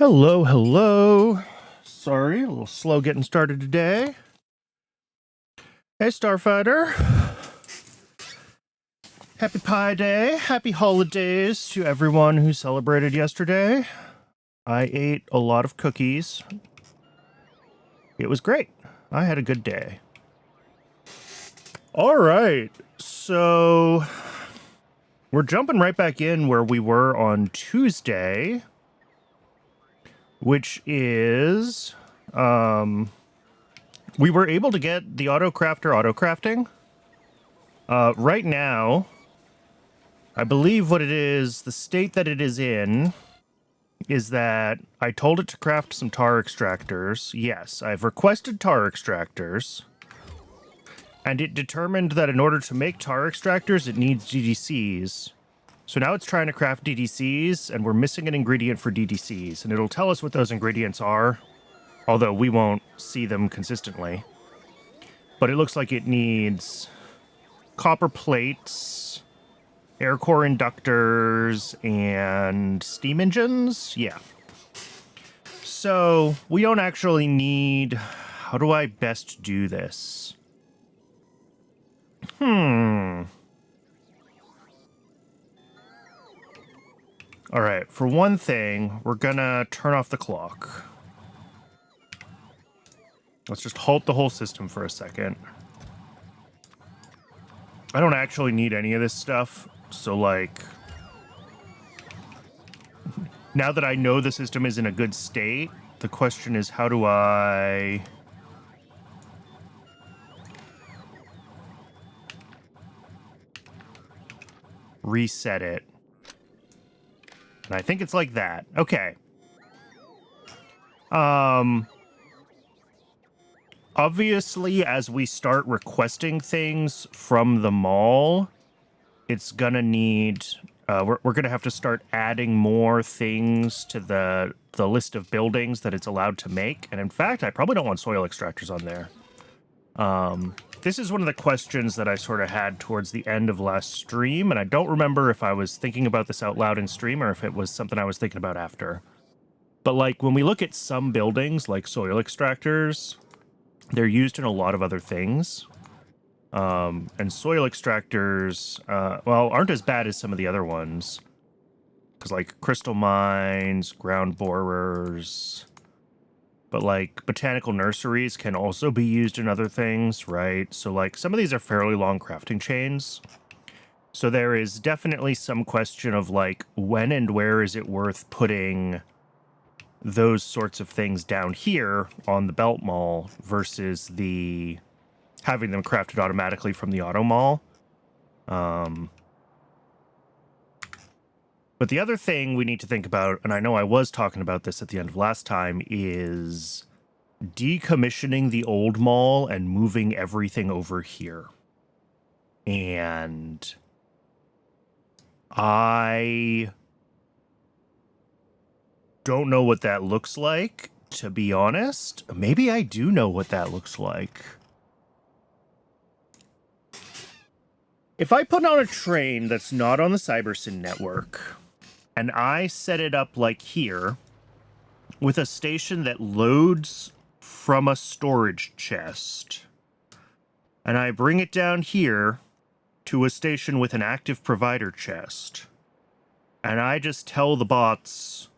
Hello, hello. Sorry, a little slow getting started today. Hey, Starfighter. Happy Pi Day. Happy holidays to everyone who celebrated yesterday. I ate a lot of cookies. It was great. I had a good day. All right, so we're jumping right back in where we were on Tuesday, which is, we were able to get the autocrafter auto-crafting. Right now, I believe what it is, the state that it is in, is that I told it to craft some tar extractors. Yes, I've requested tar extractors. And it determined that in order to make tar extractors, it needs DDCs. So now it's trying to craft DDCs, and we're missing an ingredient for DDCs. And it'll tell us what those ingredients are, although we won't see them consistently. But it looks like it needs copper plates, air core inductors, and steam engines. Yeah. So we don't actually need... How do I best do this? All right, for one thing, we're gonna turn off the clock. Let's just halt the whole system for a second. I don't actually need any of this stuff, so, like... Now that I know the system is in a good state, the question is, how do I... reset it? And I think it's like that. Okay. Obviously, as we start requesting things from the mall, it's gonna need... we're gonna have to start adding more things to the list of buildings that it's allowed to make. And in fact, I probably don't want soil extractors on there. This is one of the questions that I sort of had towards the end of last stream, and I don't remember if I was thinking about this out loud in stream or if it was something I was thinking about after. But, like, when we look at some buildings, like soil extractors, they're used in a lot of other things. And soil extractors, well, aren't as bad as some of the other ones. Because, like, crystal mines, ground borers... But, like, botanical nurseries can also be used in other things, right? So, like, some of these are fairly long crafting chains. So there is definitely some question of, like, when and where is it worth putting those sorts of things down here on the Belt Mall versus the having them crafted automatically from the Automall. But the other thing we need to think about, and I know I was talking about this at the end of last time, is decommissioning the old mall and moving everything over here. And I don't know what that looks like, to be honest. Maybe I do know what that looks like. If I put on a train that's not on the Cybersyn network, and I set it up like here, with a station that loads from a storage chest, and I bring it down here to a station with an active provider chest, and I just tell the bots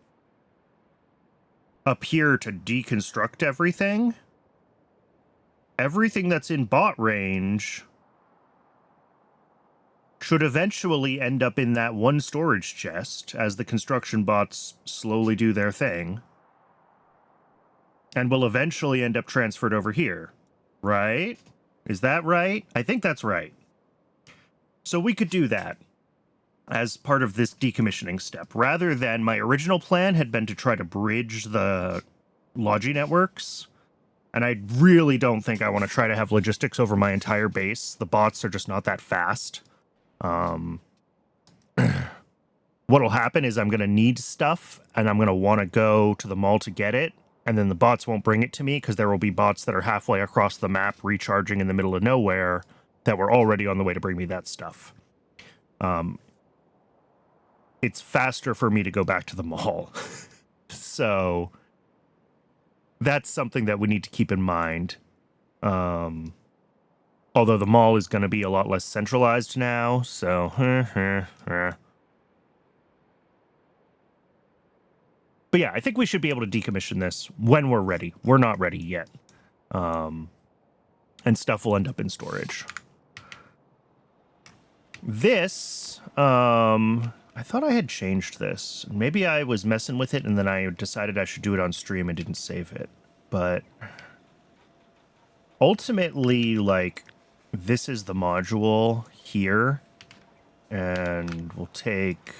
up here to deconstruct everything, everything that's in bot range should eventually end up in that one storage chest as the construction bots slowly do their thing, and will eventually end up transferred over here, right? Is that right? I think that's right. So we could do that as part of this decommissioning step, rather than my original plan had been to try to bridge the Logi networks. And I really don't think I want to try to have logistics over my entire base. The bots are just not that fast. What'll happen is I'm going to need stuff, and I'm going to want to go to the mall to get it, and then the bots won't bring it to me because there will be bots that are halfway across the map recharging in the middle of nowhere that were already on the way to bring me that stuff. It's faster for me to go back to the mall. So that's something that we need to keep in mind. Although the mall is going to be a lot less centralized now, so... But yeah, I think we should be able to decommission this when we're ready. We're not ready yet. And stuff will end up in storage. This, I thought I had changed this. Maybe I was messing with it and then I decided I should do it on stream and didn't save it. But ultimately, like, this is the module here. And we'll take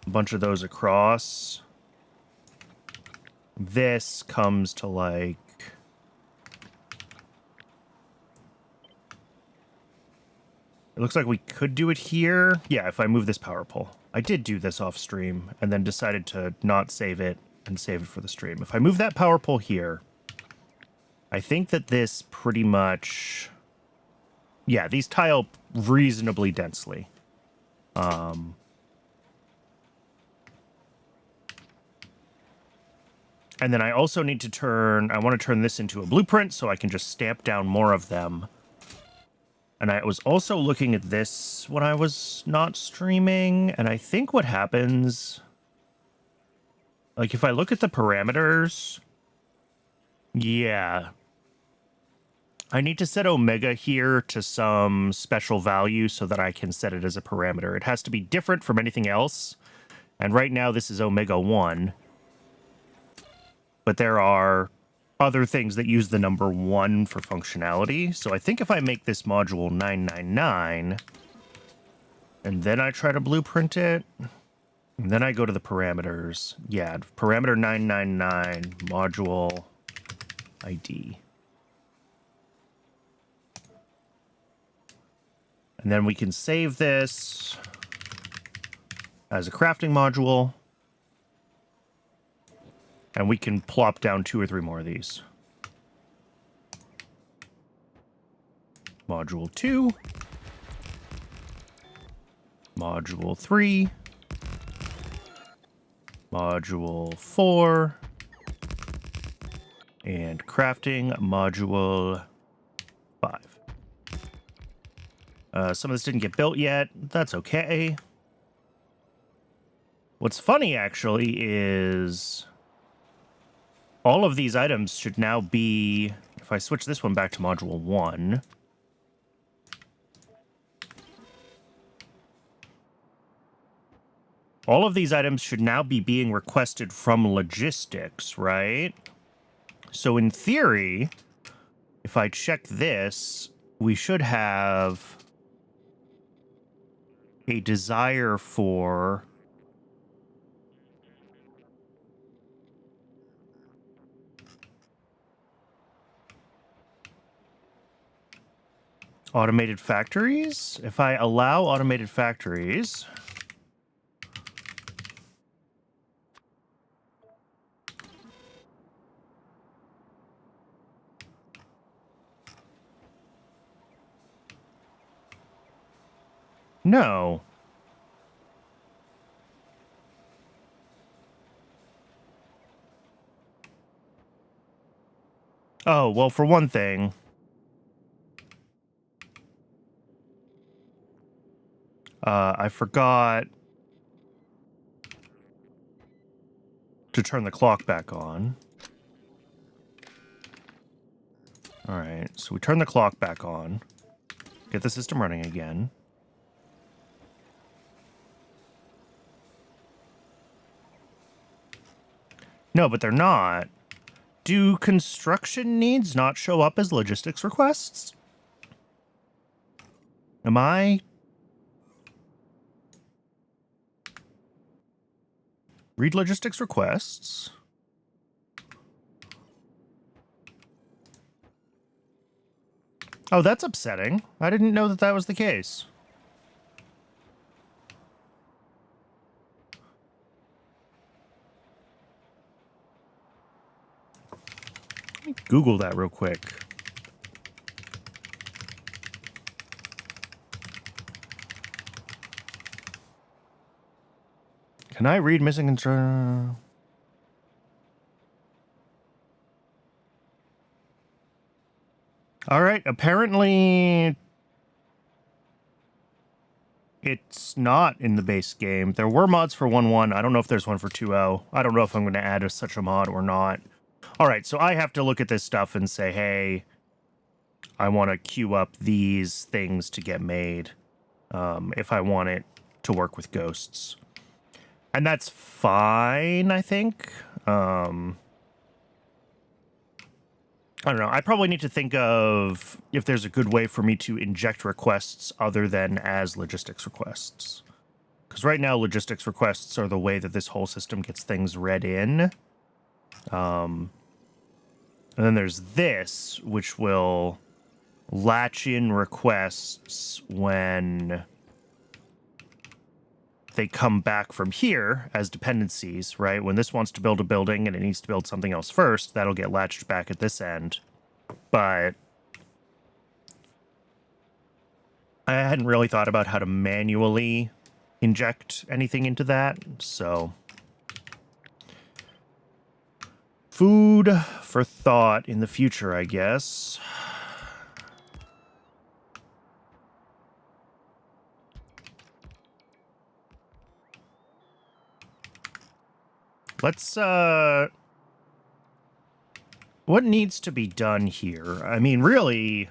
a bunch of those across. This comes to, like, it looks like we could do it here. Yeah, if I move this power pole. I did do this off stream and then decided to not save it and save it for the stream. If I move that power pole here, I think that this pretty much... Yeah, these tile reasonably densely. And then I also need to turn... I want to turn this into a blueprint so I can just stamp down more of them. And I was also looking at this when I was not streaming, and I think what happens... Like, if I look at the parameters... Yeah. I need to set omega here to some special value so that I can set it as a parameter. It has to be different from anything else. And right now this is omega 1. But there are other things that use the number 1 for functionality. So I think if I make this module 999, and then I try to blueprint it, and then I go to the parameters. Yeah, parameter 999, module ID. And then we can save this as a crafting module. And we can plop down 2 or 3 more of these. Module 2. Module 3. Module 4. And crafting module 5. Some of this didn't get built yet. That's okay. What's funny, actually, is... all of these items should now be... If I switch this one back to module 1... all of these items should now be being requested from logistics, right? So in theory, if I check this, we should have a desire for... automated factories? If I allow automated factories... No. Oh, well, for one thing... I forgot to turn the clock back on. All right, so we turn the clock back on. Get the system running again. No, but they're not. Do construction needs not show up as logistics requests? Am I... read logistics requests? Oh, that's upsetting. I didn't know that that was the case. Let me Google that real quick. Can I read missing instruction? All right, apparently it's not in the base game. There were mods for 1.1. I don't know if there's one for 2.0. I don't know if I'm going to add such a mod or not. All right, so I have to look at this stuff and say, hey, I want to queue up these things to get made if I want it to work with ghosts. And that's fine, I think. I don't know. I probably need to think of if there's a good way for me to inject requests other than as logistics requests. Because right now, logistics requests are the way that this whole system gets things read in. And then there's this, which will latch in requests when they come back from here as dependencies, right? When this wants to build a building and it needs to build something else first, that'll get latched back at this end. But I hadn't really thought about how to manually inject anything into that, so food for thought in the future, I guess. Let's, what needs to be done here? I mean, really,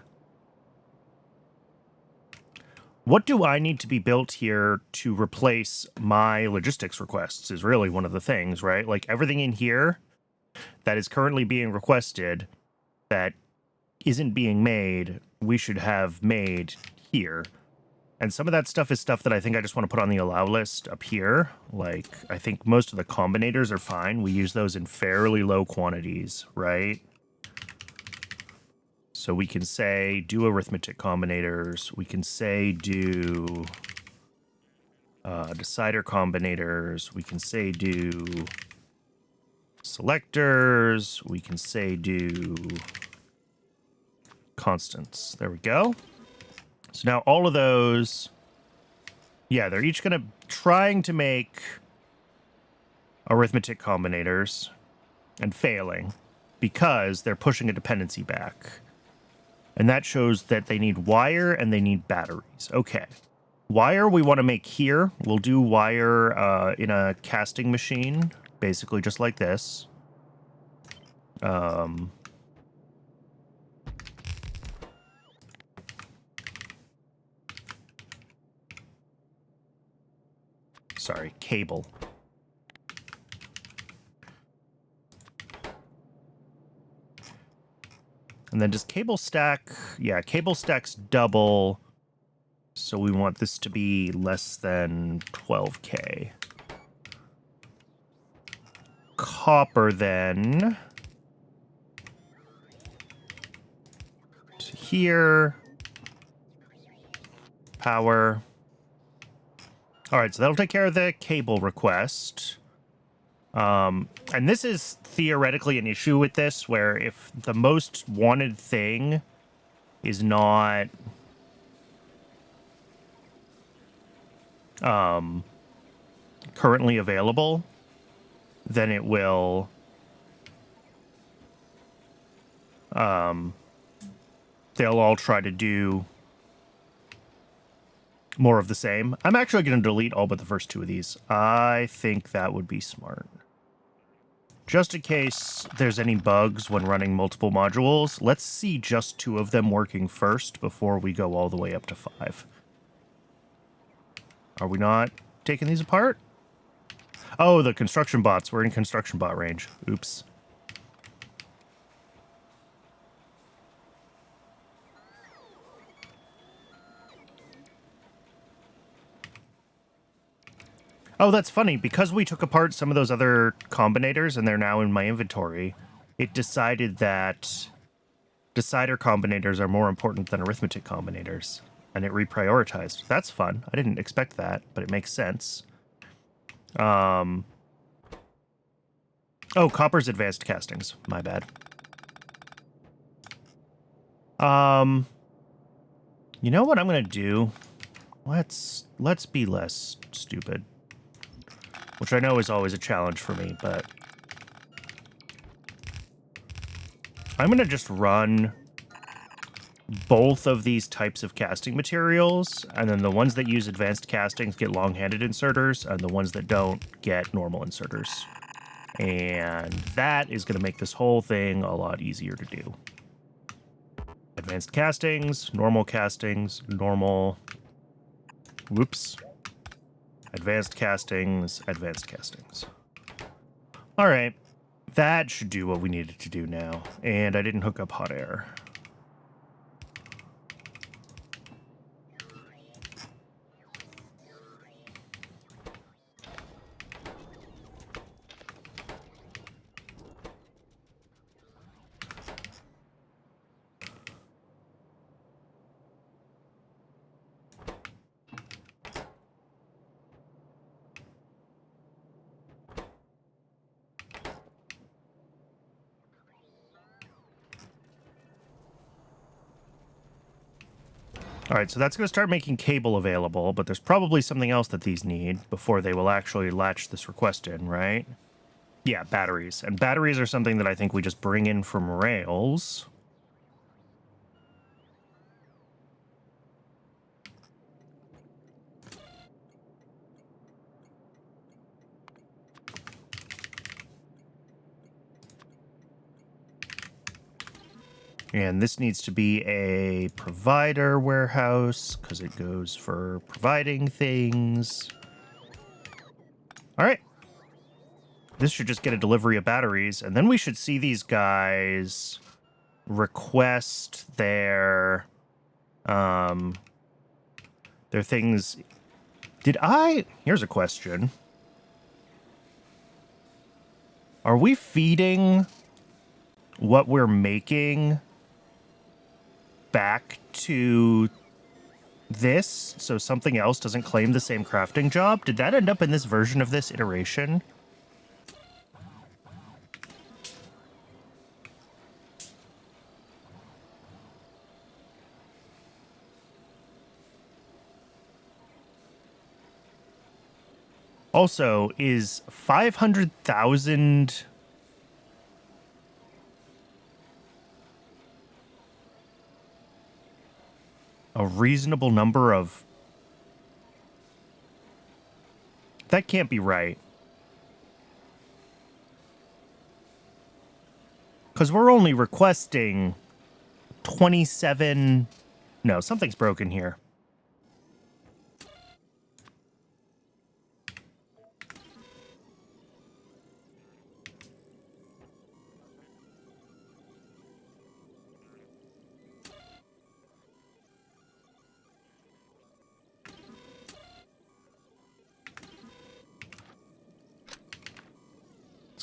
what do I need to be built here to replace my logistics requests is really one of the things, right? Like, everything in here that is currently being requested that isn't being made, we should have made here. And some of that stuff is stuff that I think I just want to put on the allow list up here. Like, I think most of the combinators are fine. We use those in fairly low quantities, right? So we can say do arithmetic combinators. We can say do decider combinators. We can say do selectors. We can say do constants. There we go. So now all of those, yeah, they're each going to trying to make arithmetic combinators and failing because they're pushing a dependency back. And that shows that they need wire and they need batteries. Okay. Wire we want to make here. We'll do wire in a casting machine, basically just like this. Sorry, cable. And then does cable stack? Yeah, cable stacks double. So we want this to be less than 12K. Copper then. To here. Power. All right, so that'll take care of the cable request. And this is theoretically an issue with this, where if the most wanted thing is not currently available, then it will they'll all try to do more of the same. I'm actually going to delete all but the first two of these. I think that would be smart. Just in case there's any bugs when running multiple modules, let's see just 2 of them working first before we go all the way up to 5. Are we not taking these apart? Oh, the construction bots. We're in construction bot range. Oops. Oh, that's funny. Because we took apart some of those other combinators and they're now in my inventory, it decided that decider combinators are more important than arithmetic combinators. And it reprioritized. That's fun. I didn't expect that, but it makes sense. Oh, copper's advanced castings. My bad. You know what I'm gonna do? Let's be less stupid. which I know is always a challenge for me, but I'm going to just run both of these types of casting materials, and then the ones that use advanced castings get long-handed inserters, and the ones that don't get normal inserters. And that is going to make this whole thing a lot easier to do. Advanced castings, normal castings, normal... Whoops. Advanced castings, advanced castings. All right. That should do what we needed to do now. And I didn't hook up hot air. All right, so that's going to start making cable available, but there's probably something else that these need before they will actually latch this request in, right? Yeah, batteries. And batteries are something that I think we just bring in from Rails. And this needs to be a provider warehouse because it goes for providing things. All right. This should just get a delivery of batteries, and then we should see these guys request their things. Here's a question. Are we feeding what we're making back to this so something else doesn't claim the same crafting job? Did that end up in this version of this iteration? Also, is 500,000 a reasonable number of... That can't be right. Because we're only requesting 27... No, something's broken here.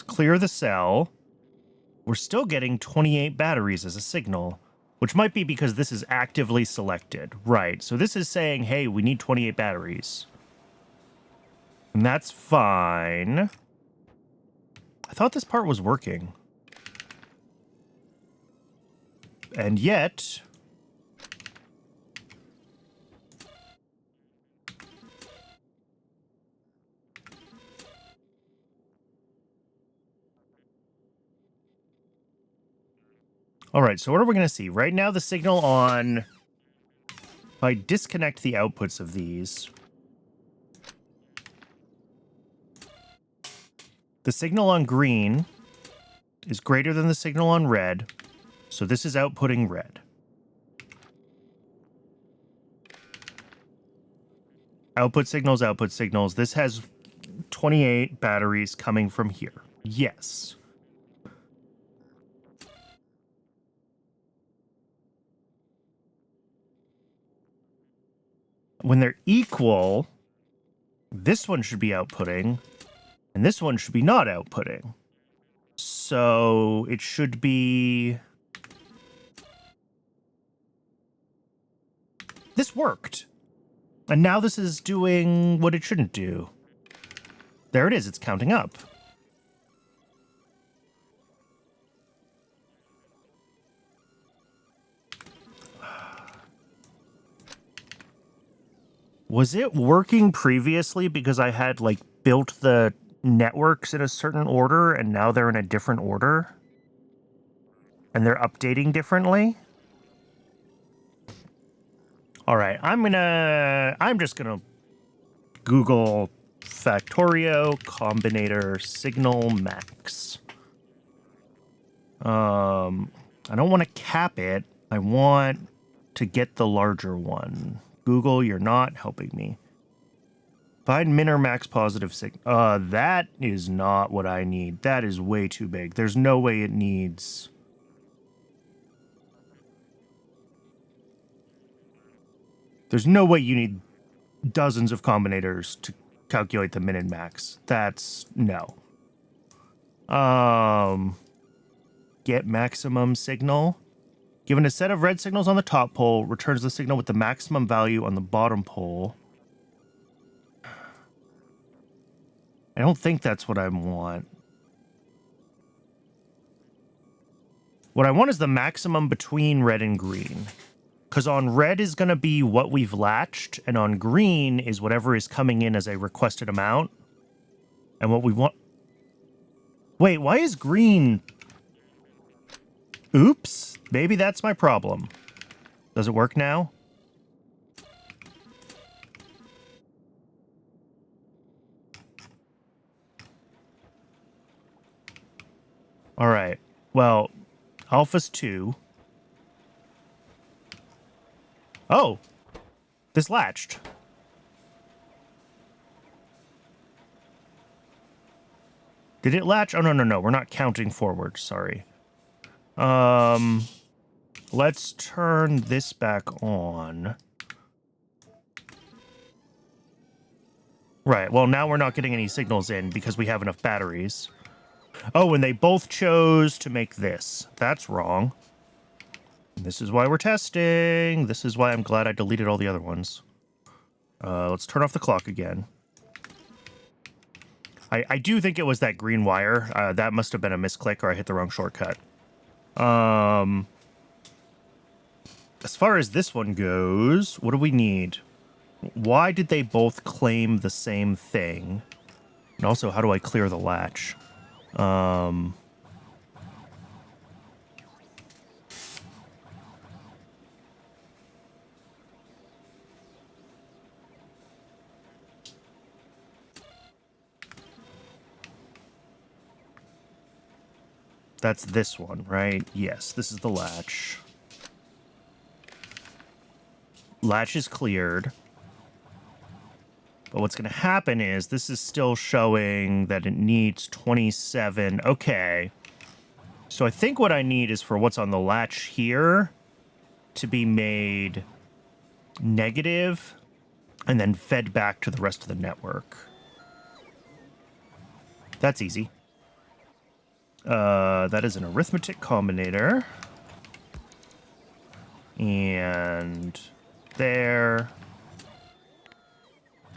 Clear the cell. We're still getting 28 batteries as a signal, which might be because this is actively selected. Right, so this is saying, hey, we need 28 batteries. And that's fine. I thought this part was working. And yet... All right, so what are we going to see? Right now, the signal on... If I disconnect the outputs of these... The signal on green is greater than the signal on red, so this is outputting red. Output signals, output signals. This has 28 batteries coming from here. Yes. When they're equal, this one should be outputting, and this one should be not outputting. So it should be... This worked. And now this is doing what it shouldn't do. There it is, it's counting up. Was it working previously because I had, like, built the networks in a certain order, and now they're in a different order. And they're updating differently. All right, I'm just gonna Google Factorio combinator signal max. I don't want to cap it. I want to get the larger one. Google, you're not helping me. Find min or max positive signal. That is not what I need. That is way too big. There's no way it needs... There's no way you need dozens of combinators to calculate the min and max. That's... no. Get maximum signal. Given a set of red signals on the top pole, returns the signal with the maximum value on the bottom pole. I don't think that's what I want. What I want is the maximum between red and green. Because on red is going to be what we've latched, and on green is whatever is coming in as a requested amount. And what we want... Wait, why is green... Oops, maybe that's my problem. Does it work now? All right, well, alpha's 2. Oh, this latched. Did it latch? Oh, no. We're not counting forward. Sorry. Let's turn this back on. Right. Well, now we're not getting any signals in because we have enough batteries. Oh, and they both chose to make this. That's wrong. This is why we're testing. This is why I'm glad I deleted all the other ones. Let's turn off the clock again. I do think it was that green wire. That must have been a misclick or I hit the wrong shortcut. As far as this one goes, what do we need? Why did they both claim the same thing? And also, how do I clear the latch? That's this one, right? Yes, this is the latch. Latch is cleared. But what's going to happen is this is still showing that it needs 27. Okay. So I think what I need is for what's on the latch here to be made negative and then fed back to the rest of the network. That's easy. That is an arithmetic combinator. And there.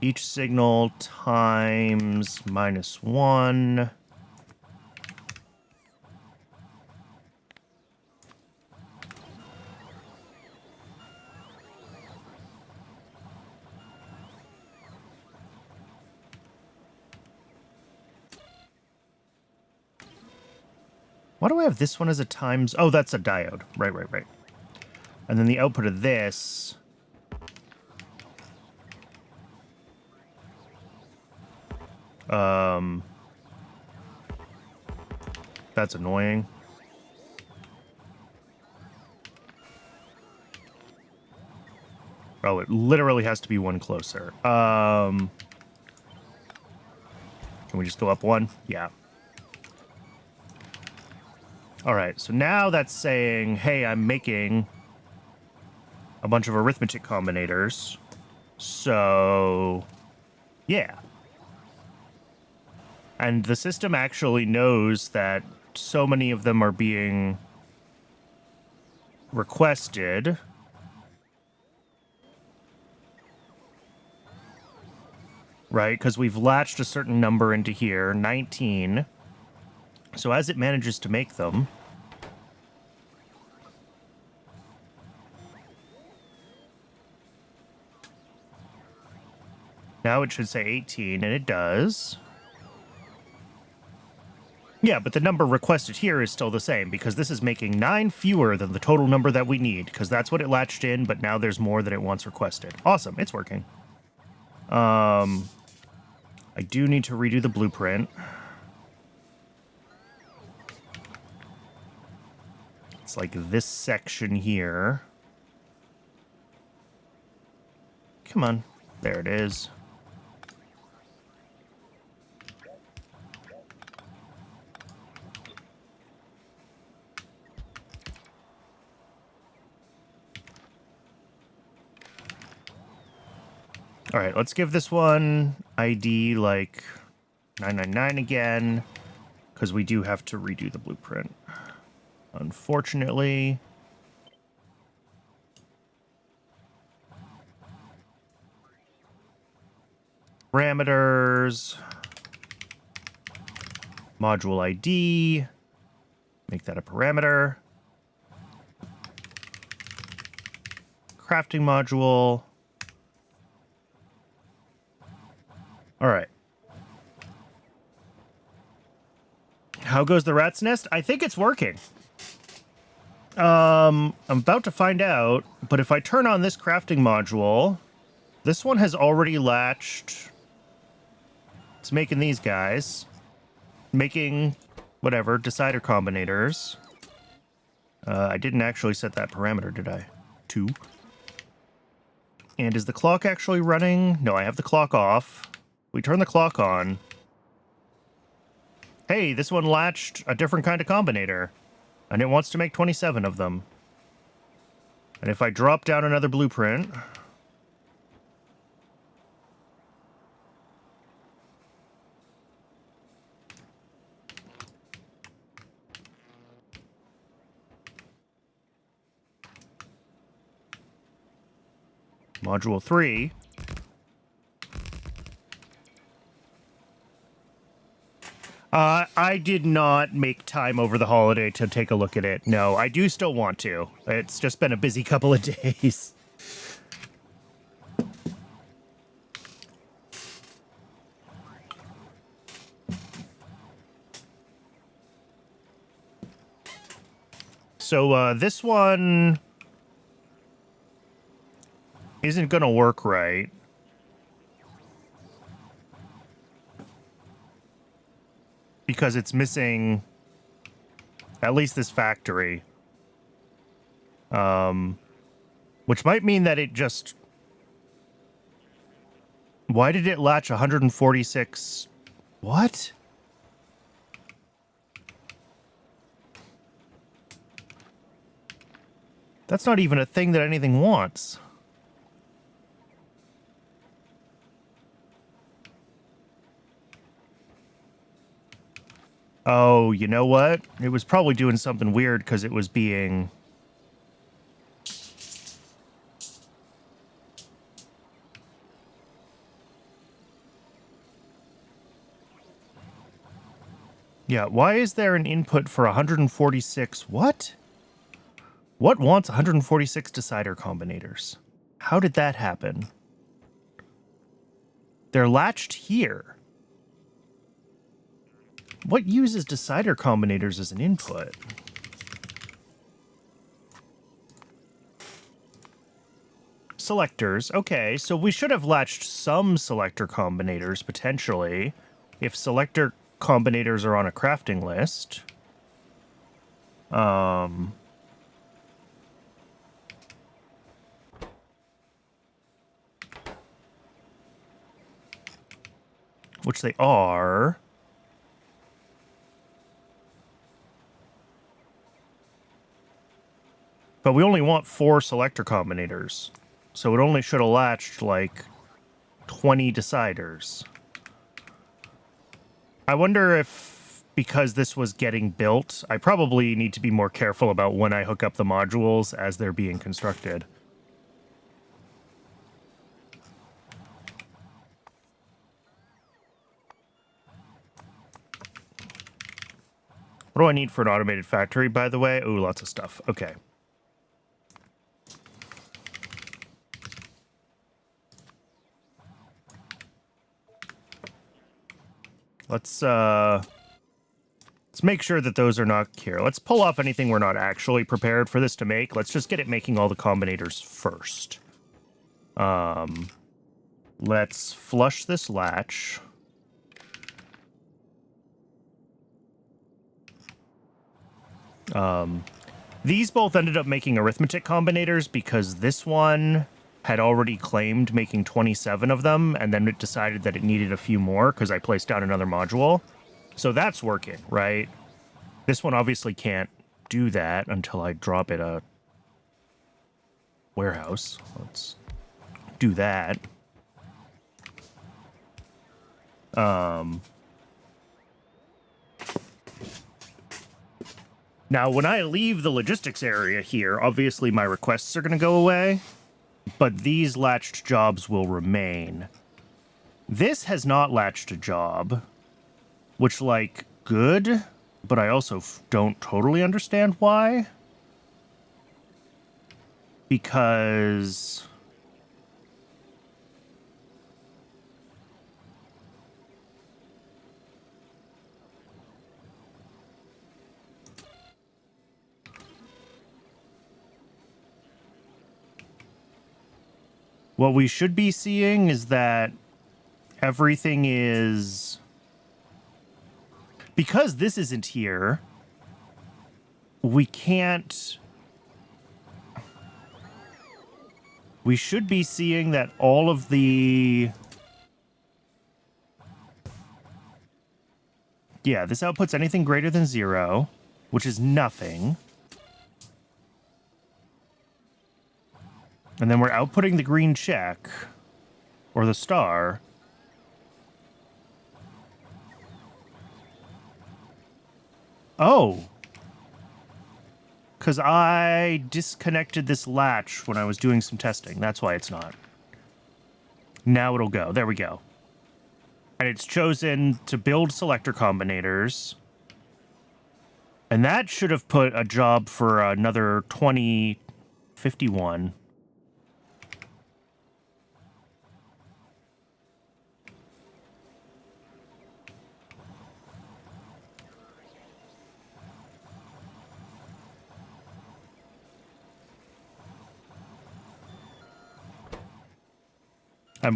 Each signal times -1. Why do I have this one as a times? Oh, that's a diode. Right. And then the output of this... That's annoying. Oh, it literally has to be one closer. Can we just go up one? Yeah. All right, so now that's saying, hey, I'm making a bunch of arithmetic combinators. So, yeah. And the system actually knows that so many of them are being requested. Right, because we've latched a certain number into here, 19. So as it manages to make them... Now it should say 18, and it does. Yeah, but the number requested here is still the same because this is making 9 fewer than the total number that we need because that's what it latched in, but now there's more than it once requested. Awesome, it's working. I do need to redo the blueprint. It's like this section here. Come on. There it is. All right, let's give this one ID like 999 again, because we do have to redo the blueprint. Unfortunately. Parameters. Module ID. Make that a parameter. Crafting module. All right. How goes the rat's nest? I think it's working. I'm about to find out, but if I turn on this crafting module, this one has already latched. It's making these guys. Making whatever, decider combinators. I didn't actually set that parameter, did I? 2. And is the clock actually running? No, I have the clock off. We turn the clock on. Hey, this one latched a different kind of combinator. And it wants to make 27 of them. And if I drop down another blueprint... Module 3... I did not make time over the holiday to take a look at it. No, I do still want to. It's just been a busy couple of days. So, this one isn't gonna work right. Because it's missing at least this factory. Which might mean that it just... Why did it latch 146? What? That's not even a thing that anything wants. Oh, you know what? It was probably doing something weird because it was being... Yeah, why is there an input for 146? What? What wants 146 decider combinators? How did that happen? They're latched here. What uses decider combinators as an input? Selectors. Okay, so we should have latched some selector combinators, potentially, if selector combinators are on a crafting list. Which they are. But we only want 4 selector combinators. So it only should have latched, like, 20 deciders. I wonder if, because this was getting built, I probably need to be more careful about when I hook up the modules as they're being constructed. What do I need for an automated factory, by the way? Ooh, lots of stuff. Okay. Let's Let's make sure that those are not here. Let's pull off anything we're not actually prepared for this to make. Let's just get it making all the combinators first. Let's flush this latch. These both ended up making arithmetic combinators because this one had already claimed making 27 of them, and then it decided that it needed a few more because I placed down another module. So that's working, right? This one obviously can't do that until I drop it a warehouse. Let's do that. Now, when I leave the logistics area here, obviously my requests are going to go away, but these latched jobs will remain. This has not latched a job, which, like, good, but I also don't totally understand why. Because... what we should be seeing is that everything is... because this isn't here, we can't... we should be seeing that all of the... yeah, this outputs anything greater than 0, which is nothing. And then we're outputting the green check, or the star. Oh. Because I disconnected this latch when I was doing some testing. That's why it's not. Now it'll go. There we go. And it's chosen to build selector combinators. And that should have put a job for another 2051.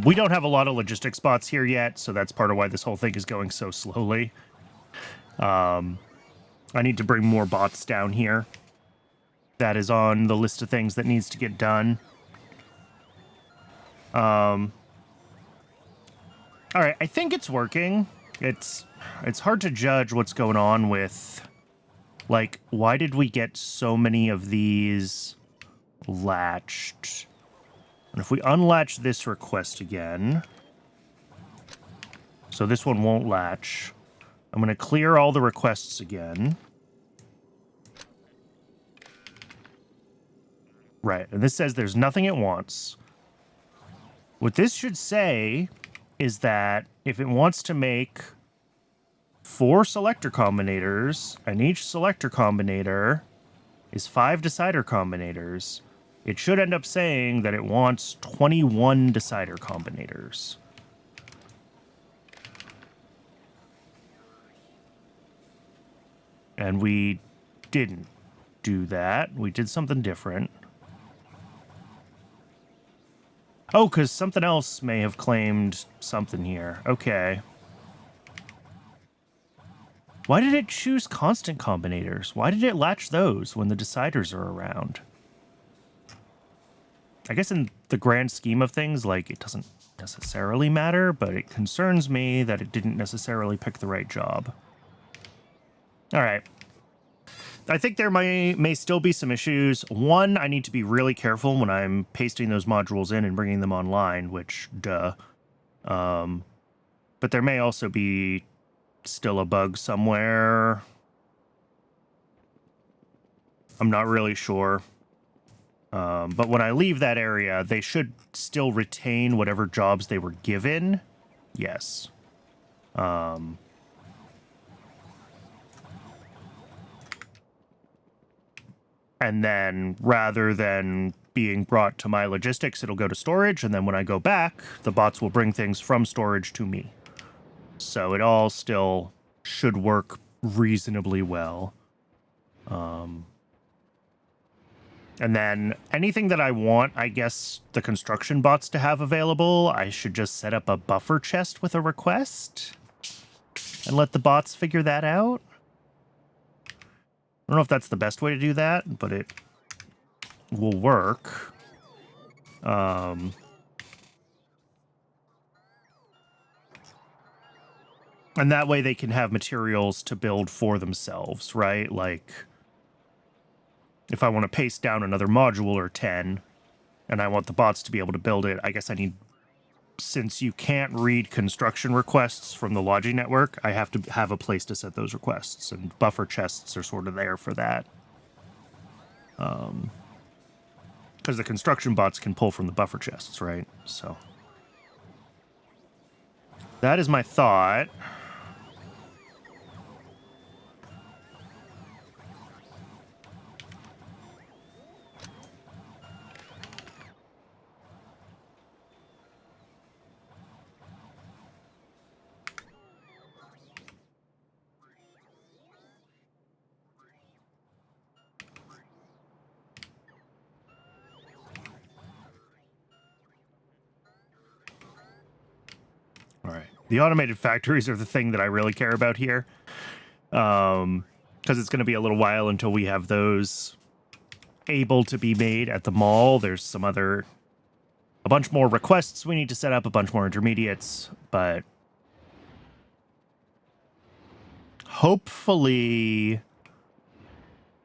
We don't have a lot of logistics spots here yet, so that's part of why this whole thing is going so slowly. I need to bring more bots down here. That is on the list of things that needs to get done. All right, I think it's working. It's hard to judge what's going on with, like, why did we get so many of these latched? And if we unlatch this request again, so this one won't latch, I'm going to clear all the requests again. Right, and this says there's nothing it wants. What this should say is that if it wants to make 4 selector combinators, and each selector combinator is 5 decider combinators, it should end up saying that it wants 21 decider combinators. And we didn't do that. We did something different. Oh, because something else may have claimed something here. Okay. Why did it choose constant combinators? Why did it latch those when the deciders are around? I guess in the grand scheme of things, like, it doesn't necessarily matter, but it concerns me that it didn't necessarily pick the right job. All right. I think there may still be some issues. One, I need to be really careful when I'm pasting those modules in and bringing them online, which, duh. But there may also be still a bug somewhere. I'm not really sure. But when I leave that area, they should still retain whatever jobs they were given. Yes. And then rather than being brought to my logistics, it'll go to storage. And then when I go back, the bots will bring things from storage to me. So it all still should work reasonably well. And then anything that I want, I guess, the construction bots to have available, I should just set up a buffer chest with a request and let the bots figure that out. I don't know if that's the best way to do that, but it will work. And that way they can have materials to build for themselves, right? Like, if I want to paste down another module or 10, and I want the bots to be able to build it, I guess I need... Since you can't read construction requests from the Logi network, I have to have a place to set those requests, and buffer chests are sort of there for that. Because the construction bots can pull from the buffer chests, right? So that is my thought. All right. The automated factories are the thing that I really care about here. Because it's going to be a little while until we have those able to be made at the mall. There's some other... a bunch more requests we need to set up, a bunch more intermediates, but... hopefully...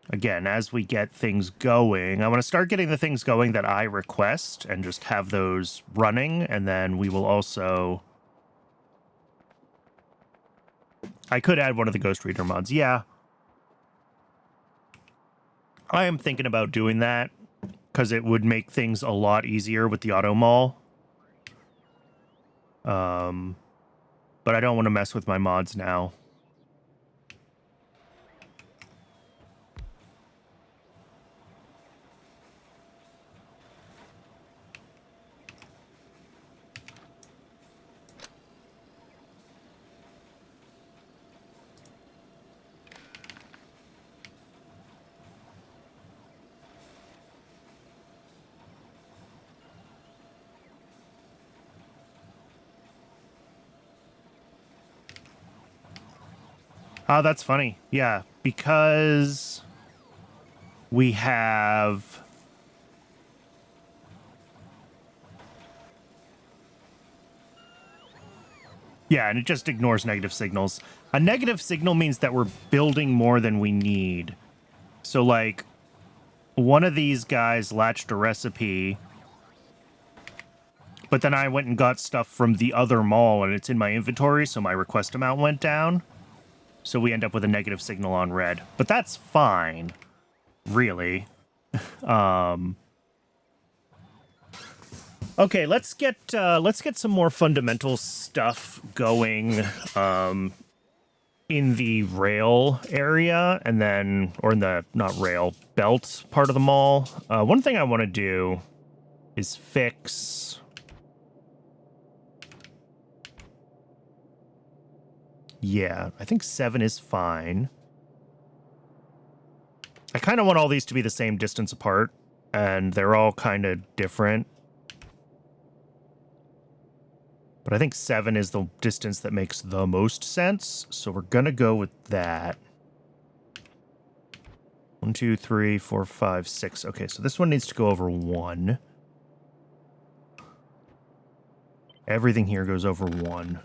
again, as we get things going, I want to start getting the things going that I request and just have those running, and then we will also... I could add one of the Ghost Reader mods, yeah. I am thinking about doing that, because it would make things a lot easier with the Automall. But I don't want to mess with my mods now. Oh, that's funny. Yeah, because we have... yeah, and it just ignores negative signals. A negative signal means that we're building more than we need. So, like, one of these guys latched a recipe, but then I went and got stuff from the other mall, and it's in my inventory, so my request amount went down. So we end up with a negative signal on red. But that's fine, really. Okay, let's get some more fundamental stuff going in the rail area, and then, or in the, not rail, belt part of the mall. One thing I want to do is fix... yeah, I think 7 is fine. I kind of want all these to be the same distance apart, and they're all kind of different. But I think 7 is the distance that makes the most sense, so we're gonna go with that. 1, 2, 3, 4, 5, 6. Okay, so this one needs to go over 1. Everything here goes over 1.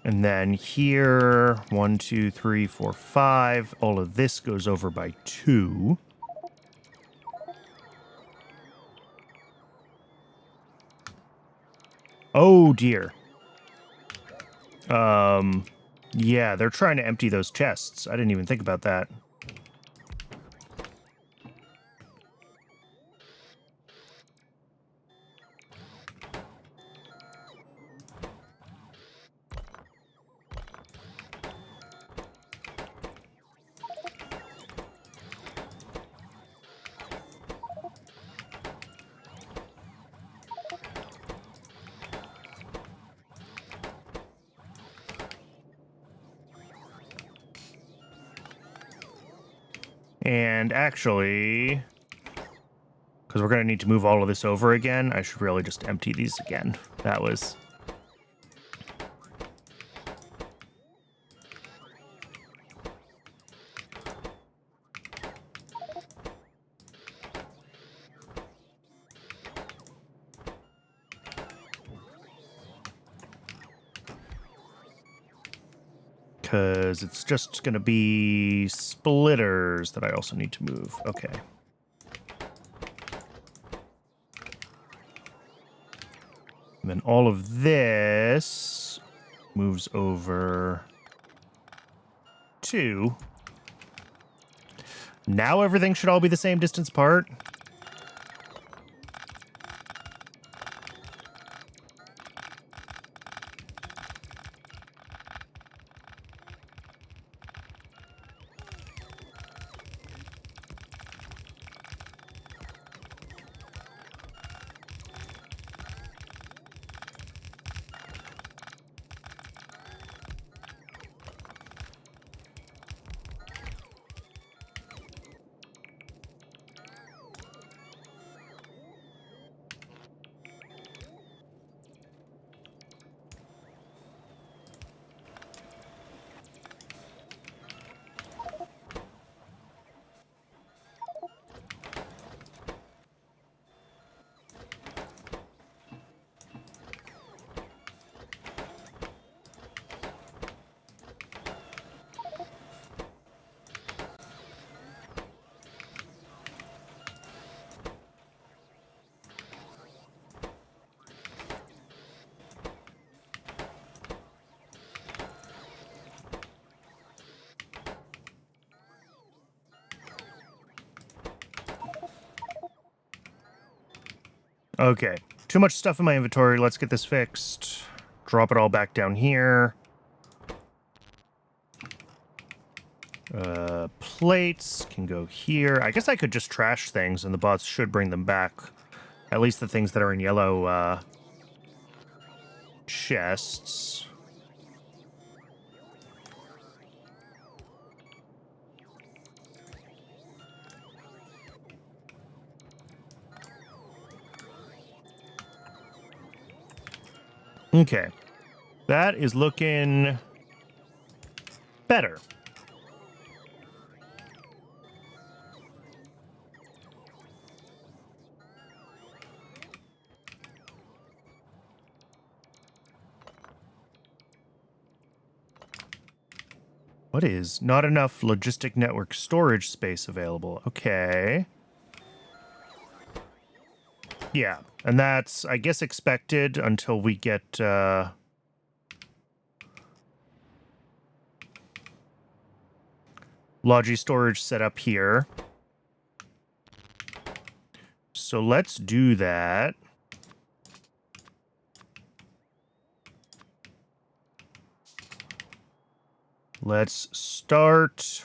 And then here, 1, 2, 3, 4, 5. All of this goes over by 2. Oh, dear. Yeah, they're trying to empty those chests. I didn't even think about that. And actually, because we're going to need to move all of this over again, I should really just empty these again. That was... because it's just going to be splitters that I also need to move. Okay. And then all of this moves over to... Now everything should all be the same distance apart. Okay, too much stuff in my inventory. Let's get this fixed. Drop it all back down here. Plates can go here. I guess I could just trash things and the bots should bring them back. At least the things that are in yellow chests. Okay. That is looking better. What is? Not enough logistic network storage space available. Okay. Yeah, and that's, I guess, expected until we get, Logi storage set up here. So let's do that. Let's start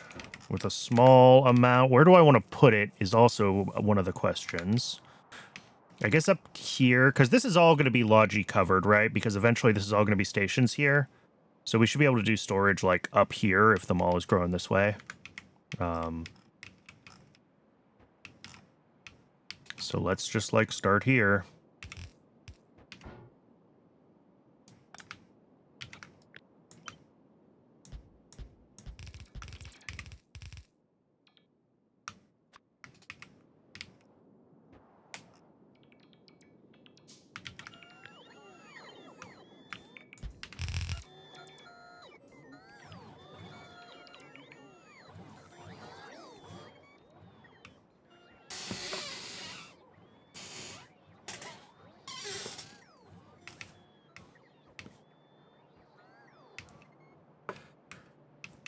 with a small amount. Where do I want to put it is also one of the questions. I guess up here, because this is all going to be Logi covered, right? Because eventually this is all going to be stations here. So we should be able to do storage like up here if the mall is growing this way. So let's just like start here.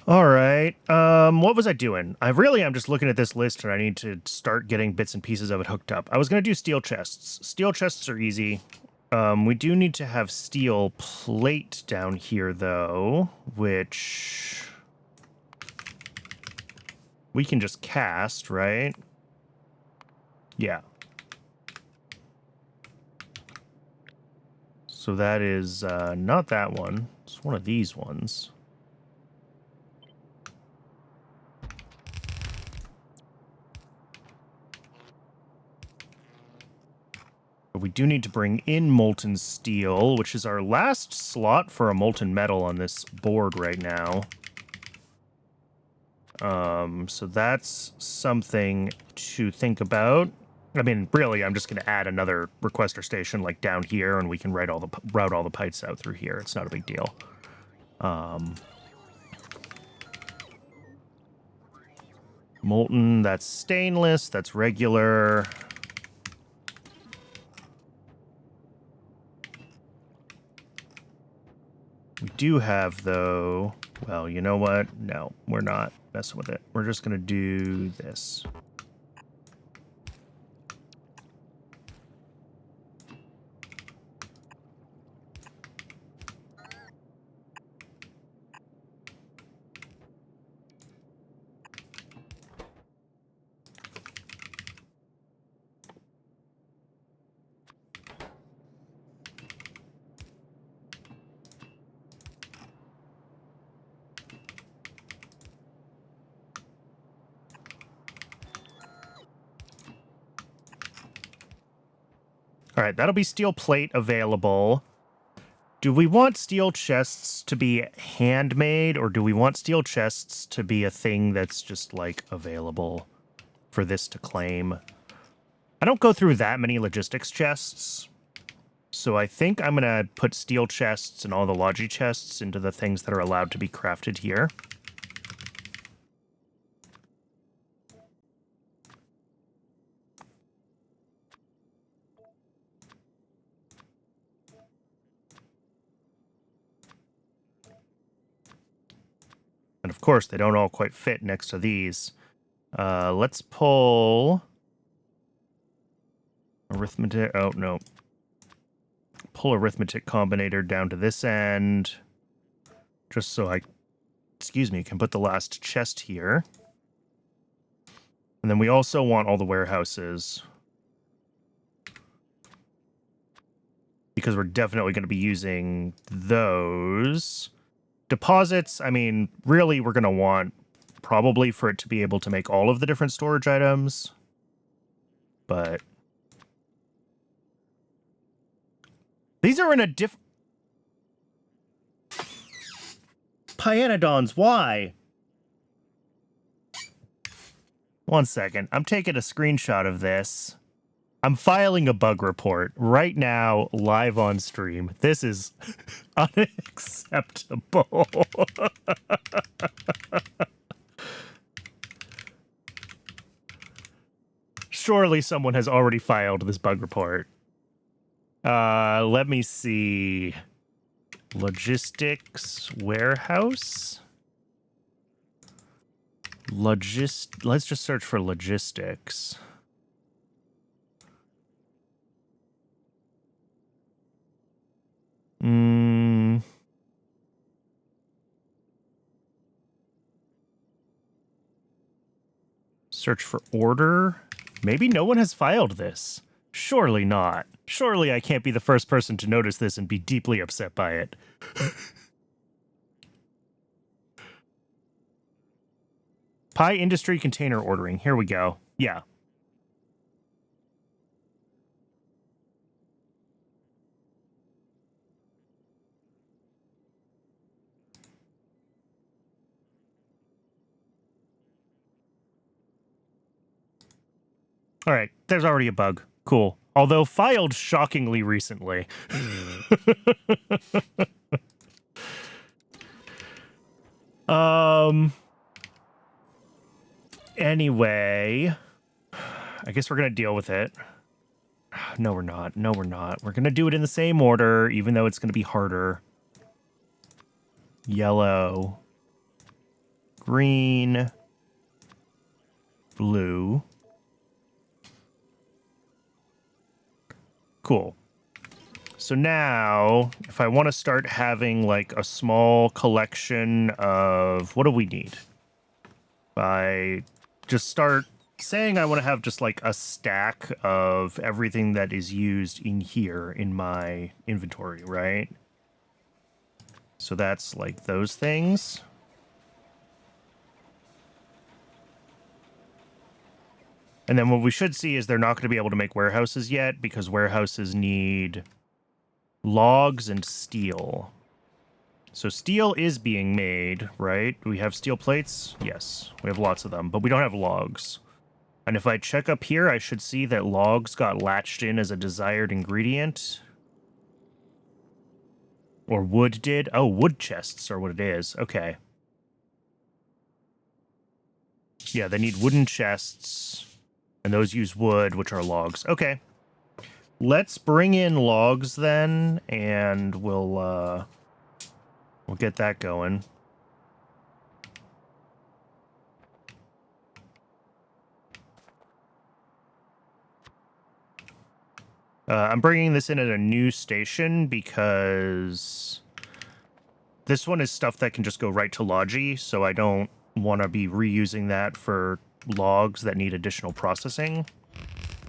All right. What was I doing? I'm just looking at this list and I need to start getting bits and pieces of it hooked up. I was going to do steel chests. Steel chests are easy. We do need to have steel plate down here, though, which we can just cast, right? Yeah. So that is not that one. It's one of these ones. But we do need to bring in molten steel, which is our last slot for a molten metal on this board right now. So that's something to think about. I mean, really, I'm just going to add another requester station like down here, and we can route all the pipes out through here. It's not a big deal. Molten, that's stainless, that's regular. We do have, though... Well, you know what? No, we're not messing with it. We're just going to do this. All right, that'll be steel plate available. Do we want steel chests to be handmade, or do we want steel chests to be a thing that's just, like, available for this to claim? I don't go through that many logistics chests, so I think I'm going to put steel chests and all the logi chests into the things that are allowed to be crafted here. And of course, they don't all quite fit next to these. Let's pull... Arithmetic... Oh, no. Pull arithmetic combinator down to this end. Just so I... Excuse me, can put the last chest here. And then we also want all the warehouses. Because we're definitely going to be using those... Deposits, I mean, really, we're going to want probably for it to be able to make all of the different storage items. But these are in a Pyanodons, why? One second. I'm taking a screenshot of this. I'm filing a bug report right now, live on stream. This is unacceptable. Surely someone has already filed this bug report. Let me see. Logistics warehouse? Let's just search for logistics. Search for order. Maybe no one has filed this. Surely not. Surely I can't be the first person to notice this and be deeply upset by it. Pie industry container ordering. Here we go. Yeah. All right, there's already a bug. Cool. Although filed shockingly recently. Anyway, I guess we're going to deal with it. No, we're not. No, we're not. We're going to do it in the same order, even though it's going to be harder. Yellow. Green. Blue. Cool. So now, if I want to start having like a small collection of... What do we need? I just start saying I want to have just like a stack of everything that is used in here in my inventory, right? So that's like those things. And then what we should see is they're not going to be able to make warehouses yet because warehouses need logs and steel. So steel is being made, right? Do we have steel plates? Yes, we have lots of them, but we don't have logs. And if I check up here, I should see that logs got latched in as a desired ingredient. Or wood did. Oh, wood chests are what it is. Okay. Yeah, they need wooden chests. And those use wood, which are logs. Okay. Let's bring in logs then, and we'll get that going. I'm bringing this in at a new station because this one is stuff that can just go right to Logi, so I don't want to be reusing that for logs that need additional processing.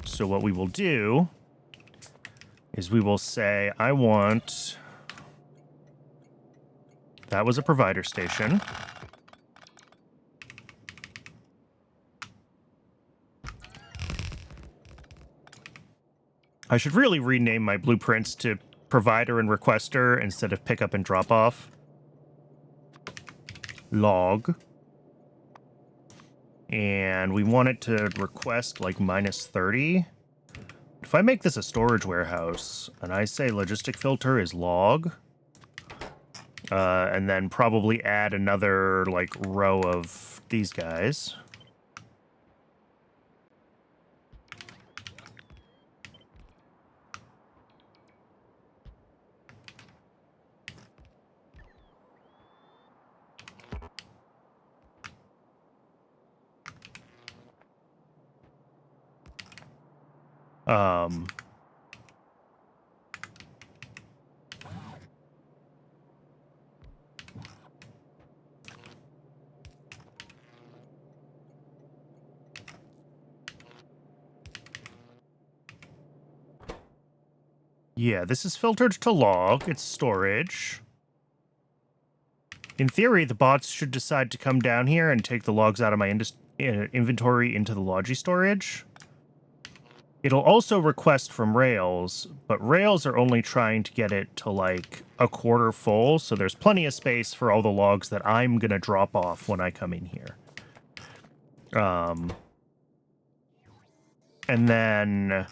So what we will do is we will say, I want... That was a provider station. I should really rename my blueprints to provider and requester instead of pickup and drop off. Log. And we want it to request like -30. If I make this a storage warehouse and I say logistic filter is log, and then probably add another like row of these guys. Yeah, this is filtered to log. It's storage. In theory, the bots should decide to come down here and take the logs out of my inventory into the Logi storage. It'll also request from Rails, but Rails are only trying to get it to like a quarter full, so there's plenty of space for all the logs that I'm going to drop off when I come in here. And then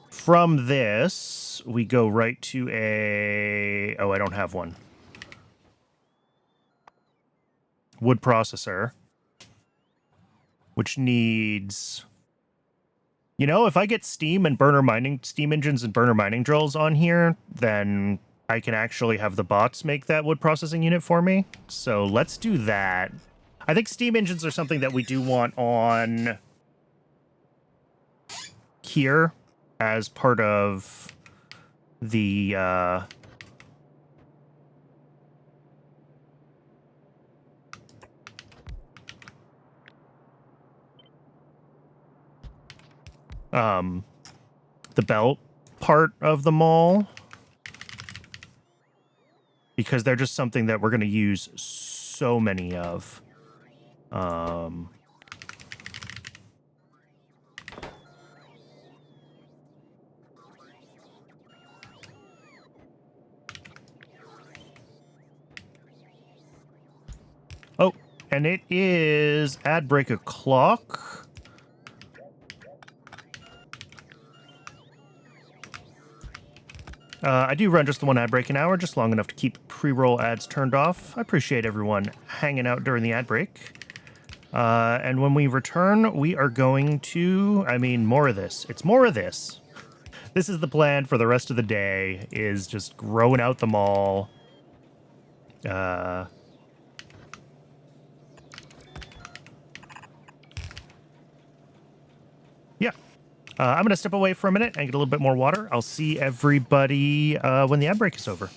from this, we go right to a... Oh, I don't have one. Wood processor, which needs... You know, if I get steam engines and burner mining drills on here, then I can actually have the bots make that wood processing unit for me. So let's do that. I think steam engines are something that we do want on here as part of the the belt part of the mall, because they're just something that we're going to use so many of. Oh, and it is ad break o'clock. I do run just the one ad break an hour, just long enough to keep pre-roll ads turned off. I appreciate everyone hanging out during the ad break. And when we return, we are going to... I mean, more of this. It's more of this. This is the plan for the rest of the day, is just growing out the mall. Yeah. I'm going to step away for a minute and get a little bit more water. I'll see everybody when the ad break is over.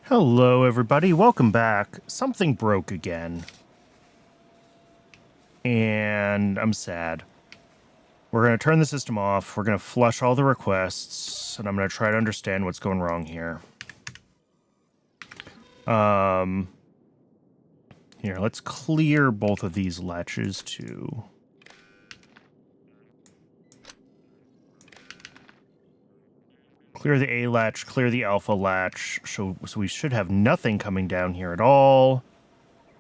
Hello, everybody. Welcome back. Something broke again. And I'm sad. We're going to turn the system off. We're going to flush all the requests. And I'm going to try to understand what's going wrong here. Here, let's clear both of these latches, too. Clear the A latch, clear the alpha latch. So we should have nothing coming down here at all.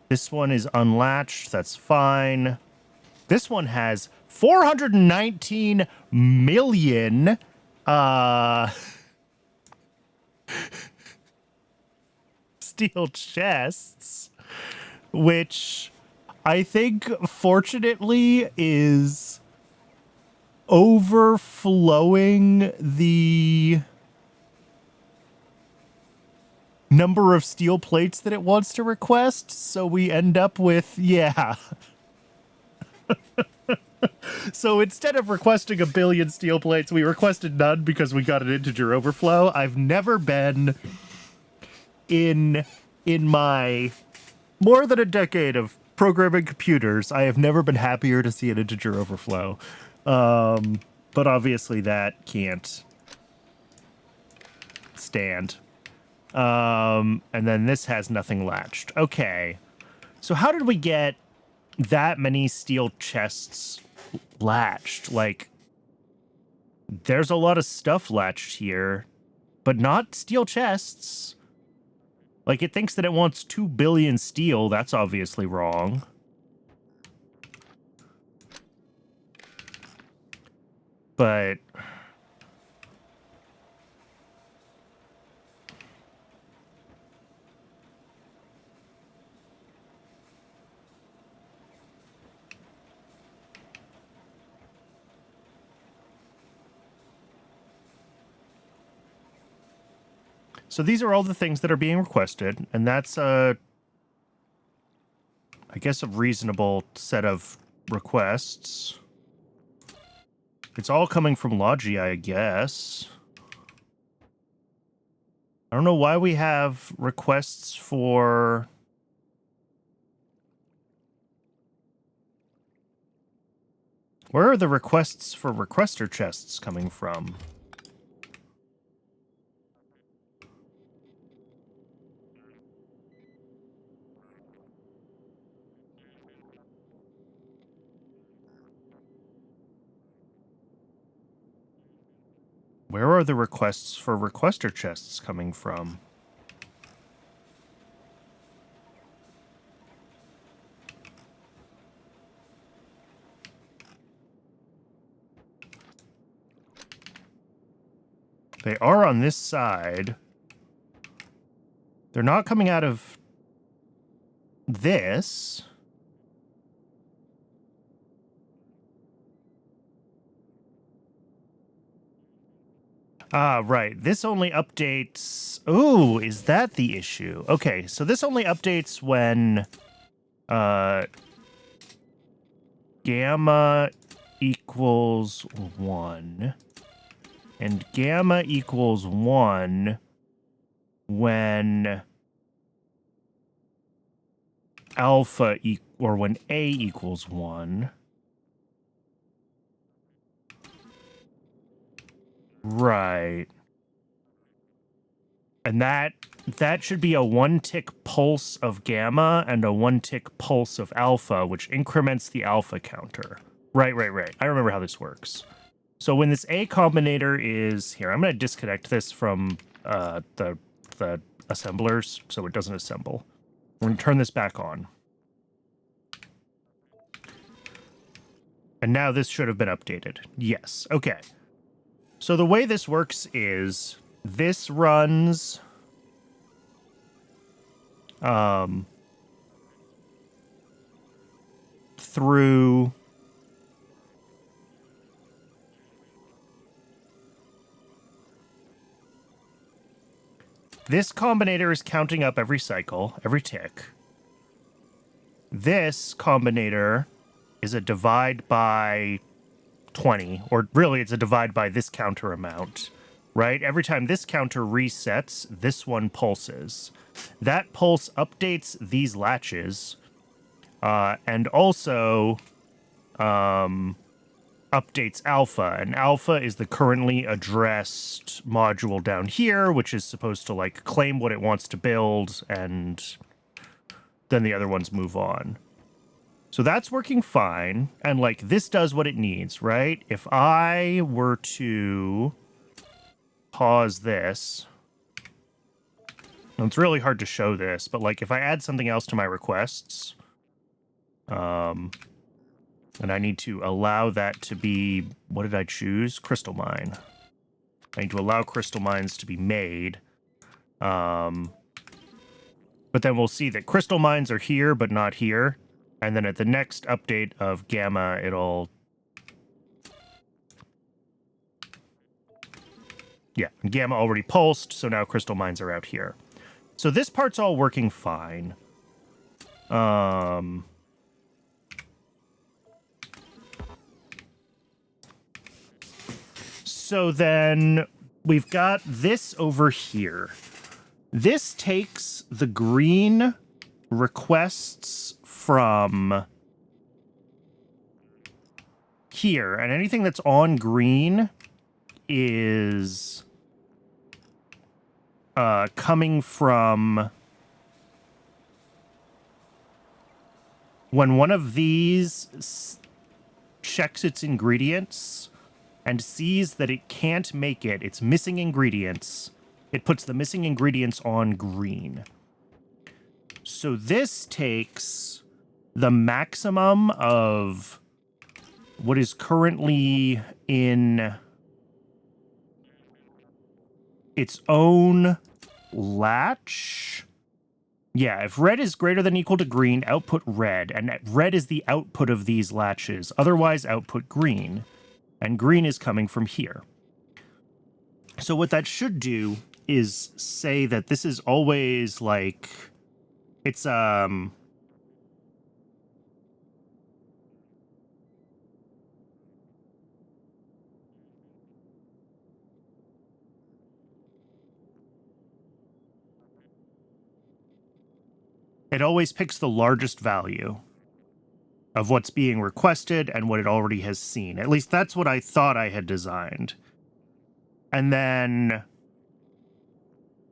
This one is unlatched. That's fine. This one has 419 million steel chests, which I think fortunately is overflowing the number of steel plates that it wants to request, so we end up with, yeah. So instead of requesting 1 billion steel plates, we requested none because we got an integer overflow. I've never been in my more than a decade of programming computers, I have never been happier to see an integer overflow. But obviously that can't stand. And then this has nothing latched. Okay. So how did we get that many steel chests latched? Like, there's a lot of stuff latched here, but not steel chests. Like, it thinks that it wants 2 billion steel. That's obviously wrong. But so these are all the things that are being requested, and that's I guess a reasonable set of requests. It's all coming from Logi, I guess. I don't know why we have requests for... Where are the requests for requester chests coming from? Where are the requests for requester chests coming from? They are on this side. They're not coming out of this. Ah, right. This only updates... Ooh, is that the issue? Okay, so this only updates when... gamma equals 1. And gamma equals 1 when alpha or when A equals 1. Right. And that should be a 1-tick pulse of gamma and a 1-tick pulse of alpha, which increments the alpha counter. Right. I remember how this works. So when this A combinator is here, I'm going to disconnect this from the assemblers so it doesn't assemble. We're going to turn this back on. And now this should have been updated. Yes. Okay. So the way this works is this runs through this combinator is counting up every cycle, every tick. This combinator is a divide by 20, or really it's a divide by this counter amount. right? Every time this counter resets, this one pulses. That pulse updates these latches, and also updates alpha. And alpha is the currently addressed module down here, which is supposed to like claim what it wants to build, and then the other ones move on. So that's working fine. And like this does what it needs, right? If I were to pause this, and it's really hard to show this, but like if I add something else to my requests, and I need to allow that to be, what did I choose? Crystal mine. I need to allow crystal mines to be made. But then we'll see that crystal mines are here, but not here. And then at the next update of Gamma, it'll... Yeah, Gamma already pulsed, so now crystal mines are out here. So this part's all working fine. So then we've got this over here. This takes the green requests from here, and anything that's on green is coming from when one of these checks its ingredients and sees that it can't make it, it's missing ingredients, it puts the missing ingredients on green. So this takes the maximum of what is currently in its own latch. Yeah, if red is greater than or equal to green, output red, and red is the output of these latches. Otherwise, output green, and green is coming from here. So what that should do is say that this is always like, it's it always picks the largest value of what's being requested and what it already has seen. At least that's what I thought I had designed. And then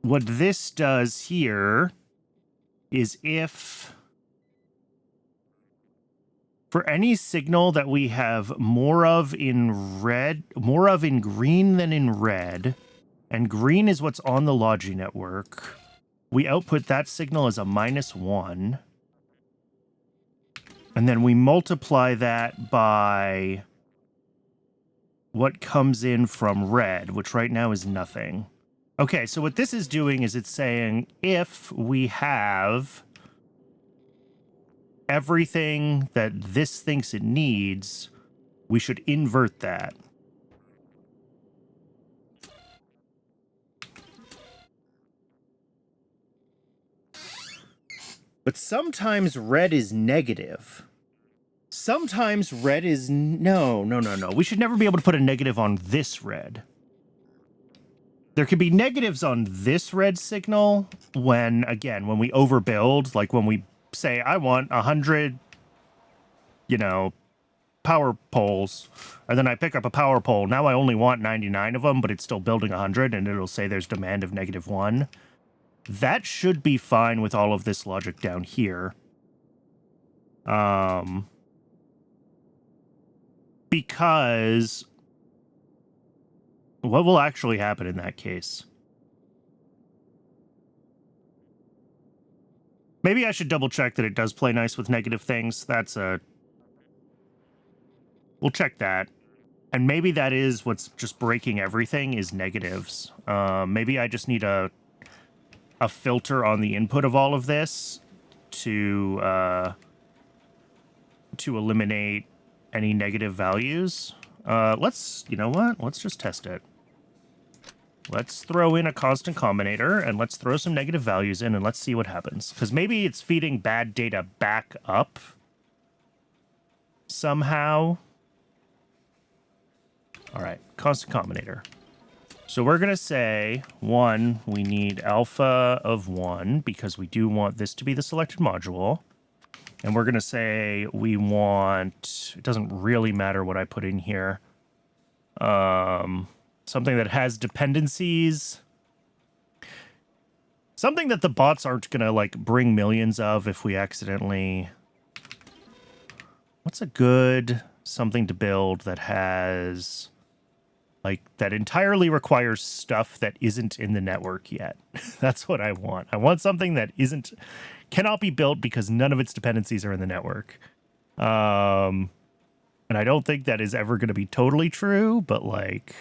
what this does here is if for any signal that we have more of in green than in red, and green is what's on the Logi network, we output that signal as a -1. And then we multiply that by what comes in from red, which right now is nothing. Okay, so what this is doing is it's saying if we have everything that this thinks it needs, we should invert that. But sometimes red is negative. Sometimes red is... No. We should never be able to put a negative on this red. There could be negatives on this red signal when, again, when we overbuild, like when we say, I want 100, power poles, and then I pick up a power pole. Now I only want 99 of them, but it's still building 100, and it'll say there's demand of -1. That should be fine with all of this logic down here. Because what will actually happen in that case? Maybe I should double check that it does play nice with negative things. We'll check that. And maybe that is what's just breaking everything is negatives. Maybe I just need a filter on the input of all of this to eliminate any negative values. You know what? Let's just test it. Let's throw in a constant combinator and let's throw some negative values in and let's see what happens. Because maybe it's feeding bad data back up somehow. All right, constant combinator. So we're going to say, 1, we need alpha of 1 because we do want this to be the selected module. And we're going to say we want, it doesn't really matter what I put in here, something that has dependencies. Something that the bots aren't going to, like, bring millions of if we accidentally... What's a good something to build that has... like, that entirely requires stuff that isn't in the network yet? That's what I want. I want something that cannot be built because none of its dependencies are in the network. And I don't think that is ever going to be totally true, but, like,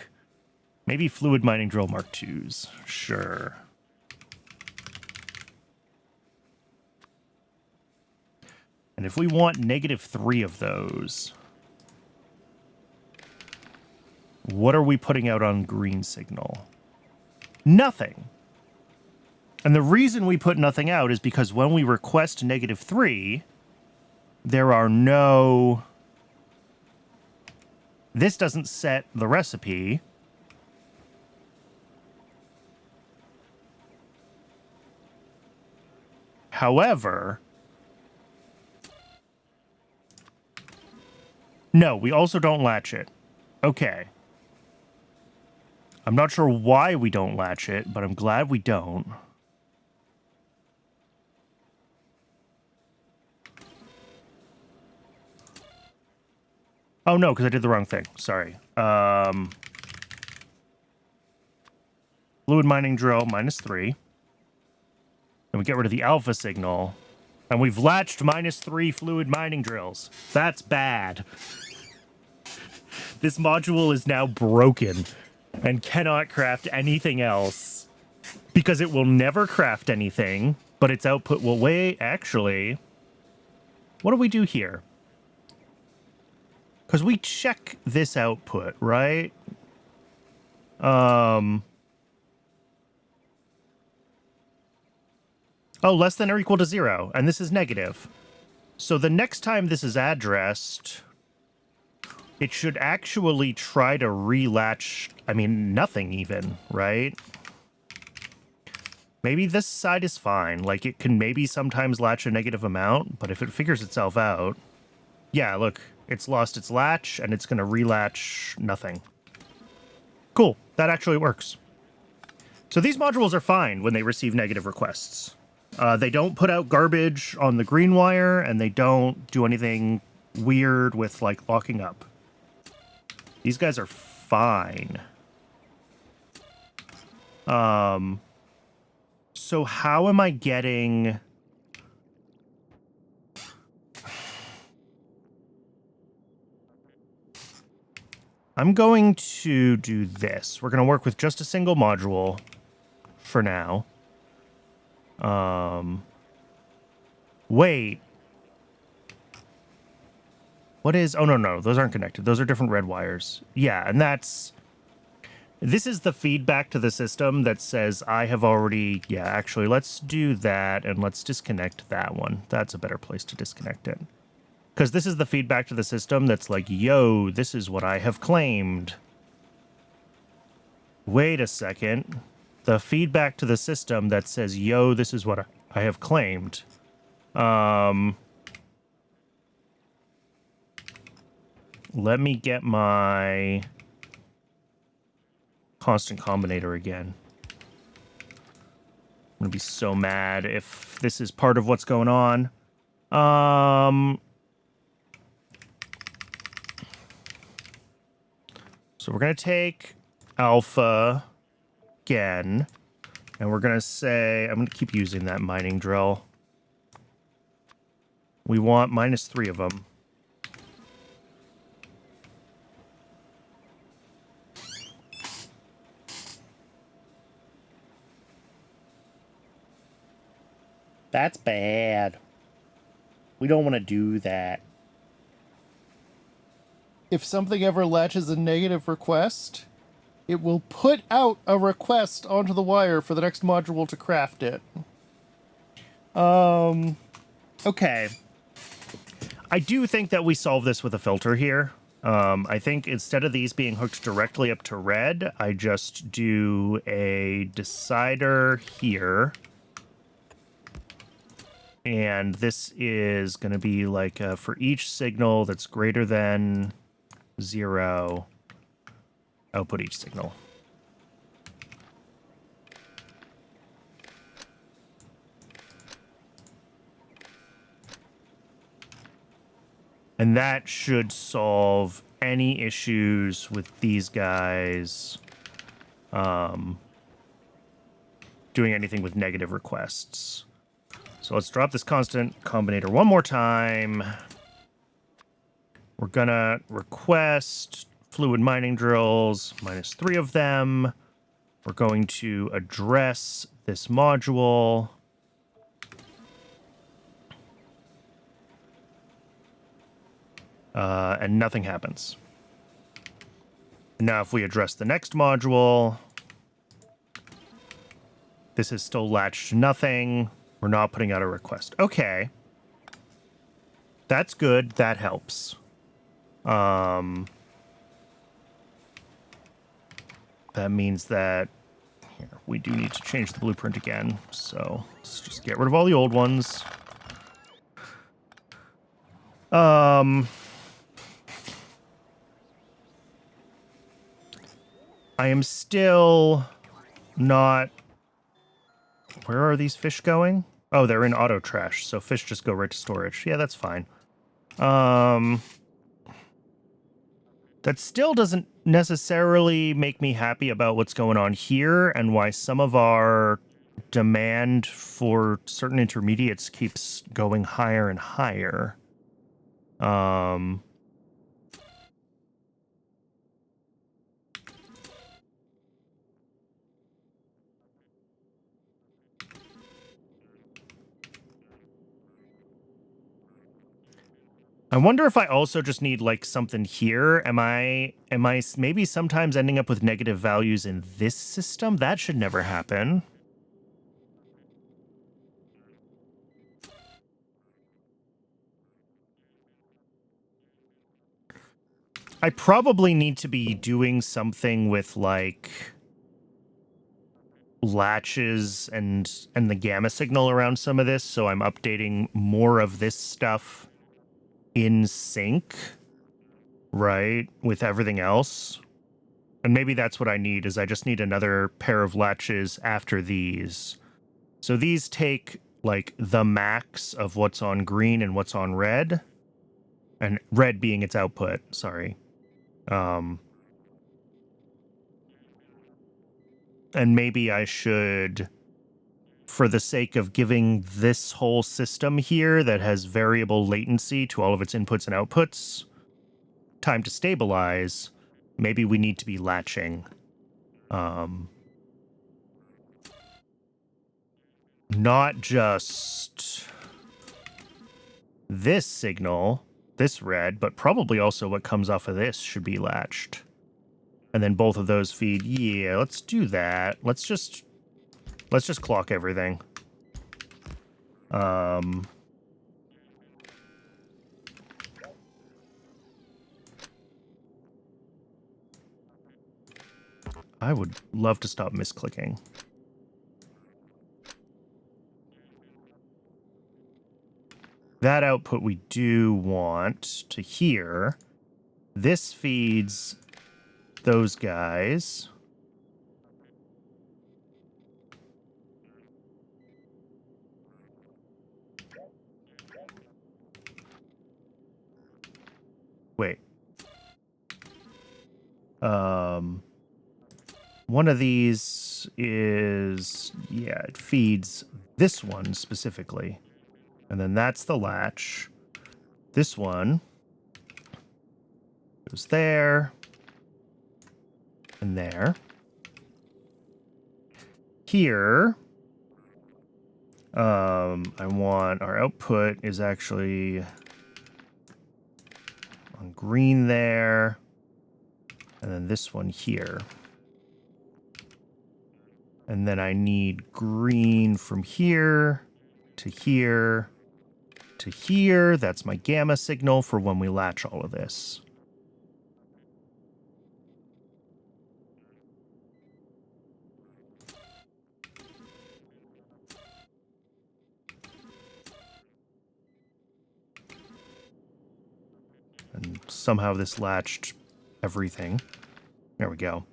maybe fluid mining drill Mark IIs. Sure. And if we want -3 of those, what are we putting out on green signal? Nothing. And the reason we put nothing out is because when we request -3, there are no... This doesn't set the recipe. However... No, we also don't latch it. Okay. I'm not sure why we don't latch it, but I'm glad we don't. Oh, no, because I did the wrong thing. Sorry. Fluid mining drill, -3. Then we get rid of the alpha signal. And we've latched -3 fluid mining drills. That's bad. This module is now broken and cannot craft anything else because it will never craft anything, but its output will... Wait, actually, what do we do here? Because we check this output, right? Oh, less than or equal to 0, and this is negative. So the next time this is addressed, it should actually try to relatch, I mean, nothing even, right? Maybe this side is fine. Like, it can maybe sometimes latch a negative amount, but if it figures itself out... Yeah, look, it's lost its latch, and it's going to relatch nothing. Cool, that actually works. So these modules are fine when they receive negative requests. They don't put out garbage on the green wire, and they don't do anything weird with, like, locking up. These guys are fine. So how am I getting... I'm going to do this. We're going to work with just a single module for now. Wait. What is... Oh, no, those aren't connected. Those are different red wires. Yeah, and that's... This is the feedback to the system that says I have already... Yeah, actually, let's do that, and let's disconnect that one. That's a better place to disconnect it. Because this is the feedback to the system that's like, yo, this is what I have claimed. Wait a second. The feedback to the system that says, yo, this is what I have claimed. Let me get my constant combinator again. I'm going to be so mad if this is part of what's going on. So we're going to take alpha again, and we're going to say, I'm going to keep using that mining drill. We want -3 of them. That's bad. We don't want to do that. If something ever latches a negative request, it will put out a request onto the wire for the next module to craft it. Okay. I do think that we solve this with a filter here. I think instead of these being hooked directly up to red, I just do a decider here. And this is going to be like for each signal that's greater than 0, output each signal. And that should solve any issues with these guys doing anything with negative requests. So let's drop this constant combinator one more time. We're gonna request fluid mining drills, -3 of them. We're going to address this module. And nothing happens. Now, if we address the next module, this is still latched to nothing. We're not putting out a request. Okay. That's good. That helps. That means that here, we do need to change the blueprint again. So let's just get rid of all the old ones. I am still not... Where are these fish going? Oh, they're in auto trash, so fish just go right to storage. Yeah, that's fine. That still doesn't necessarily make me happy about what's going on here and why some of our demand for certain intermediates keeps going higher and higher. I wonder if I also just need like something here. Am I maybe sometimes ending up with negative values in this system? That should never happen. I probably need to be doing something with like latches and the gamma signal around some of this, so I'm updating more of this stuff in sync, right, with everything else. And maybe that's what I need, is I just need another pair of latches after these. So these take like the max of what's on green and what's on red, and red being its output, sorry. And maybe I should, for the sake of giving this whole system here that has variable latency to all of its inputs and outputs time to stabilize, maybe we need to be latching. Not just this signal, this red, but probably also what comes off of this should be latched. And then both of those feed. Yeah, let's do that. Let's just clock everything. I would love to stop misclicking. That output we do want to here. This feeds those guys. Wait. One of these is, yeah, it feeds this one specifically. And then that's the latch. This one goes there and there. Here, I want our output is actually on green there, and then this one here. And then I need green from here to here to here. That's my gamma signal for when we latch all of this. And somehow this latched everything. There we go.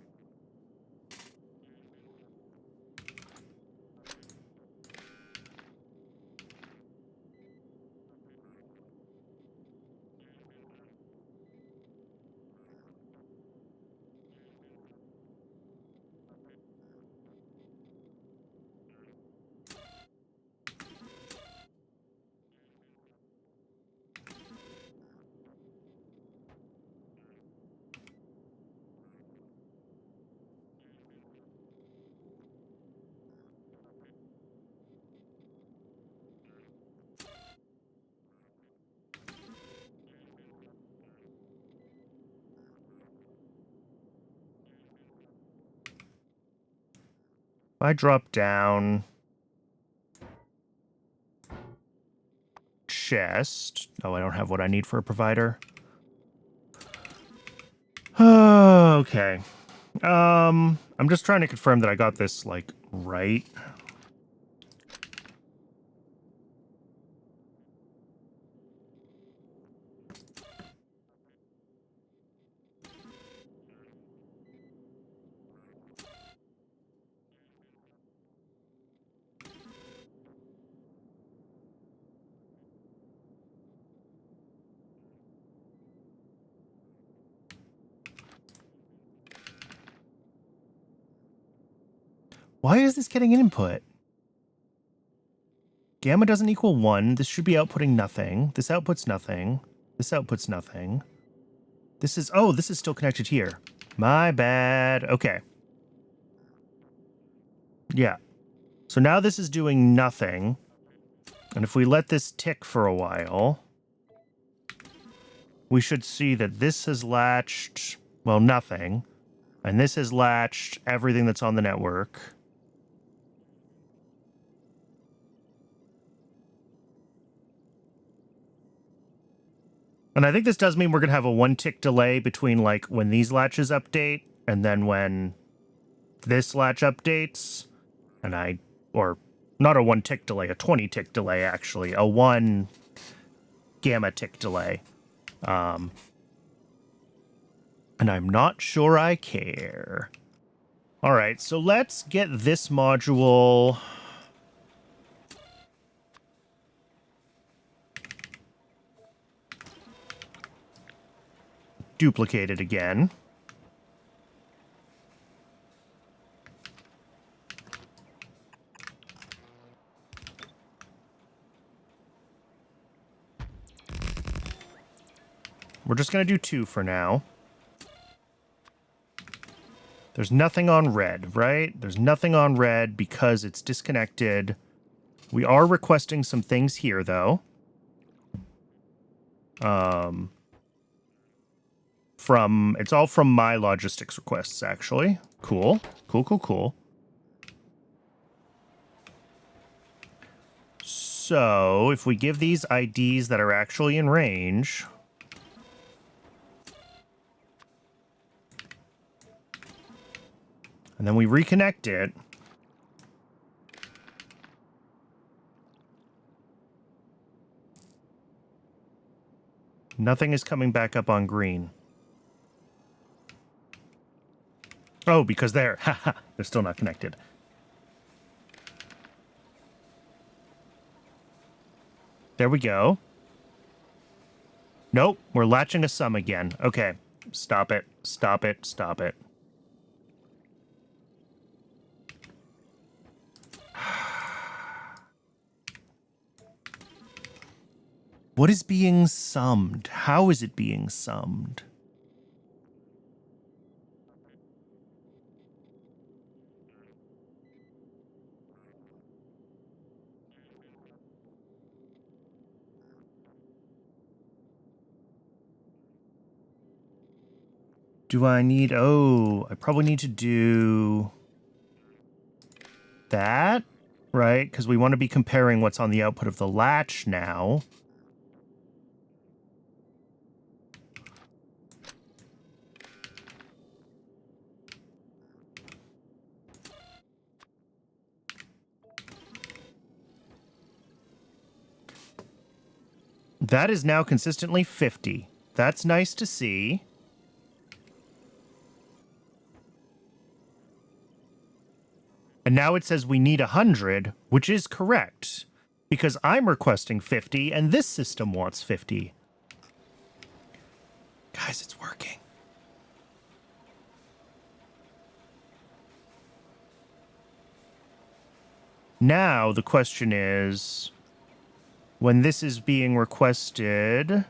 If I drop down chest. Oh, I don't have what I need for a provider. Okay. I'm just trying to confirm that I got this, like, right. Why is this getting an input? Gamma doesn't equal 1. This should be outputting nothing. This outputs nothing. This outputs nothing. This is... Oh, this is still connected here. My bad. Okay. Yeah. So now this is doing nothing. And if we let this tick for a while, we should see that this has latched, well, nothing. And this has latched everything that's on the network. And I think this does mean we're going to have a 1-tick delay between, like, when these latches update and then when this latch updates. And or not a 1-tick delay, a 20-tick delay, actually. A 1 gamma tick delay. And I'm not sure I care. All right, so let's get this module... duplicated again. We're just going to do 2 for now. There's nothing on red, right? There's nothing on red because it's disconnected. We are requesting some things here, though. It's all from my logistics requests, actually. Cool. Cool, cool, cool. So, if we give these IDs that are actually in range... and then we reconnect it... nothing is coming back up on green. Oh, because they're still not connected. There we go. Nope, we're latching a sum again. Okay, stop it, stop it, stop it. What is being summed? How is it being summed? Do I need... oh, I probably need to do... that, right? Because we want to be comparing what's on the output of the latch now. That is now consistently 50. That's nice to see. And now it says we need 100, which is correct. Because I'm requesting 50, and this system wants 50. Guys, it's working. Now, the question is, when this is being requested...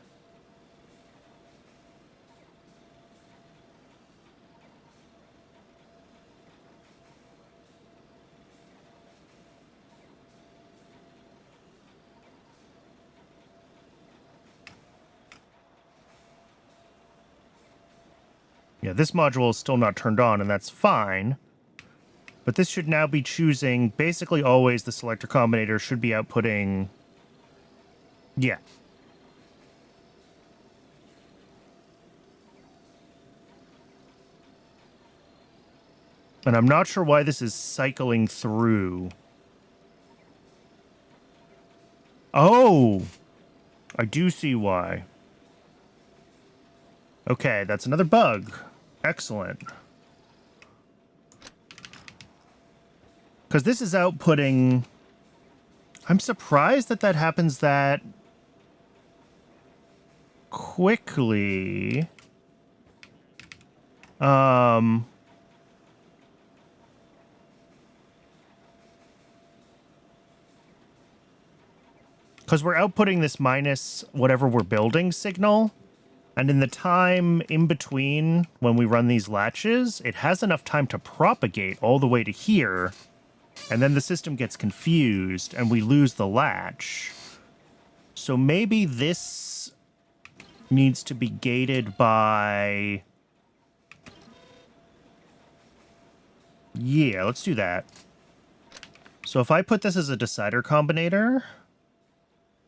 Yeah, this module is still not turned on, and that's fine. But this should now be choosing, basically always the selector combinator should be outputting... Yeah. And I'm not sure why this is cycling through. Oh! I do see why. Okay, that's another bug. Excellent. Because this is outputting... I'm surprised that that happens that quickly. Because we're outputting this minus whatever we're building signal. And in the time in between when we run these latches, it has enough time to propagate all the way to here. And then the system gets confused and we lose the latch. So maybe this needs to be gated by... Yeah, let's do that. So if I put this as a decider combinator...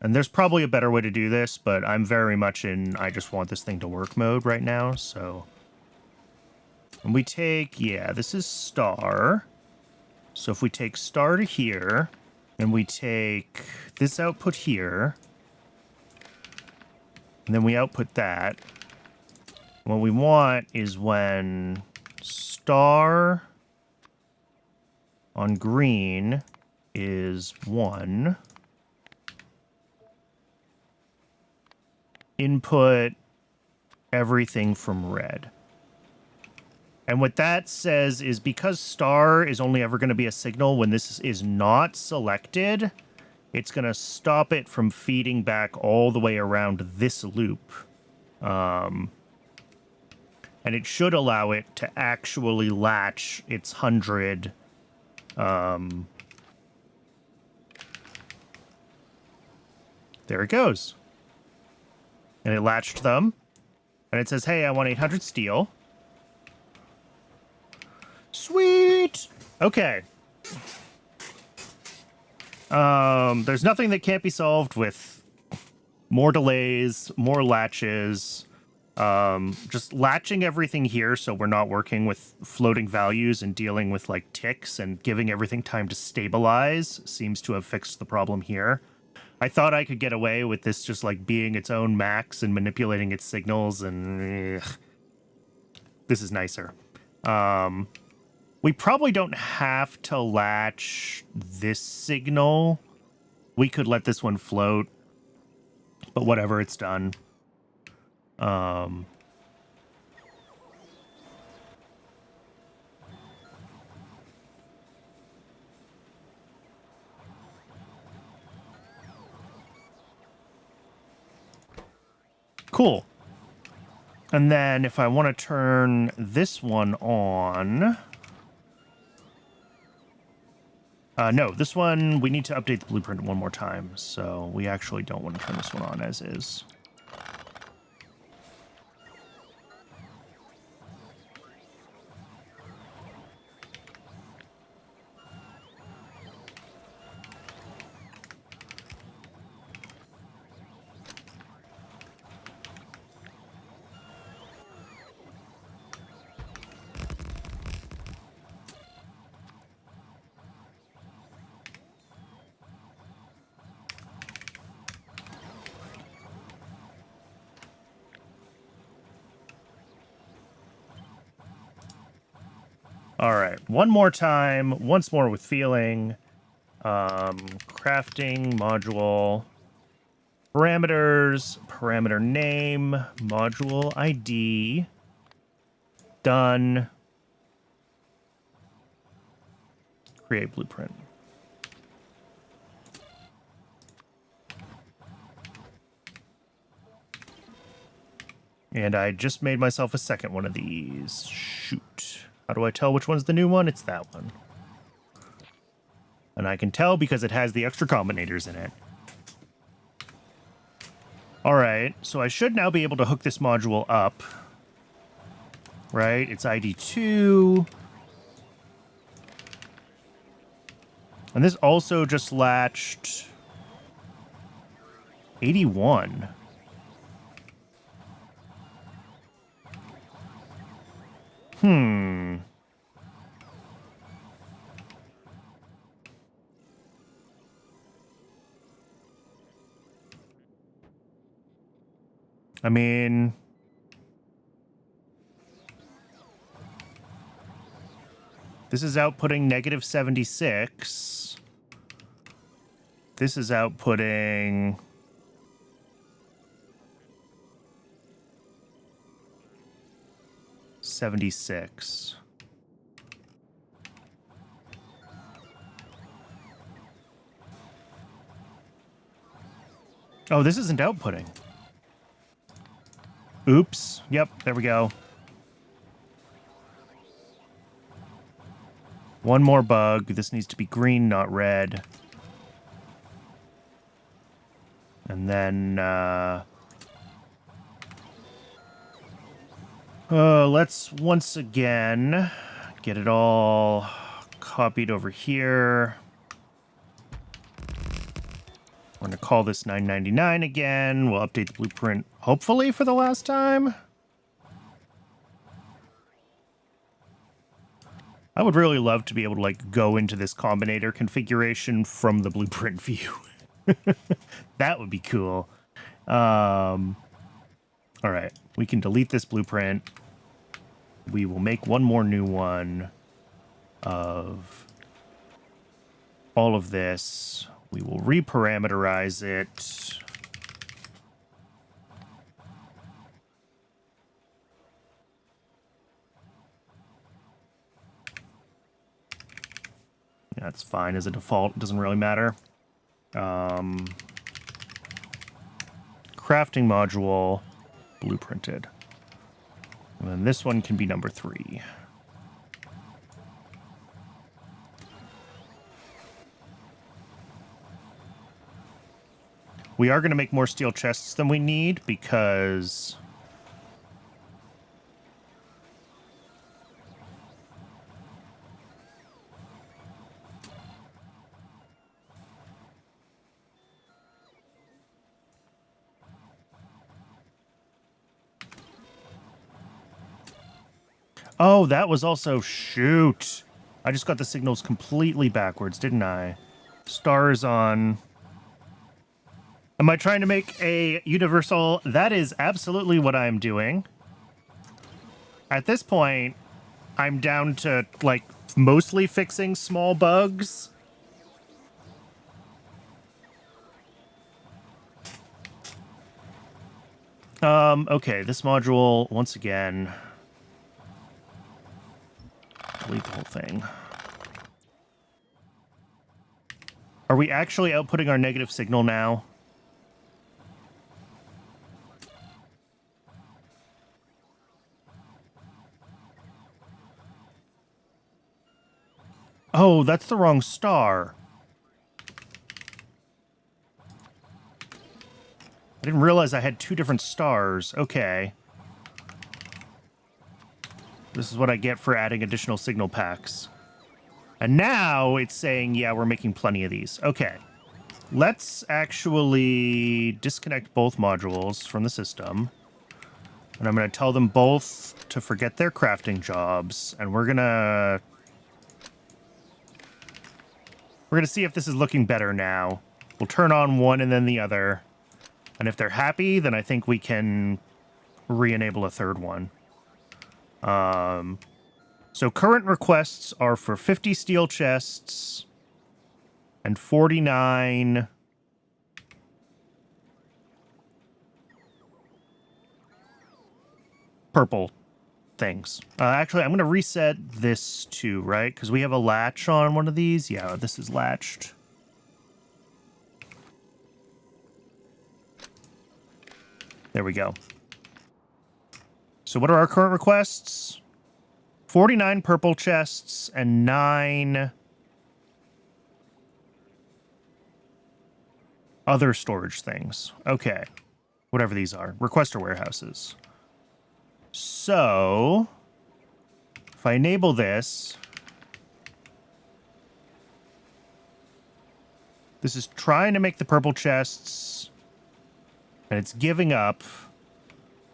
And there's probably a better way to do this, but I'm very much in I just want this thing to work mode right now, so... And we take, yeah, this is star. So if we take star to here, and we take this output here, and then we output that, what we want is when star on green is 1... input everything from red. And what that says is because star is only ever going to be a signal when this is not selected, it's going to stop it from feeding back all the way around this loop. And it should allow it to actually latch its 100. There it goes. And it latched them. And it says, hey, I want 800 steel. Sweet! Okay. There's nothing that can't be solved with more delays, more latches. Just latching everything here so we're not working with floating values and dealing with, like, ticks and giving everything time to stabilize seems to have fixed the problem here. I thought I could get away with this just, like, being its own max and manipulating its signals, and this is nicer. We probably don't have to latch this signal. We could let this one float, but whatever, it's done. Cool. And then if I want to turn this one on... no, this one, we need to update the blueprint one more time, so we actually don't want to turn this one on as is. All right, one more time, once more with feeling. Crafting module, parameters, parameter name, module ID. Done. Create blueprint. And I just made myself a second one of these. Shoot. How do I tell which one's the new one? It's that one. And I can tell because it has the extra combinators in it. All right, so I should now be able to hook this module up. Right, it's ID 2. And this also just latched 81. I mean, this is outputting negative 76. This is outputting 76. Oh, this isn't outputting. Oops. Yep, there we go. One more bug. This needs to be green, not red. And then, let's once again get it all copied over here. We're going to call this 999 again. We'll update the blueprint, hopefully for the last time. I would really love to be able to, like, go into this combinator configuration from the blueprint view. That would be cool. All right, we can delete this blueprint. We will make one more new one of all of this. We will reparameterize it. That's fine as a default. It doesn't really matter. Crafting module, blueprinted. And then this one can be number 3. We are going to make more steel chests than we need because... Oh, that was also... Shoot. I just got the signals completely backwards, didn't I? Stars on... Am I trying to make a universal? That is absolutely what I'm doing. At this point, I'm down to, like, mostly fixing small bugs. Okay, this module, once again... Delete the whole thing. Are we actually outputting our negative signal now? Oh, that's the wrong star. I didn't realize I had 2 different stars. Okay. This is what I get for adding additional signal packs. And now it's saying, yeah, we're making plenty of these. Okay. Let's actually disconnect both modules from the system. And I'm going to tell them both to forget their crafting jobs. And we're going to see if this is looking better now. We'll turn on one and then the other. And if they're happy, then I think we can re-enable a third one. So current requests are for 50 steel chests and 49 purple things. Actually, I'm going to reset this too, right? Because we have a latch on one of these. Yeah, this is latched. There we go. So what are our current requests? 49 purple chests and 9 other storage things. Okay. Whatever these are. Requester warehouses. So, if I enable this, this is trying to make the purple chests, and it's giving up.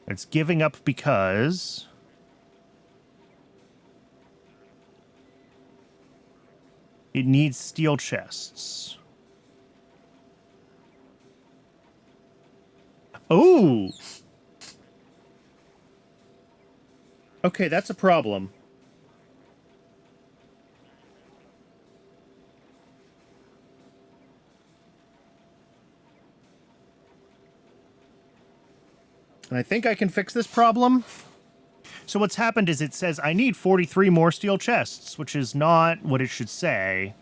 It's giving up because it needs steel chests. Oh! Okay, that's a problem. And I think I can fix this problem. So what's happened is it says I need 43 more steel chests, which is not what it should say.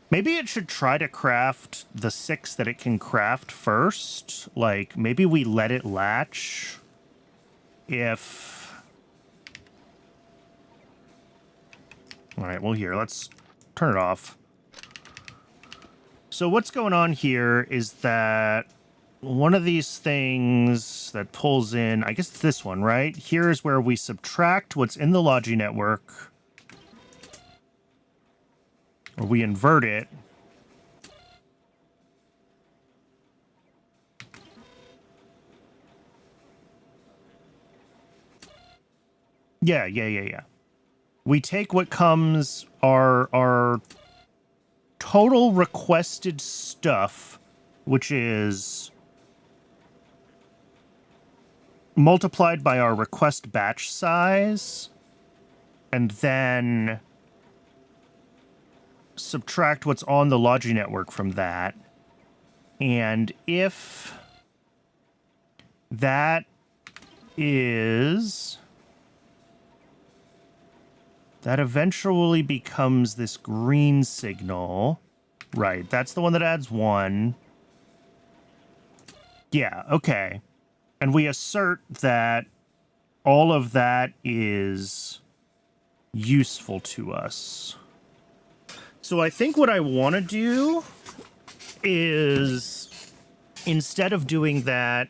Maybe it should try to craft the 6 that it can craft first. Like, maybe we let it latch if... All right, well, here, let's turn it off. So what's going on here is that one of these things that pulls in, I guess it's this one, right? Here is where we subtract what's in the Logi network. Or we invert it. Yeah. We take what comes, our total requested stuff, which is multiplied by our request batch size, and then subtract what's on the Logi network from that. And if that is... that eventually becomes this green signal. Right, that's the one that adds 1. Yeah, okay. And we assert that all of that is useful to us. So I think what I want to do is, instead of doing that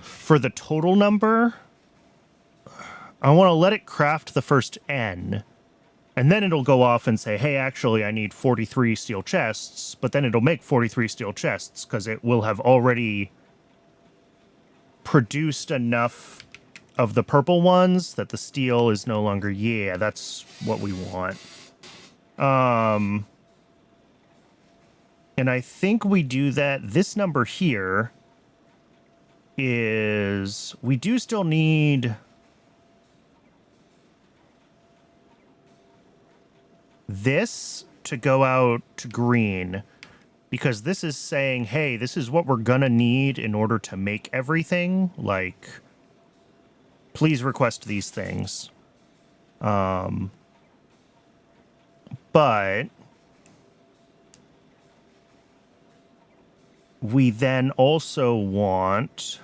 for the total number, I want to let it craft the first N, and then it'll go off and say, hey, actually, I need 43 steel chests, but then it'll make 43 steel chests, because it will have already produced enough of the purple ones that the steel is no longer, yeah, that's what we want. And I think we do that. This number here is, we do still need... this to go out to green, because this is saying, hey, this is what we're gonna need in order to make everything. Like, please request these things. But we then also want...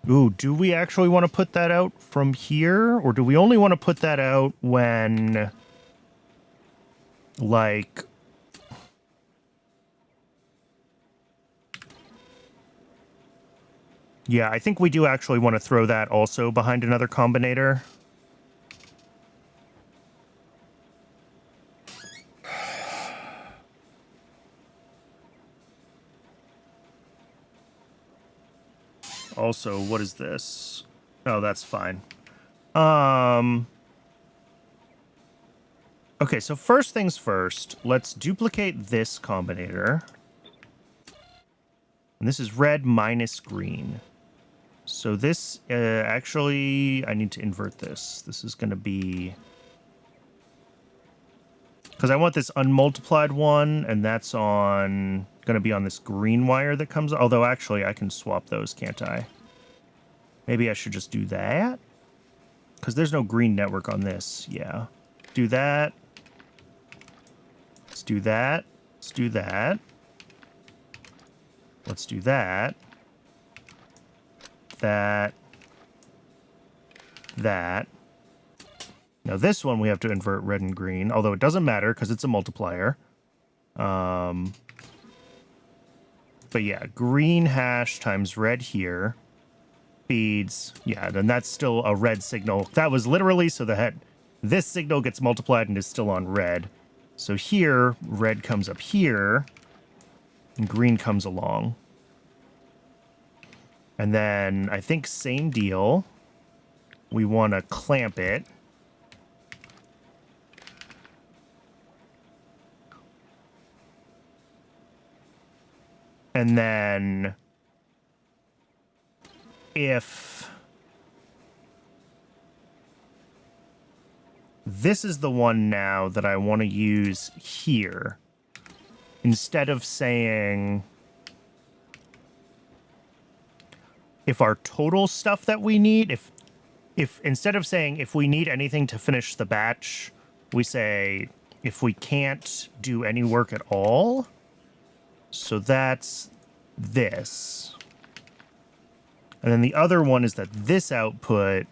Ooh, do we actually want to put that out from here? Or do we only want to put that out when, like... Yeah, I think we do actually want to throw that also behind another combinator. Also, what is this? Oh, that's fine. Okay, so first things first, let's duplicate this combinator. And this is red minus green. So this, actually, I need to invert this. This is going to be... Because I want this unmultiplied one, and that's on... going to be on this green wire that comes... Although, actually, I can swap those, can't I? Maybe I should just do that? Because there's no green network on this. Yeah. Do that. Let's do that. Let's do that. Let's do that. That. That. Now this one we have to invert red and green, although it doesn't matter because it's a multiplier. But yeah, green hash times red here feeds. Yeah, then that's still a red signal. That was literally so this signal gets multiplied and is still on red. So here, red comes up here, and green comes along. And then I think same deal. We want to clamp it. And then if this is the one now that I want to use here, instead of saying if our total stuff that we need, if instead of saying if we need anything to finish the batch, we say if we can't do any work at all. So that's this. And then the other one is that this output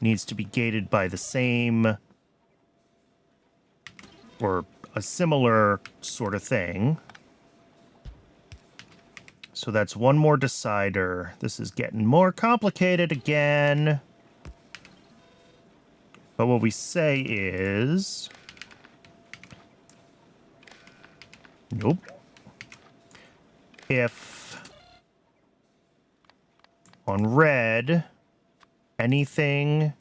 needs to be gated by the same or a similar sort of thing. So that's one more decider. This is getting more complicated again. But what we say is... Nope. If on red, anything...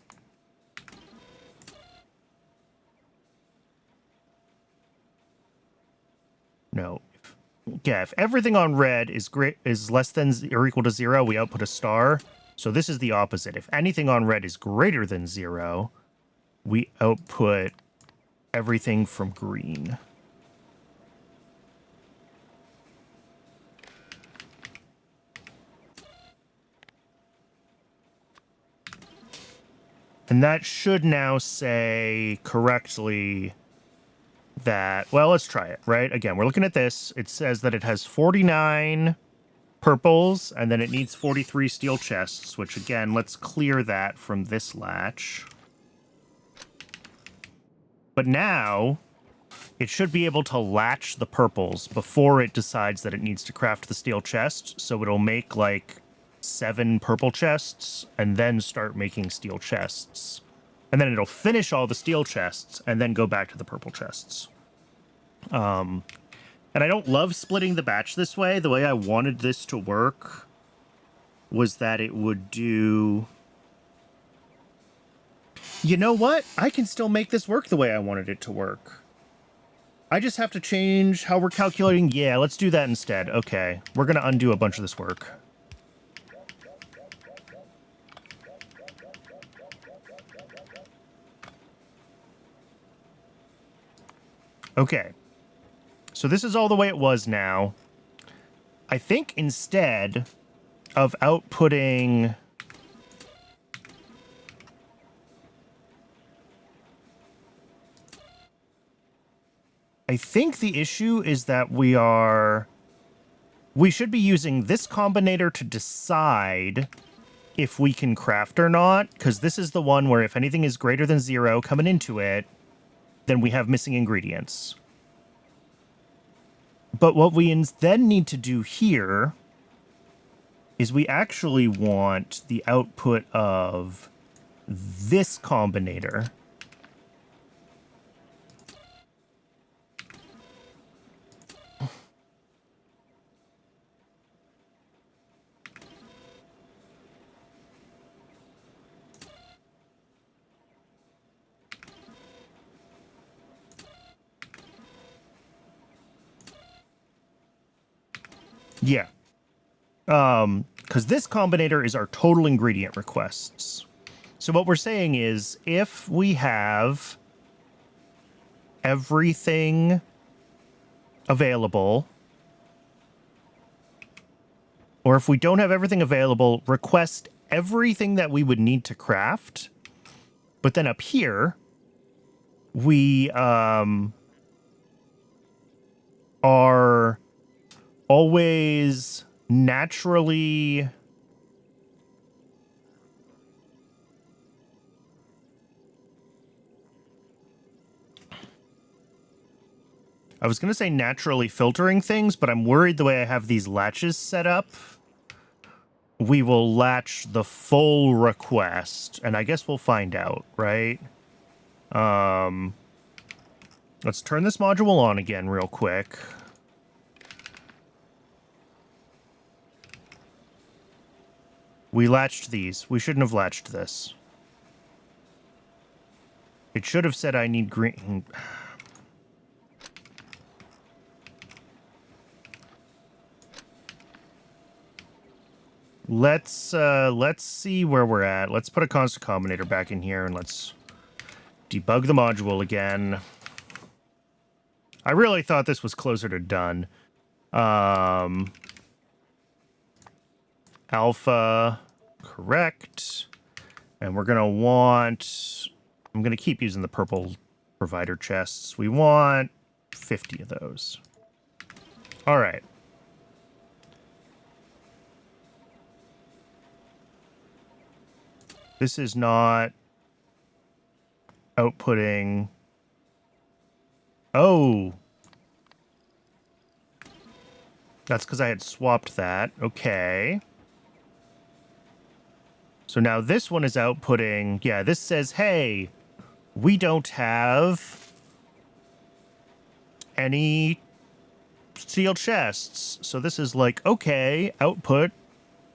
No. If everything on red is less than or equal to 0, we output a star. So this is the opposite. If anything on red is greater than 0, we output everything from green. And that should now say correctly that, well, let's try it, right? Again, we're looking at this. It says that it has 49 purples, and then it needs 43 steel chests, which, again, let's clear that from this latch. But now, it should be able to latch the purples before it decides that it needs to craft the steel chest, so it'll make, like, 7 purple chests, and then start making steel chests. And then it'll finish all the steel chests, and then go back to the purple chests. And I don't love splitting the batch this way. The way I wanted this to work was that it would do... You know what? I can still make this work the way I wanted it to work. I just have to change how we're calculating. Yeah, let's do that instead. Okay, we're going to undo a bunch of this work. Okay, so this is all the way it was now. I think instead of outputting... I think the issue is that we should be using this combinator to decide if we can craft or not, because this is the one where if anything is greater than 0 coming into it, then we have missing ingredients. But what we then need to do here is we actually want the output of this combinator. Yeah. Because this combinator is our total ingredient requests. So what we're saying is if we have everything available, or if we don't have everything available, request everything that we would need to craft. But then up here, we are always naturally... I was going to say naturally filtering things, but I'm worried the way I have these latches set up, we will latch the full request, and I guess we'll find out, right? Let's turn this module on again real quick. We latched these. We shouldn't have latched this. It should have said I need green... Let's see where we're at. Let's put a constant combinator back in here and let's debug the module again. I really thought this was closer to done. Alpha, correct. And we're gonna want... I'm gonna keep using the purple provider chests. We want 50 of those. All right. This is not outputting... Oh. That's because I had swapped that. Okay. So now this one is outputting... Yeah, this says, hey, we don't have any steel chests. So this is like, okay, output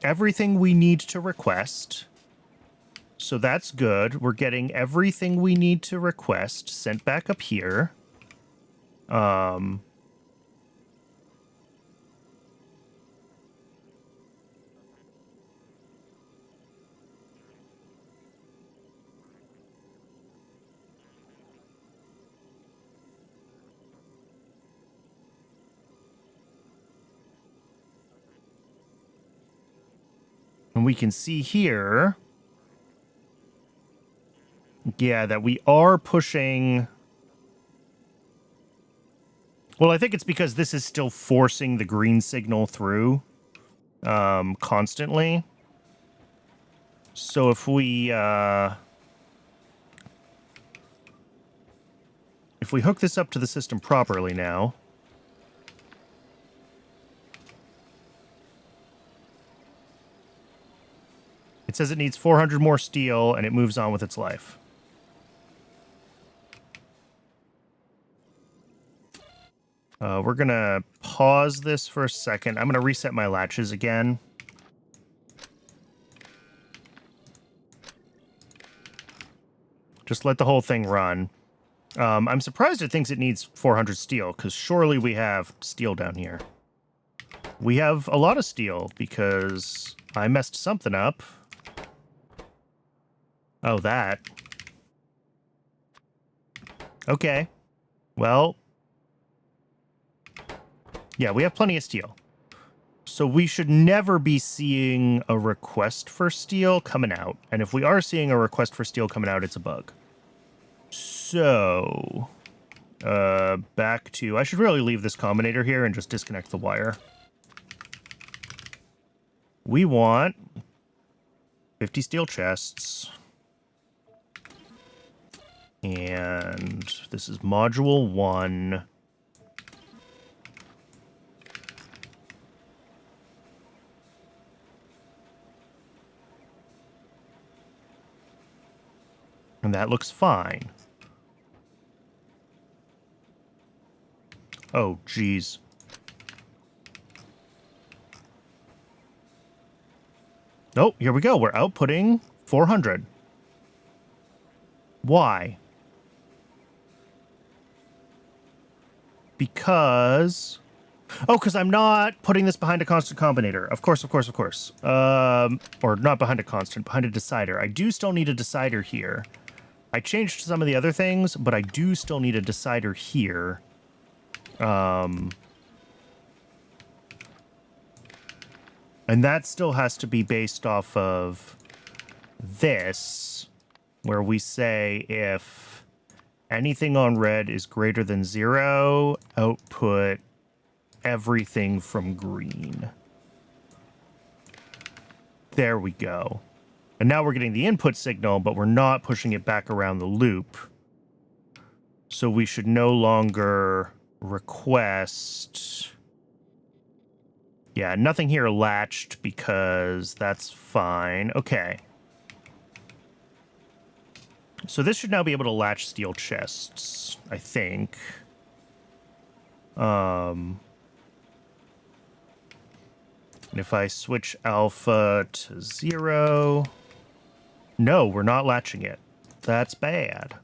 everything we need to request. So that's good. We're getting everything we need to request sent back up here. And we can see here, yeah, that we are pushing... Well, I think it's because this is still forcing the green signal through constantly. So if we hook this up to the system properly now... It says it needs 400 more steel, and it moves on with its life. We're going to pause this for a second. I'm going to reset my latches again. Just let the whole thing run. I'm surprised it thinks it needs 400 steel, because surely we have steel down here. We have a lot of steel, because I messed something up. Oh, that. Okay. Well. Yeah, we have plenty of steel. So we should never be seeing a request for steel coming out. And if we are seeing a request for steel coming out, it's a bug. So, back to... I should really leave this combinator here and just disconnect the wire. We want 50 steel chests. And this is module 1. And that looks fine. Oh, geez. Oh, here we go. We're outputting 400. Why? Because Oh, because I'm not putting this behind a constant combinator. Of course, of course, of course. Or not behind a constant, behind a decider. I do still need a decider here. I changed some of the other things, but I do still need a decider here. And that still has to be based off of this, where we say if anything on red is greater than 0, output everything from green. There we go. And now we're getting the input signal, but we're not pushing it back around the loop. So we should no longer request... Yeah, nothing here latched because that's fine. Okay. So this should now be able to latch steel chests, I think. And if I switch alpha to 0... No, we're not latching it. That's bad.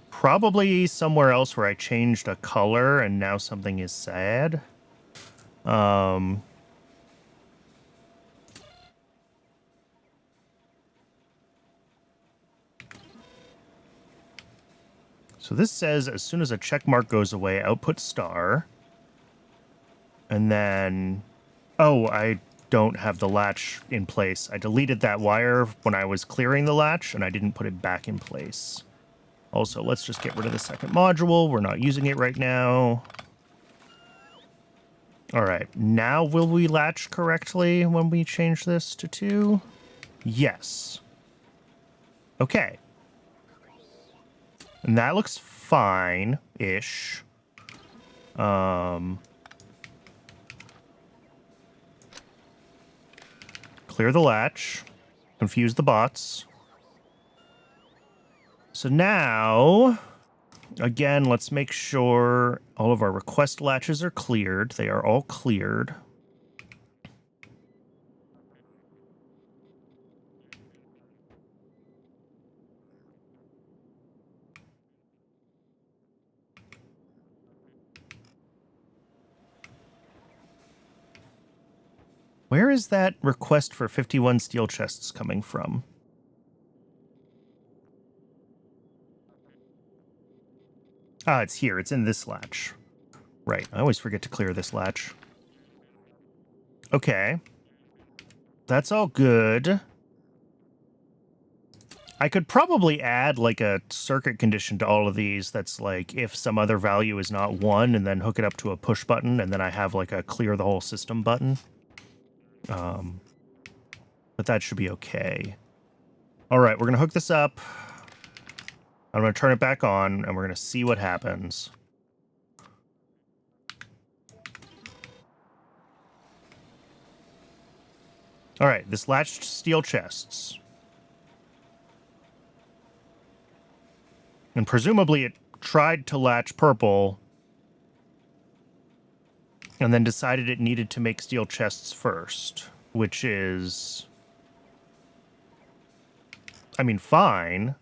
Probably somewhere else where I changed a color and now something is sad. So this says as soon as a check mark goes away, output star. And then... Oh, I don't have the latch in place. I deleted that wire when I was clearing the latch, and I didn't put it back in place. Also, let's just get rid of the second module. We're not using it right now. All right, now will we latch correctly when we change this to 2? Yes. Okay. And that looks fine-ish. Clear the latch. Confuse the bots. So now, again, let's make sure all of our request latches are cleared. They are all cleared. Where is that request for 51 steel chests coming from? Ah, it's here. It's in this latch. Right. I always forget to clear this latch. Okay. That's all good. I could probably add like a circuit condition to all of these that's like if some other value is not 1 and then hook it up to a push button and then I have like a clear the whole system button. But that should be okay. All right, we're going to hook this up. I'm going to turn it back on, and we're going to see what happens. All right, this latched steel chests. And presumably it tried to latch purple and then decided it needed to make steel chests first, which is... I mean, fine.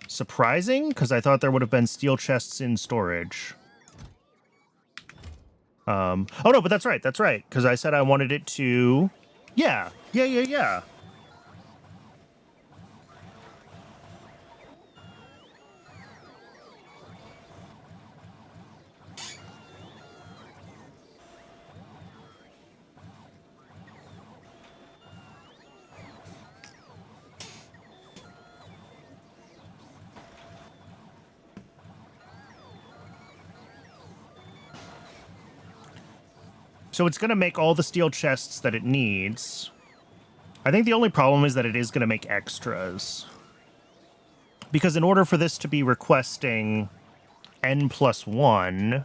Surprising, because I thought there would have been steel chests in storage. Oh, no, but that's right, because I said I wanted it to... Yeah. So it's going to make all the steel chests that it needs. I think the only problem is that it is going to make extras. Because in order for this to be requesting n+1...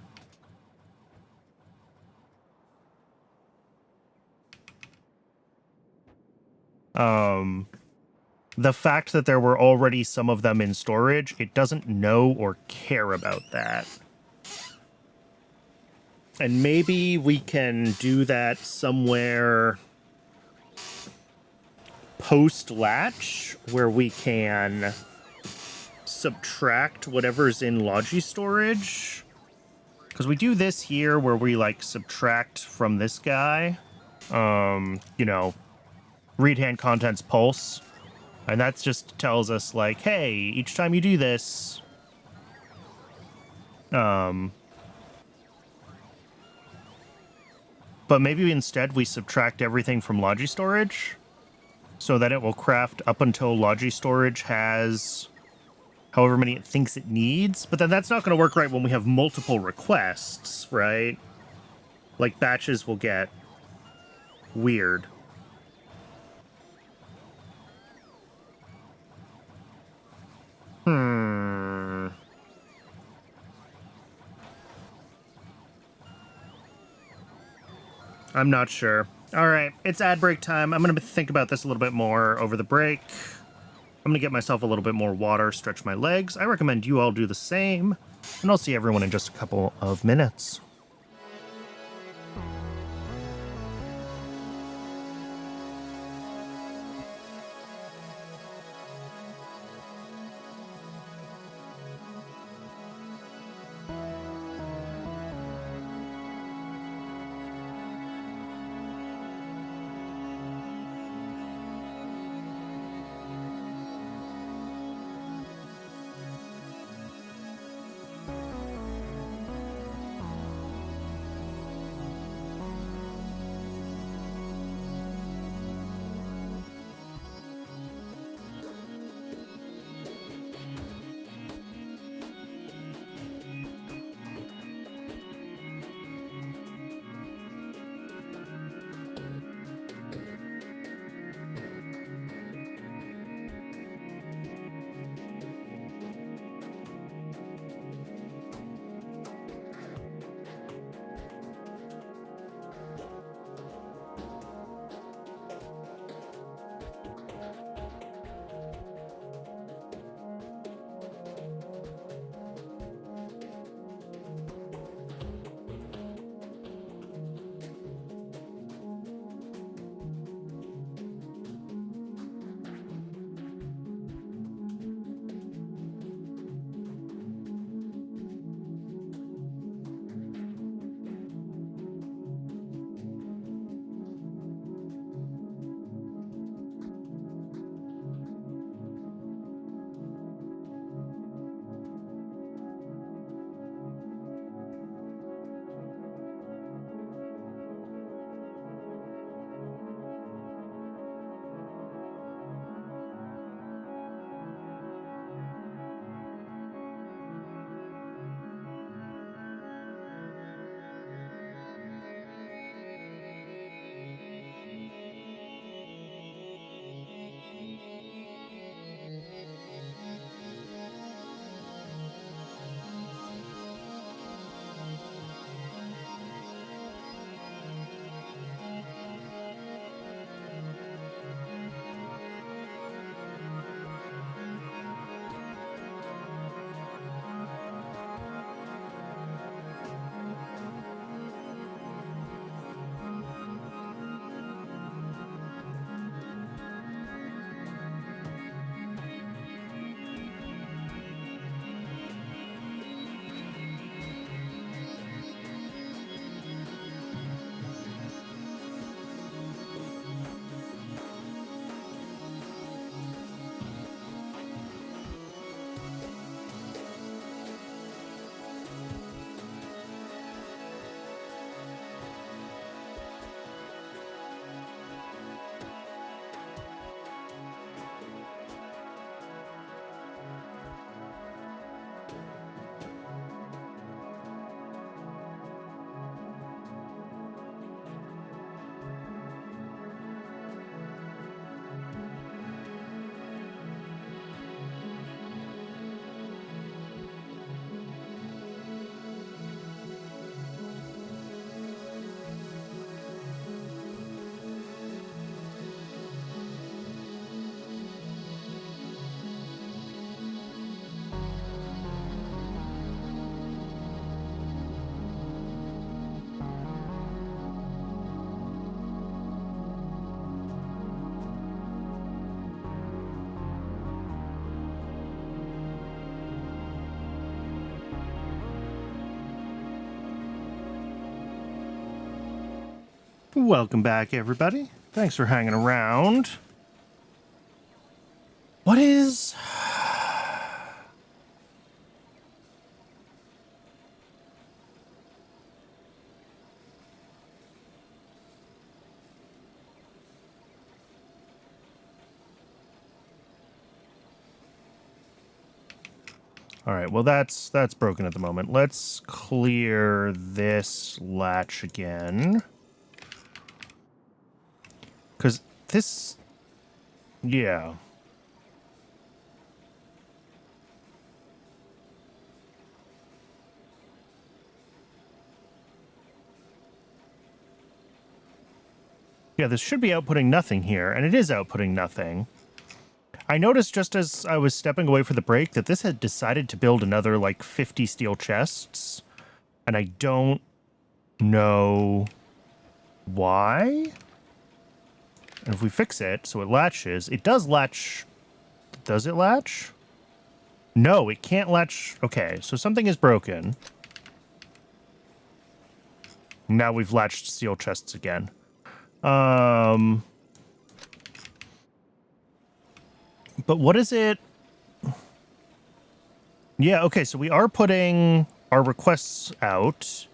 the fact that there were already some of them in storage, it doesn't know or care about that. And maybe we can do that somewhere post-latch, where we can subtract whatever's in Logi storage Because we do this here where we like subtract from this guy, you know, read hand contents pulse. And that just tells us like, hey, each time you do this, but maybe instead we subtract everything from Logi storage so that it will craft up until Logi storage has however many it thinks it needs. But then that's not going to work right when we have multiple requests, right? Like batches will get weird. I'm not sure. All right, it's ad break time. I'm going to think about this a little bit more over the break. I'm going to get myself a little bit more water, stretch my legs. I recommend you all do the same. And I'll see everyone in just a couple of minutes. Welcome back, everybody. Thanks for hanging around. What is... All right, well, that's broken at the moment. Let's clear this latch again. Because this... Yeah. Yeah, this should be outputting nothing here, and it is outputting nothing. I noticed just as I was stepping away for the break that this had decided to build another, like, 50 steel chests. And I don't know why. And if we fix it so it latches, it does latch. Does it latch? No, it can't latch. Okay, so something is broken. Now we've latched steel chests again. But what is it? Yeah, okay, so we are putting our requests out.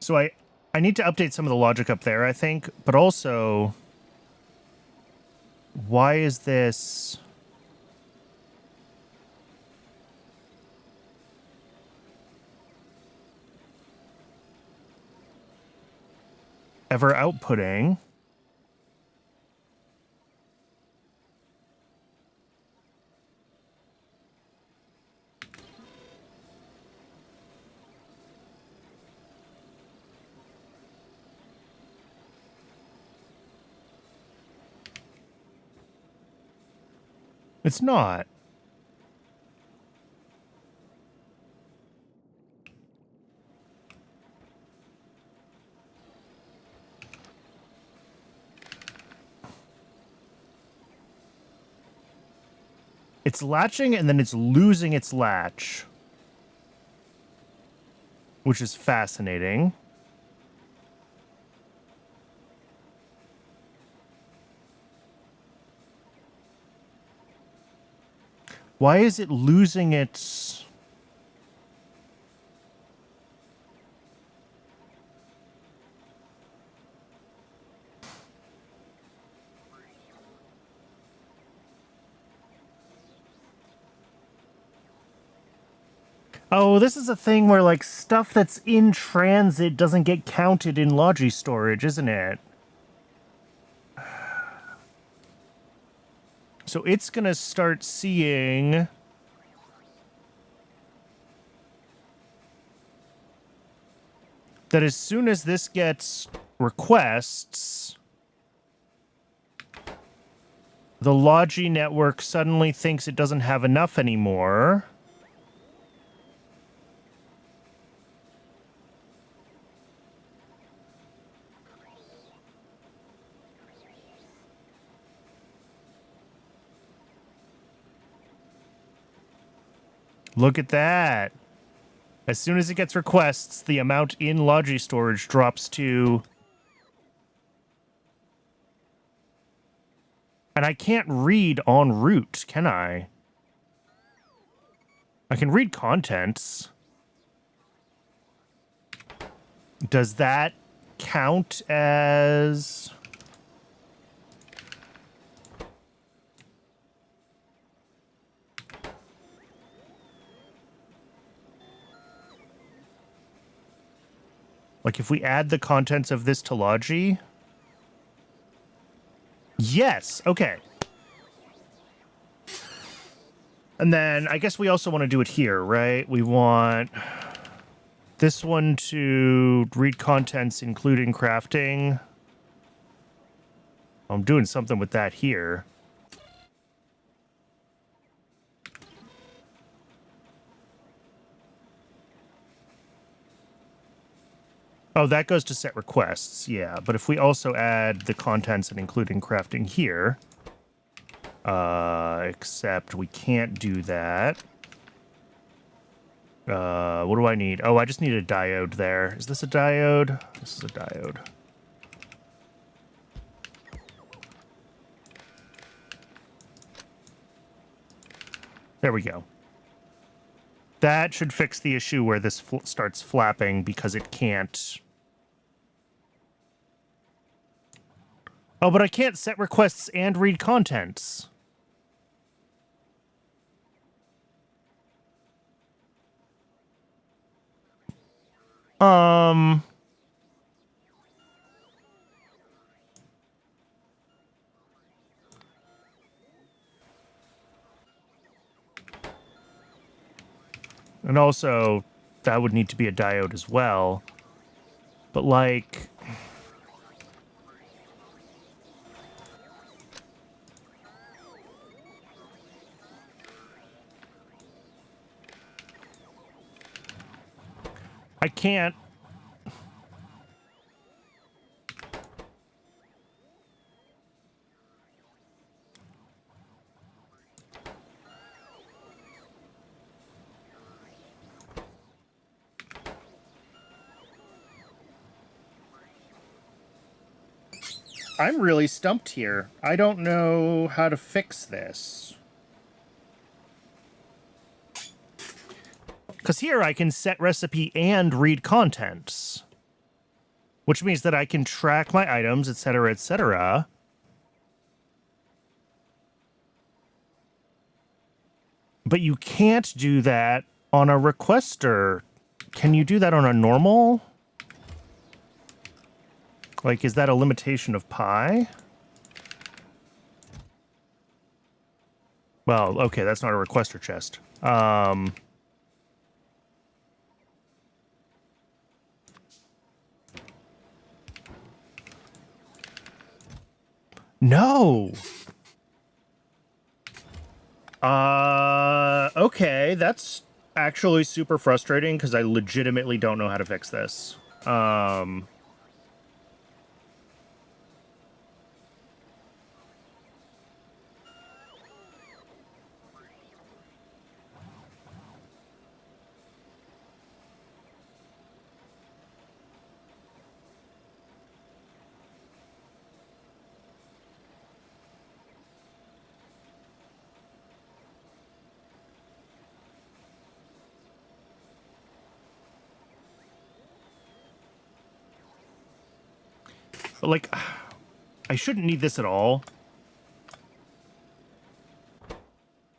So I need to update some of the logic up there, I think, but also, why is this... ever outputting? It's not. It's latching and then it's losing its latch, which is fascinating. Why is it losing its... Oh, this is a thing where, like, stuff that's in transit doesn't get counted in Logi storage, isn't it? So it's gonna start seeing... that as soon as this gets requests, the Logi network suddenly thinks it doesn't have enough anymore. Look at that. As soon as it gets requests, the amount in Logi storage drops to... And I can't read en route, can I? I can read contents. Does that count as... Like, if we add the contents of this to Logi? Yes, okay. And then I guess we also want to do it here, right? We want this one to read contents, including crafting. I'm doing something with that here. Oh, that goes to set requests, yeah. But if we also add the contents and including crafting here, except we can't do that. What do I need? Oh, I just need a diode there. Is this a diode? This is a diode. There we go. That should fix the issue where this starts flapping because it can't. Oh, but I can't set requests and read contents. And also, that would need to be a diode as well. But, like... I can't... I'm really stumped here. I don't know how to fix this. Because here I can set recipe and read contents. Which means that I can track my items, etc., etc. But you can't do that on a requester. Can you do that on a normal? Like, is that a limitation of pi? Well, okay, that's not a requester chest. No. Okay, that's actually super frustrating because I legitimately don't know how to fix this. But, like, I shouldn't need this at all.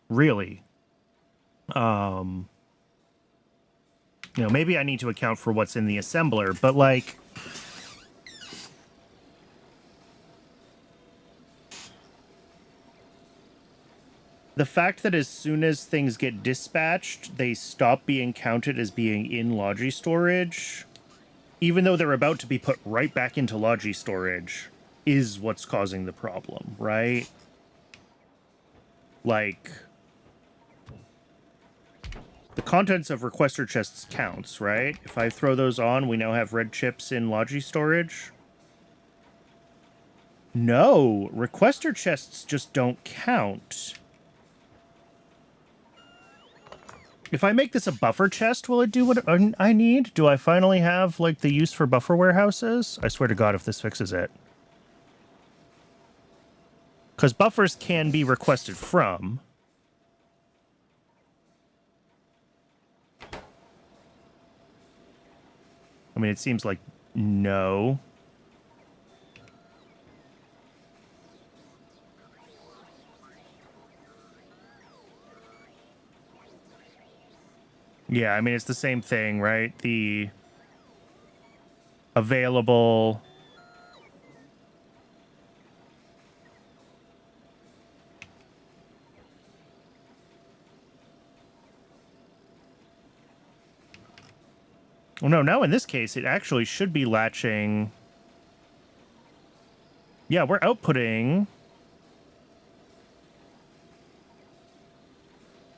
Really. You know, maybe I need to account for what's in the assembler, but, like... The fact that as soon as things get dispatched, they stop being counted as being in Logi storage, even though they're about to be put right back into Logi storage, is what's causing the problem, right? Like, the contents of requester chests counts, right? If I throw those on, we now have red chips in Logi storage. No, requester chests just don't count. If I make this a buffer chest, will it do what I need? Do I finally have, like, the use for buffer warehouses? I swear to God if this fixes it. Because buffers can be requested from. I mean, it seems like no. Yeah, I mean, it's the same thing, right? The available... Well, no, now in this case, it actually should be latching... Yeah, we're outputting...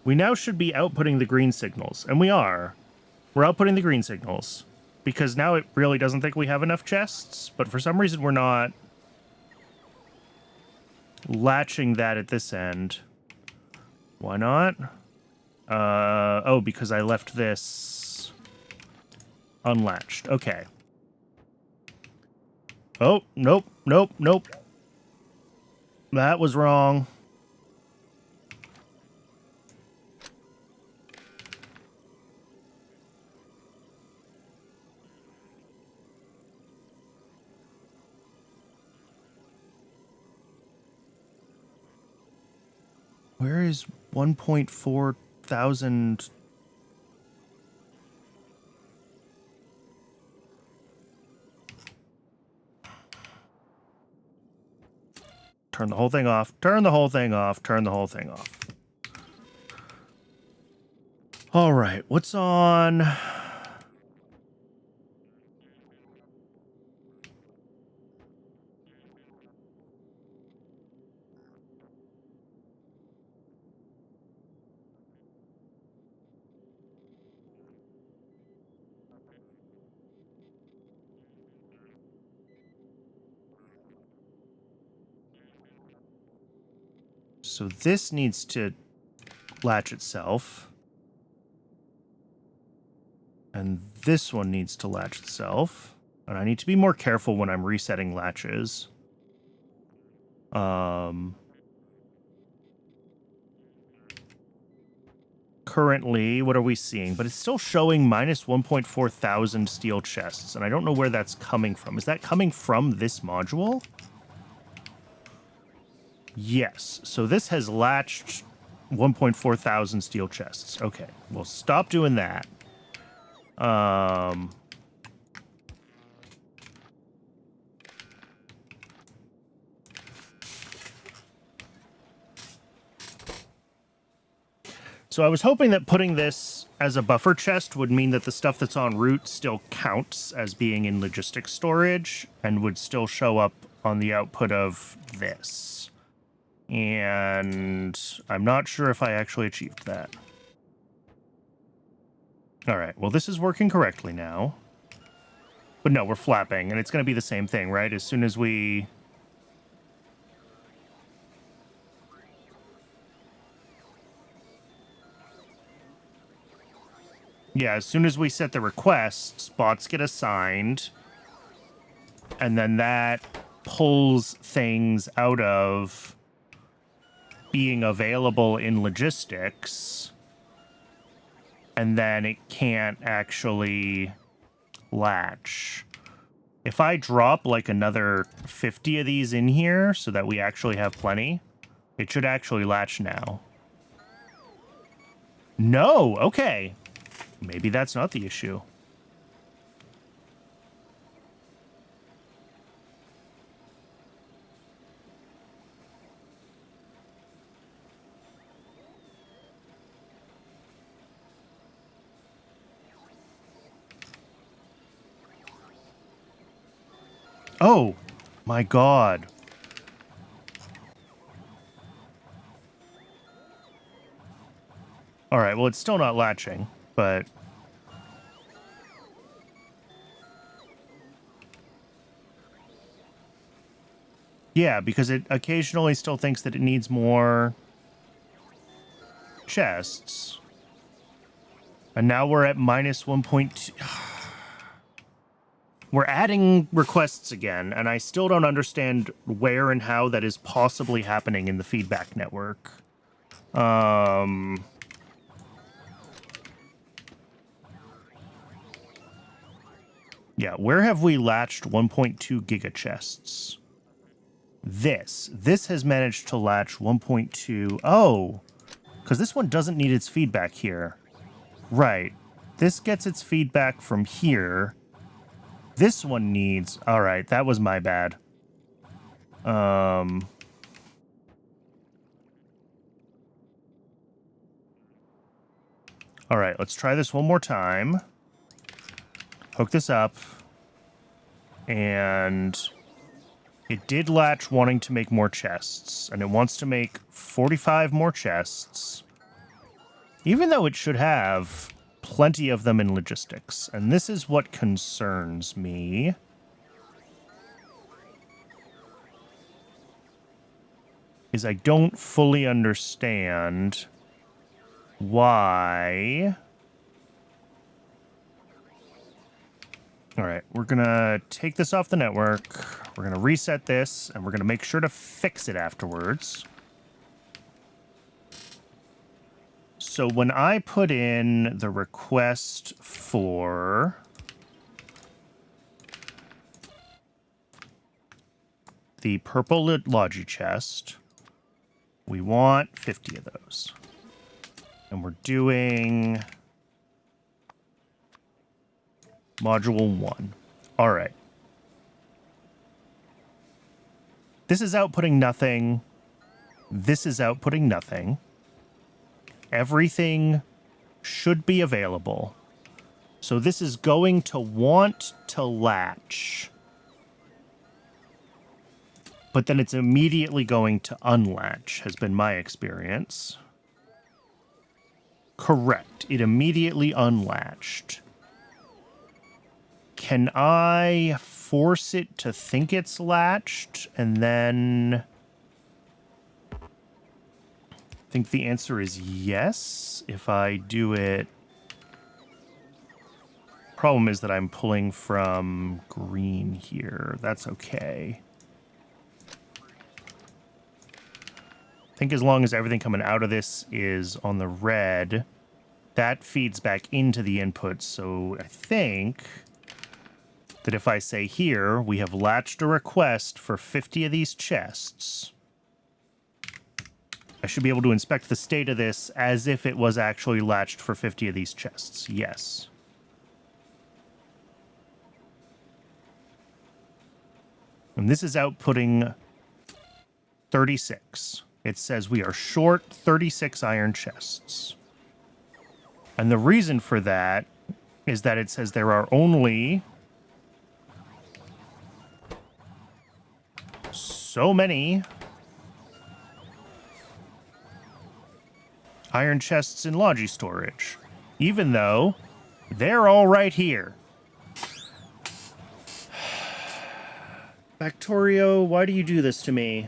We now should be outputting the green signals, and we are. We're outputting the green signals. because now it really doesn't think we have enough chests, but for some reason we're not latching that at this end. Why not? Oh, because I left this unlatched. Okay. Oh, nope, nope, nope. That was wrong. Where is 1.4 thousand? Turn the whole thing off. Turn the whole thing off. Turn the whole thing off. All right, what's on? So this needs to latch itself. And this one needs to latch itself. And I need to be more careful when I'm resetting latches. Currently, what are we seeing? But it's still showing minus 1.4 thousand steel chests. And I don't know where that's coming from. Is that coming from this module? Yes. So this has latched 1.4 thousand steel chests. Okay. Well, stop doing that. So I was hoping that putting this as a buffer chest would mean that the stuff that's en route still counts as being in logistics storage and would still show up on the output of this. And I'm not sure if I actually achieved that. All right, well, this is working correctly now. But no, we're flapping, and it's going to be the same thing, right? As soon as we... Yeah, as soon as we set the request, spots get assigned, and then that pulls things out of being available in logistics, and then it can't actually latch. If I drop like another 50 of these in here so that we actually have plenty, it should actually latch now. No, okay. Maybe that's not the issue. Oh, my God. All right, well, it's still not latching, but... Yeah, because it occasionally still thinks that it needs more chests. And now we're at minus 1.2... We're adding requests again, and I still don't understand where and how that is possibly happening in the feedback network. Yeah, where have we latched 1.2 giga chests? This has managed to latch 1.2. Oh, because this one doesn't need its feedback here. Right. This gets its feedback from here. This one needs... All right, that was my bad. All right, let's try this one more time. Hook this up. And it did latch wanting to make more chests. And it wants to make 45 more chests. Even though it should have plenty of them in logistics. And this is what concerns me. Is I don't fully understand why. All right, we're going to take this off the network. We're going to reset this, and we're going to make sure to fix it afterwards. So when I put in the request for the purple Logi chest, we want 50 of those. And we're doing module 1. All right. This is outputting nothing. This is outputting nothing. Everything should be available. So this is going to want to latch. But then it's immediately going to unlatch, has been my experience. Correct. It immediately unlatched. Can I force it to think it's latched and then... I think the answer is yes. If I do it... Problem is that I'm pulling from green here. That's okay. I think as long as everything coming out of this is on the red, that feeds back into the input. So I think that if I say here, we have latched a request for 50 of these chests, I should be able to inspect the state of this as if it was actually latched for 50 of these chests. Yes. And this is outputting 36. It says we are short 36 iron chests. And the reason for that is that it says there are only so many iron chests in Logi storage, even though they're all right here. Factorio, why do you do this to me?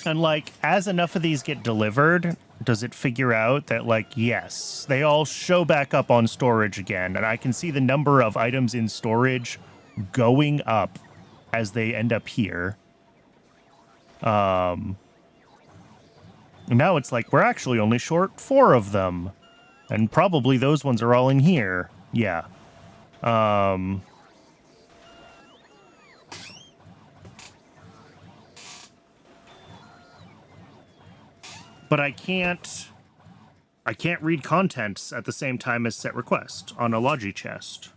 And, like, as enough of these get delivered, does it figure out that, like, yes, they all show back up on storage again, and I can see the number of items in storage going up as they end up here. Now it's like, we're actually only short 4 of them. And probably those ones are all in here. Yeah. But I can't read contents at the same time as set request on a Logi chest.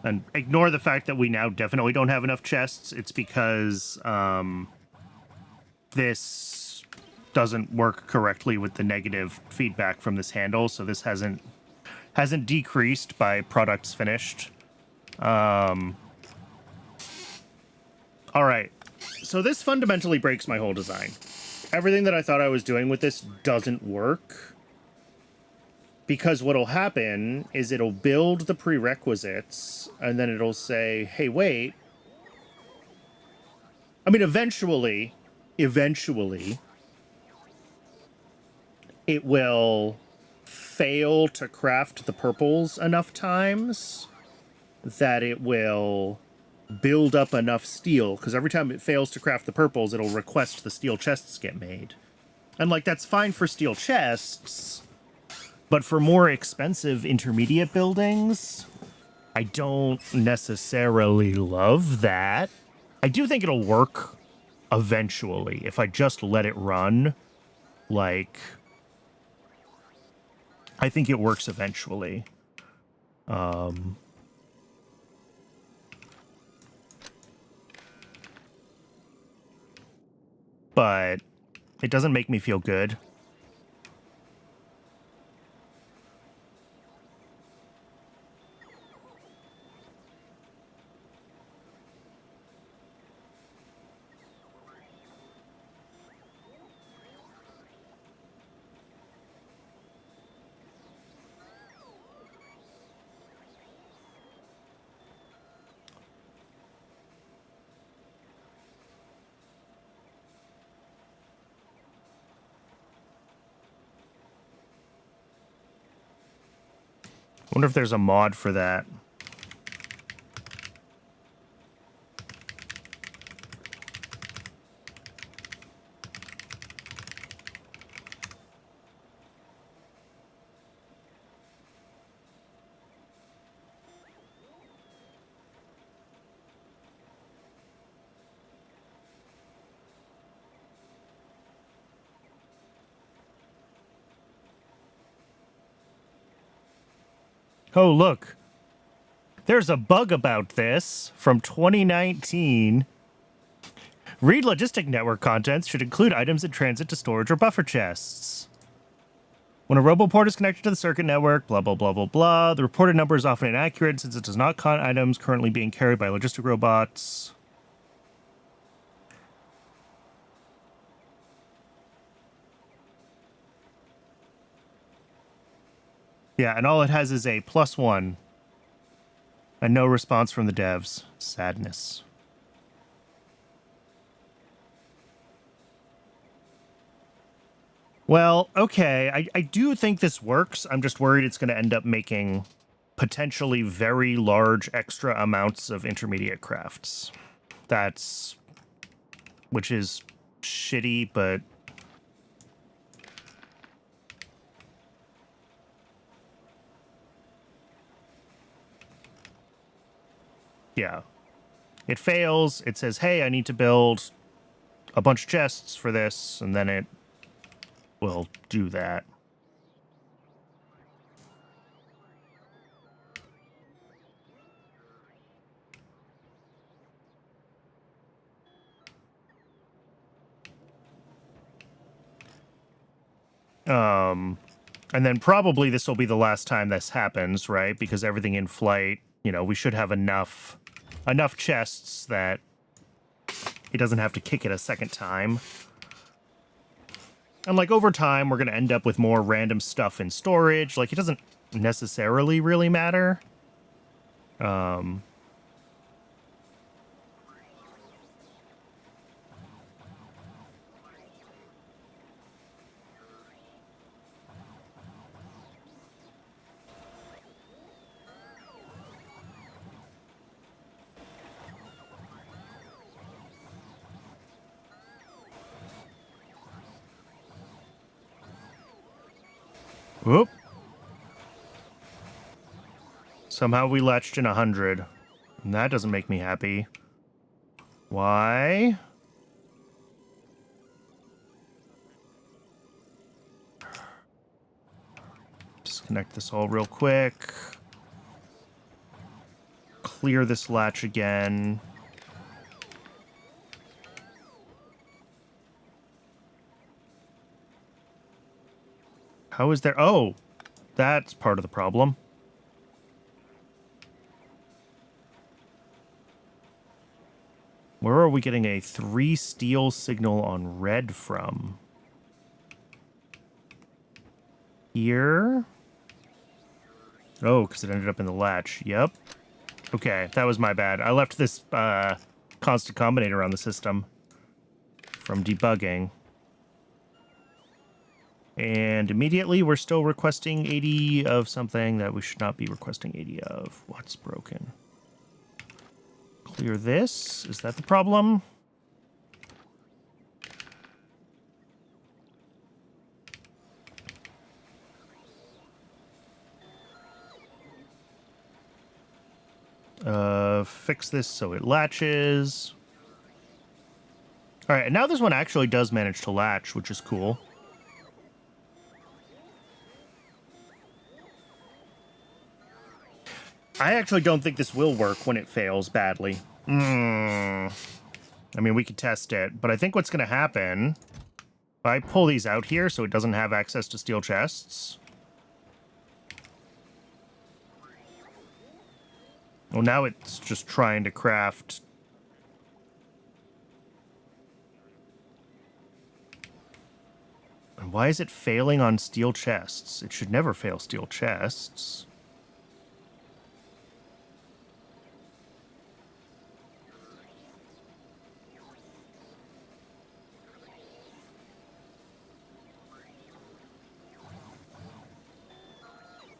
And ignore the fact that we now definitely don't have enough chests. It's because this doesn't work correctly with the negative feedback from this handle, so this hasn't decreased by products finished. All right, so this fundamentally breaks my whole design. Everything that I thought I was doing with this doesn't work, because what'll happen is it'll build the prerequisites, and then it'll say, hey, wait. I mean, eventually, it will fail to craft the purples enough times that it will build up enough steel, because every time it fails to craft the purples, it'll request the steel chests get made. And, like, that's fine for steel chests, but for more expensive intermediate buildings, I don't necessarily love that. I do think it'll work eventually if I just let it run. Like, I think it works eventually. But it doesn't make me feel good. I wonder if there's a mod for that. Oh, look. There's a bug about this from 2019. Read logistic network contents should include items in transit to storage or buffer chests. When a roboport is connected to the circuit network, blah, blah, blah, blah, blah, the reported number is often inaccurate since it does not count items currently being carried by logistic robots. Yeah, and all it has is a +1. And no response from the devs. Sadness. Well, okay, I do think this works. I'm just worried it's going to end up making potentially very large extra amounts of intermediate crafts. Which is shitty, but... yeah. It fails, it says, hey, I need to build a bunch of chests for this, and then it will do that. And then probably this will be the last time this happens, right? Because everything in flight, you know, we should have enough chests that he doesn't have to kick it a second time. And, like, over time, we're going to end up with more random stuff in storage. Like, it doesn't necessarily really matter. Whoop. Somehow we latched in 100. And that doesn't make me happy. Why? Disconnect this all real quick. Clear this latch again. How is there... oh, that's part of the problem. Where are we getting a 3 steel signal on red from? Here? Oh, because it ended up in the latch. Yep. Okay, that was my bad. I left this constant combinator on the system from debugging. And immediately we're still requesting 80 of something that we should not be requesting 80 of. What's broken? Clear this. Is that the problem? Fix this so it latches. All right, and now this one actually does manage to latch, which is cool. I actually don't think this will work when it fails badly. I mean, we could test it, but I think what's going to happen, if I pull these out here so it doesn't have access to steel chests. Well, now it's just trying to craft. And why is it failing on steel chests? It should never fail steel chests.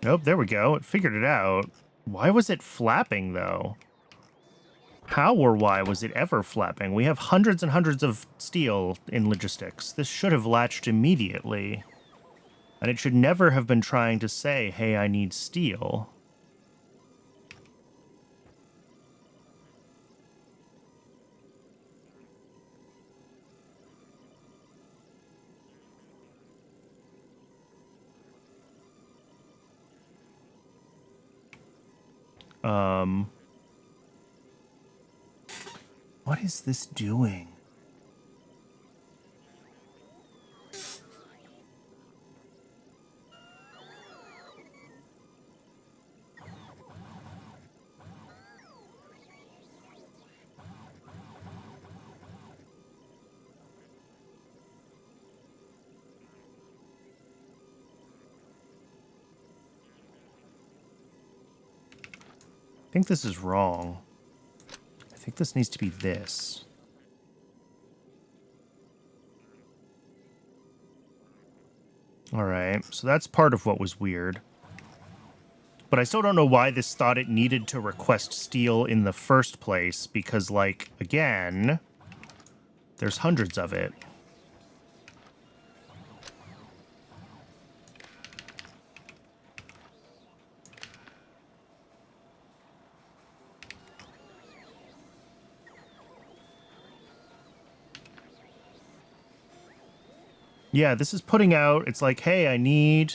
Oh, there we go. It figured it out. Why was it flapping, though? How or why was it ever flapping? We have hundreds and hundreds of steel in logistics. This should have latched immediately. And it should never have been trying to say, hey, I need steel. What is this doing? I think this is wrong. I think this needs to be this. Alright, so that's part of what was weird. But I still don't know why this thought it needed to request steel in the first place, because, like, again, there's hundreds of it. Yeah, this is putting out, it's like, hey, I need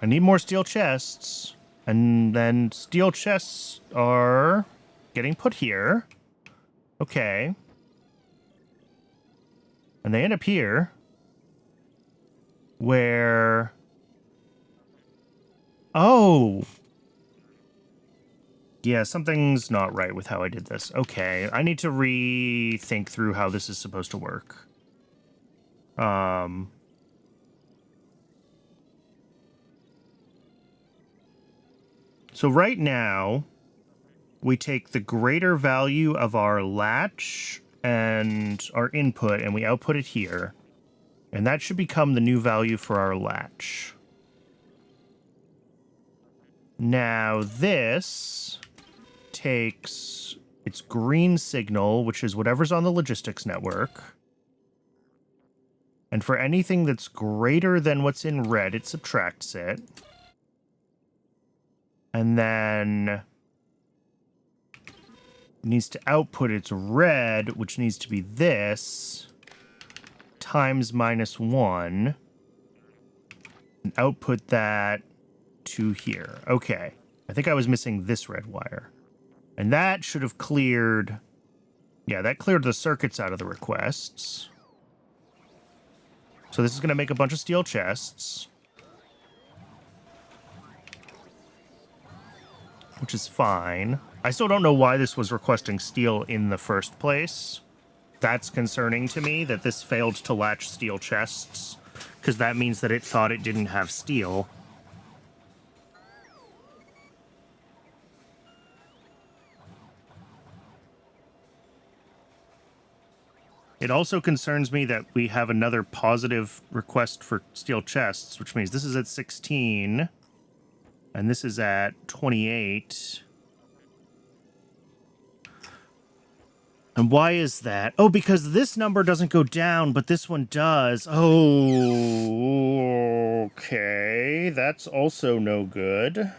more steel chests. And then steel chests are getting put here. Okay. And they end up here. Where... Oh! Yeah, something's not right with how I did this. Okay, I need to rethink through how this is supposed to work. So right now, we take the greater value of our latch and our input, and we output it here. And that should become the new value for our latch. Now this takes its green signal, which is whatever's on the logistics network. And for anything that's greater than what's in red, it subtracts it. And then it needs to output its red, which needs to be this, times -1. And output that to here. Okay. I think I was missing this red wire. And that should have cleared... Yeah, that cleared the circuits out of the requests. So this is going to make a bunch of steel chests. Which is fine. I still don't know why this was requesting steel in the first place. That's concerning to me, that this failed to latch steel chests. Because that means that it thought it didn't have steel. It also concerns me that we have another positive request for steel chests, which means this is at 16, and this is at 28. And why is that? Oh, because this number doesn't go down, but this one does. Oh, okay. That's also no good.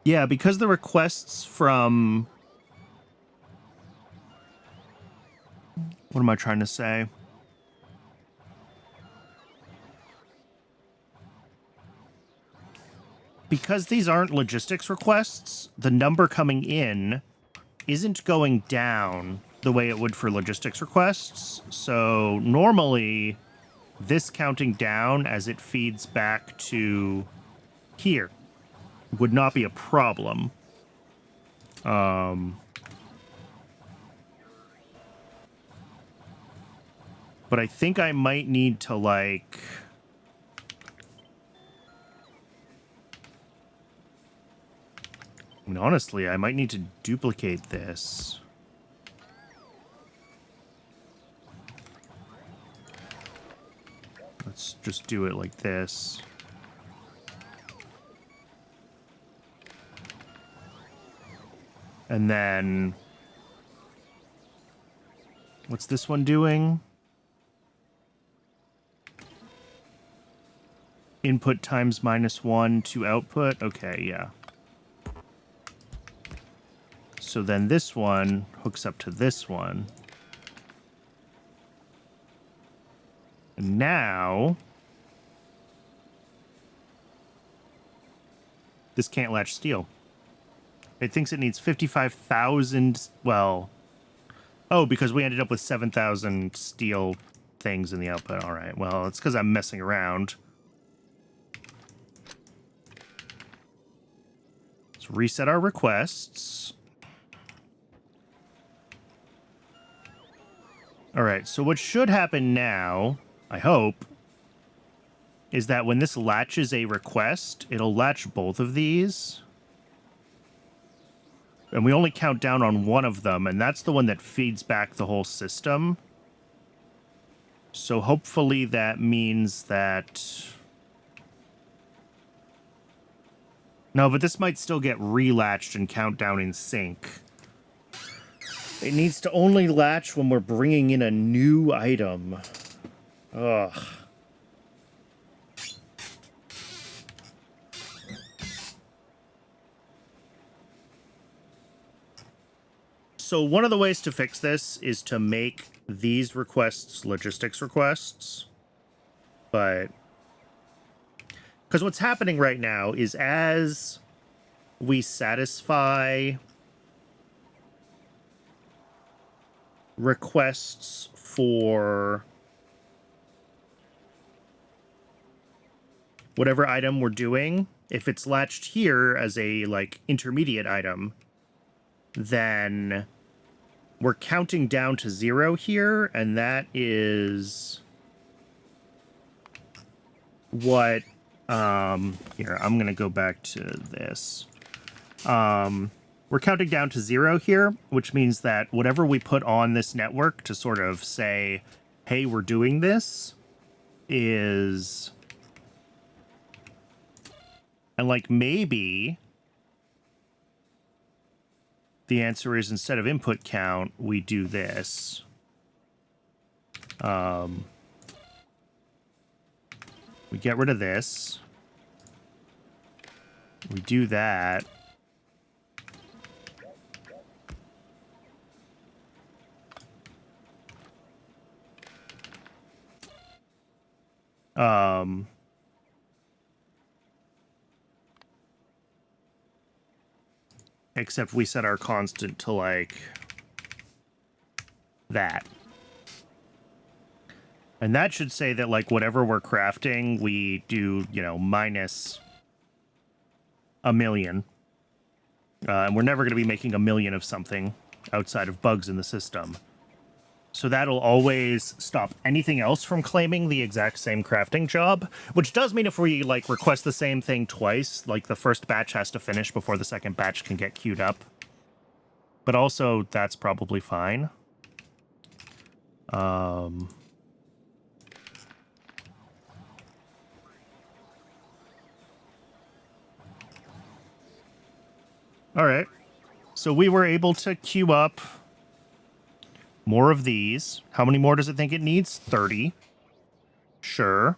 Yeah, because the requests from... What am I trying to say? Because these aren't logistics requests, the number coming in isn't going down the way it would for logistics requests. So normally, this counting down as it feeds back to here would not be a problem. But I think I might need to, like... I mean, honestly, I might need to duplicate this. Let's just do it like this. And then... What's this one doing? Input times -1 to output. Okay, yeah. So then this one hooks up to this one. And now... This can't latch steel. It thinks it needs 55,000... Well... Oh, because we ended up with 7,000 steel things in the output. All right, well, it's because I'm messing around. Let's reset our requests. All right, so what should happen now, I hope, is that when this latches a request, it'll latch both of these. And we only count down on one of them, and that's the one that feeds back the whole system. So hopefully that means that... No, but this might still get relatched and count down in sync. It needs to only latch when we're bringing in a new item. Ugh. So one of the ways to fix this is to make these requests logistics requests. But... Because what's happening right now is as we satisfy requests for whatever item we're doing, if it's latched here as a, like, intermediate item, then we're counting down to 0 here, and that is what... here, I'm going to go back to this. We're counting down to 0 here, which means that whatever we put on this network to sort of say, hey, we're doing this, is... And, like, maybe the answer is instead of input count, we do this. We get rid of this. We do that. Except we set our constant to, like, that. And that should say that, like, whatever we're crafting, we do, you know, minus 1,000,000. And we're never going to be making 1,000,000 of something outside of bugs in the system. So that'll always stop anything else from claiming the exact same crafting job, which does mean if we, like, request the same thing twice, like, the first batch has to finish before the second batch can get queued up. But also, that's probably fine. All right. So we were able to queue up More of these. How many more does it think it needs? 30. Sure.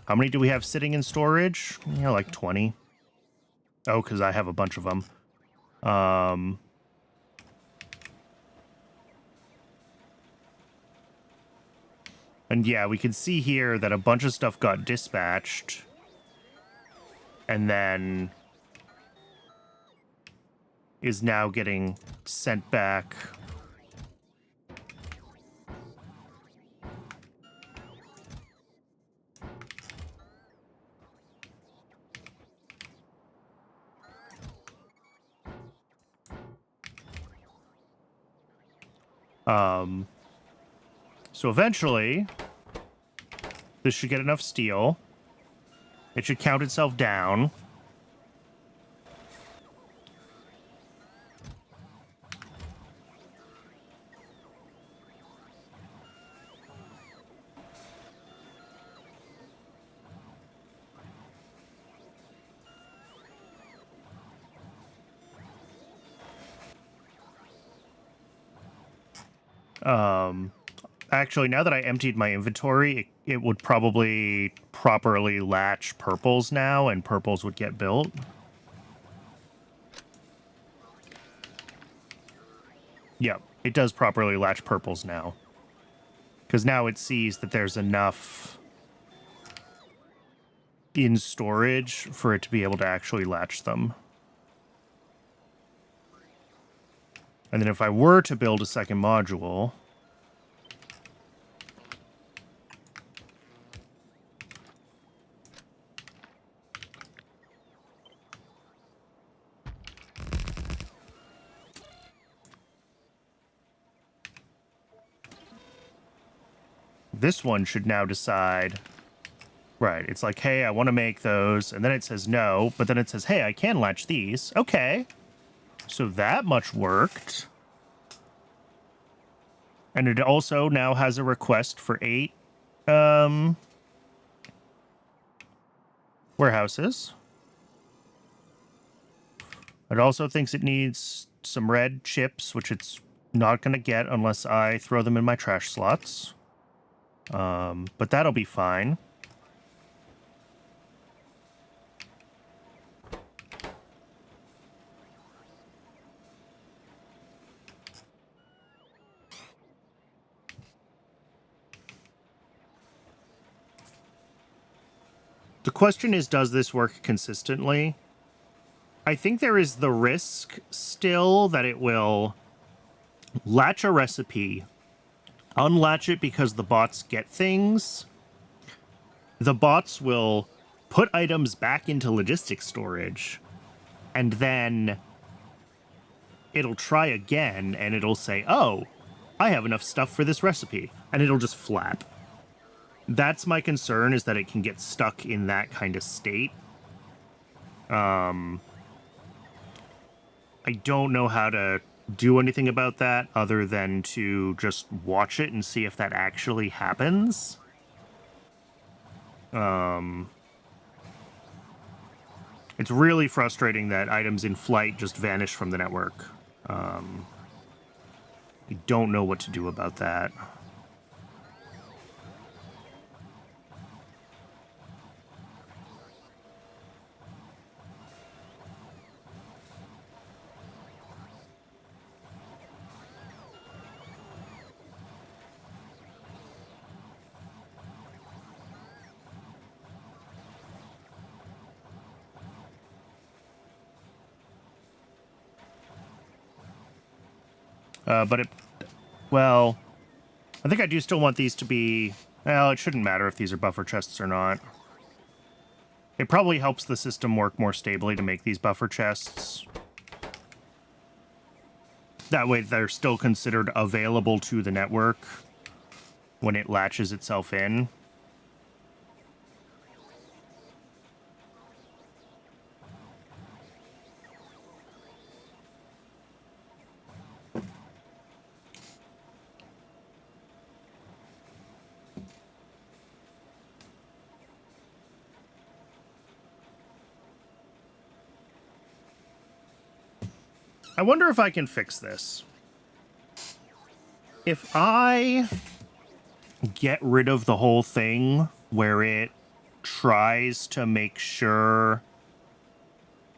How many do we have sitting in storage? Yeah, like 20. Oh, because I have a bunch of them. And yeah, we can see here that a bunch of stuff got dispatched. And then is now getting sent back. So eventually, this should get enough steel. It should count itself down. Actually, now that I emptied my inventory, it would probably properly latch purples now, and purples would get built. Yep, it does properly latch purples now. Because now it sees that there's enough in storage for it to be able to actually latch them. And then if I were to build a second module... This one should now decide... Right, it's like, hey, I want to make those, and then it says no, but then it says, hey, I can latch these. Okay. So that much worked. And it also now has a request for 8 warehouses. It also thinks it needs some red chips, which it's not going to get unless I throw them in my trash slots. But that'll be fine. The question is, does this work consistently? I think there is the risk still that it will latch a recipe, unlatch it because the bots get things. The bots will put items back into logistics storage, and then it'll try again, and it'll say, oh, I have enough stuff for this recipe, and it'll just flap. That's my concern, is that it can get stuck in that kind of state. I don't know how to do anything about that other than to just watch it and see if that actually happens. It's really frustrating that items in flight just vanish from the network. I don't know what to do about that. But well, I think I do still want these to be, well, it shouldn't matter if these are buffer chests or not. It probably helps the system work more stably to make these buffer chests. That way they're still considered available to the network when it latches itself in. I wonder if I can fix this. If I get rid of the whole thing where it tries to make sure,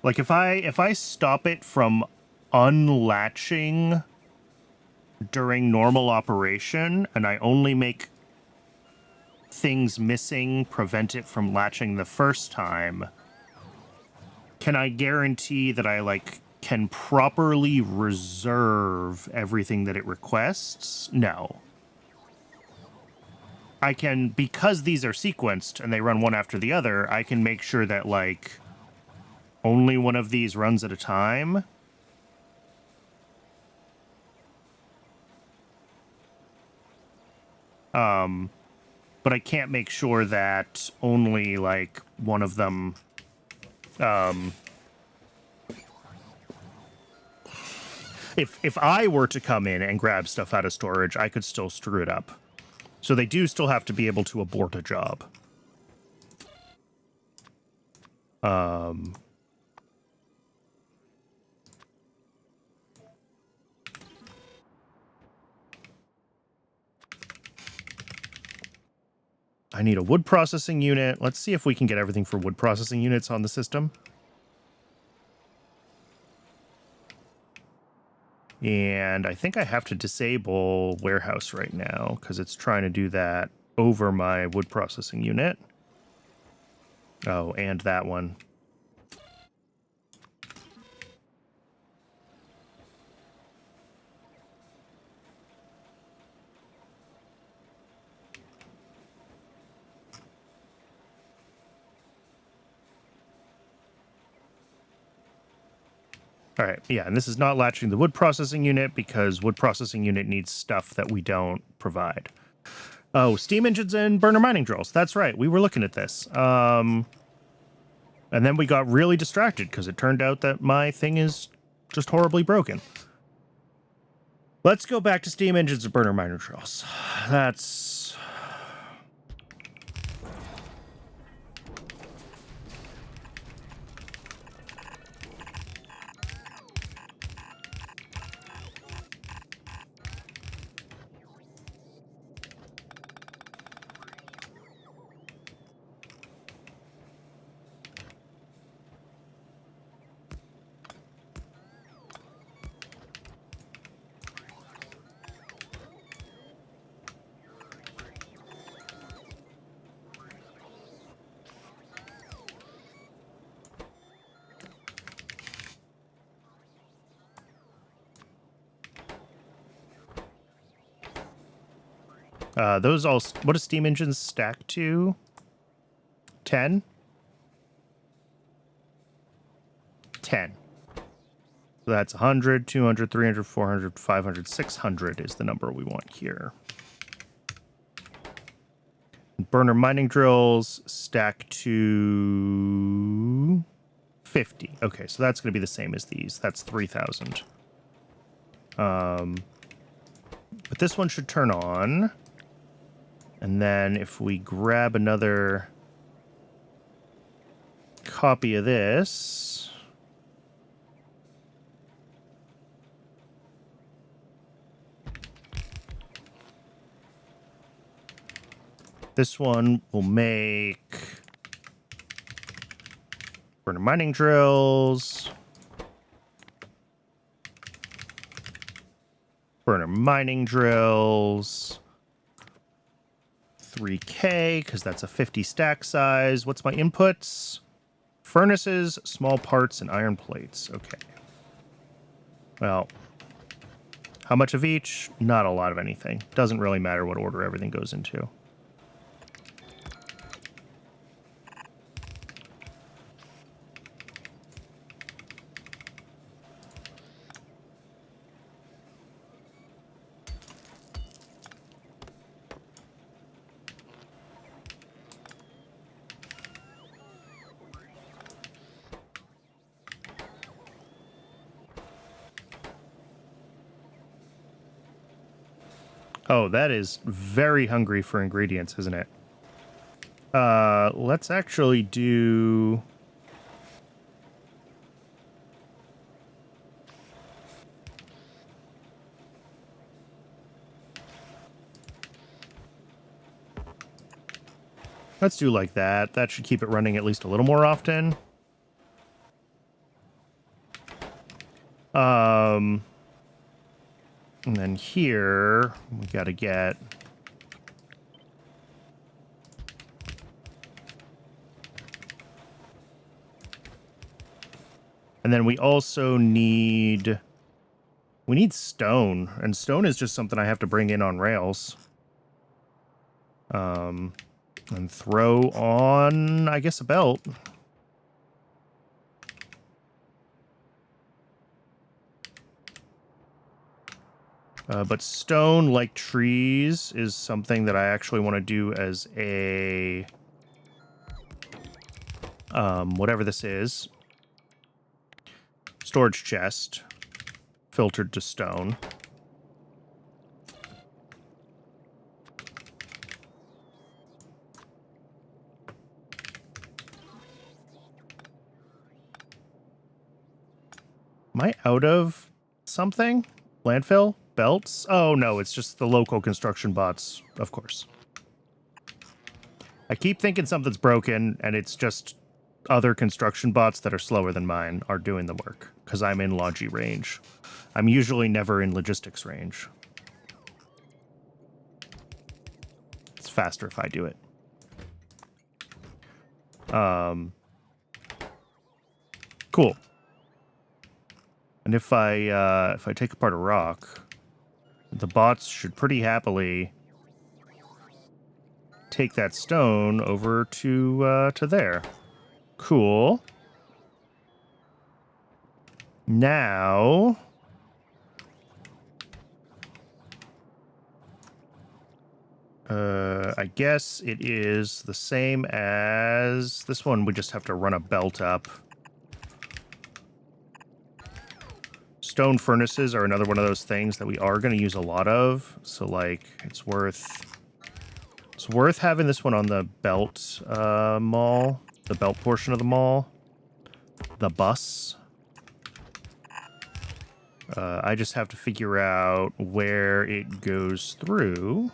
like if I stop it from unlatching during normal operation and I only make things missing prevent it from latching the first time, can I guarantee that I like can properly reserve everything that it requests? No. I can, because these are sequenced and they run one after the other, I can make sure that like only one of these runs at a time. But I can't make sure that only like one of them if I were to come in and grab stuff out of storage, I could still screw it up. So they do still have to be able to abort a job. I need a wood processing unit. Let's see if we can get everything for wood processing units on the system. And I think I have to disable warehouse right now because it's trying to do that over my wood processing unit. Oh, and that one. All right, yeah, and this is not latching the wood processing unit because wood processing unit needs stuff that we don't provide. Oh, steam engines and burner mining drills. That's right. We were looking at this. And then we got really distracted because it turned out that my thing is just horribly broken. Let's go back to steam engines and burner miner drills. That's... those all... What do steam engines stack to? 10? 10. So that's 100, 200, 300, 400, 500, 600 is the number we want here. Burner mining drills stack to 50. Okay, so that's going to be the same as these. That's 3,000. But this one should turn on. And then if we grab another copy of this... This one will make burner mining drills, burner mining drills, 3K, because that's a 50 stack size. What's my inputs? Furnaces, small parts, and iron plates. Okay. Well, how much of each? Not a lot of anything. Doesn't really matter what order everything goes into. Oh, that is very hungry for ingredients, isn't it? Let's actually do... Let's do like that. That should keep it running at least a little more often. And then here, we got to get... And then we also need... We need stone. And stone is just something I have to bring in on rails. And throw on, I guess, a belt. But stone, like trees, is something that I actually want to do as a... whatever this is. Storage chest. Filtered to stone. Am I out of something? Landfill? Belts? Oh, no, it's just the local construction bots, of course. I keep thinking something's broken, and it's just other construction bots that are slower than mine are doing the work, because I'm in logi range. I'm usually never in logistics range. It's faster if I do it. Cool. And if I take apart a rock, the bots should pretty happily take that stone over to there. Cool. Now, I guess it is the same as this one. We just have to run a belt up. Stone furnaces are another one of those things that we are going to use a lot of. So, like, it's worth having this one on the belt mall, the belt portion of the mall, the bus. I just have to figure out where it goes through.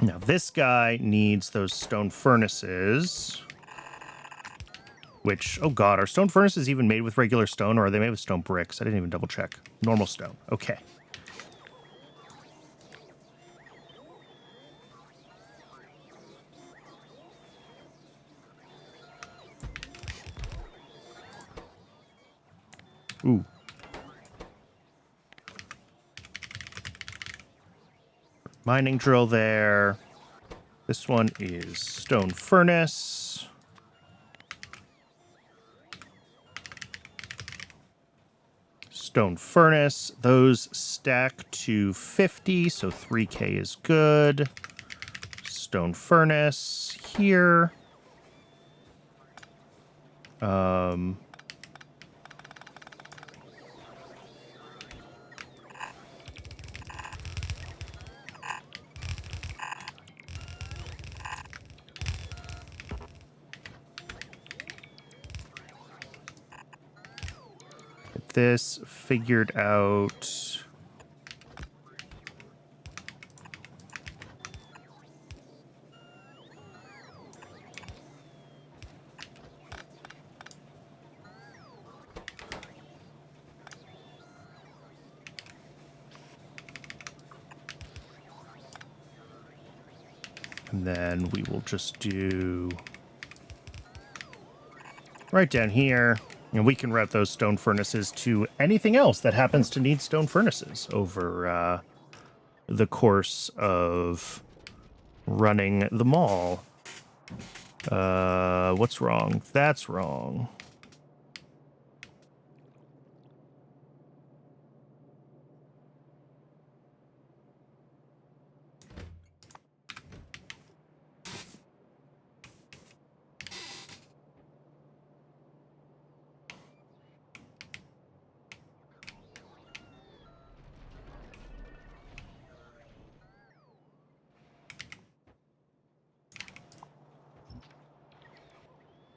Now, this guy needs those stone furnaces. Which, oh god, are stone furnaces even made with regular stone, or are they made with stone bricks? I didn't even double check. Normal stone. Okay. Ooh. Mining drill there. This one is stone furnace. Stone furnace. Those stack to 50, so 3K is good. Stone furnace here. Get this figured out. And then we will just do right down here. And we can route those stone furnaces to anything else that happens to need stone furnaces over the course of running the mall. What's wrong? That's wrong.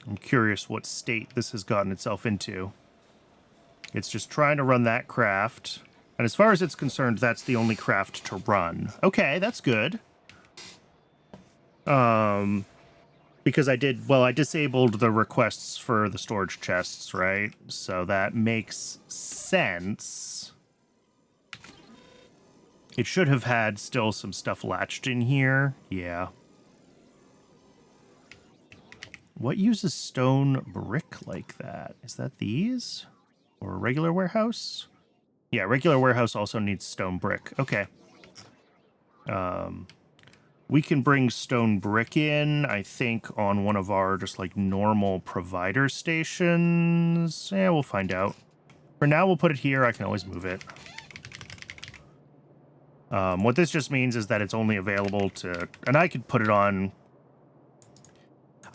I'm curious what state this has gotten itself into. It's just trying to run that craft. And as far as it's concerned, that's the only craft to run. Okay, that's good. Because I disabled the requests for the storage chests, right? So that makes sense. It should have had still some stuff latched in here. Yeah. What uses stone brick like that? Is that these? Or a regular warehouse? Yeah, regular warehouse also needs stone brick. Okay. We can bring stone brick in, I think, on one of our just like normal provider stations. Yeah, we'll find out. For now, we'll put it here. I can always move it. What this just means is that it's only available to... And I could put it on...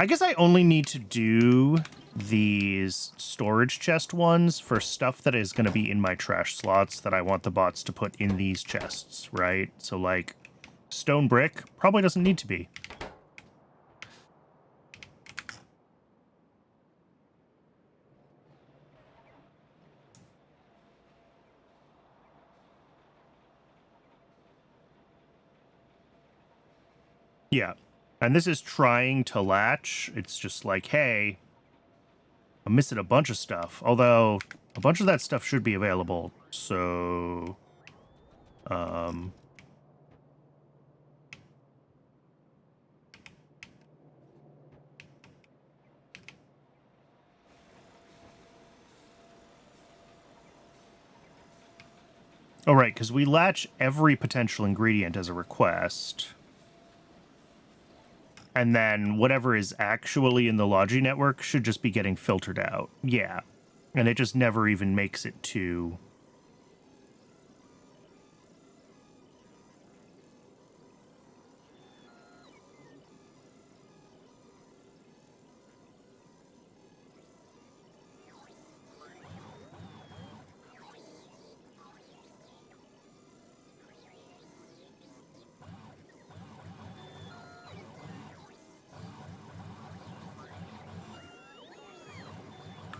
I guess I only need to do these storage chest ones for stuff that is going to be in my trash slots that I want the bots to put in these chests, right? So, like, stone brick probably doesn't need to be. Yeah. And this is trying to latch. It's just like, hey, I'm missing a bunch of stuff. Although, a bunch of that stuff should be available. So, oh, right, because we latch every potential ingredient as a request. And then whatever is actually in the Logi network should just be getting filtered out. Yeah. And it just never even makes it to...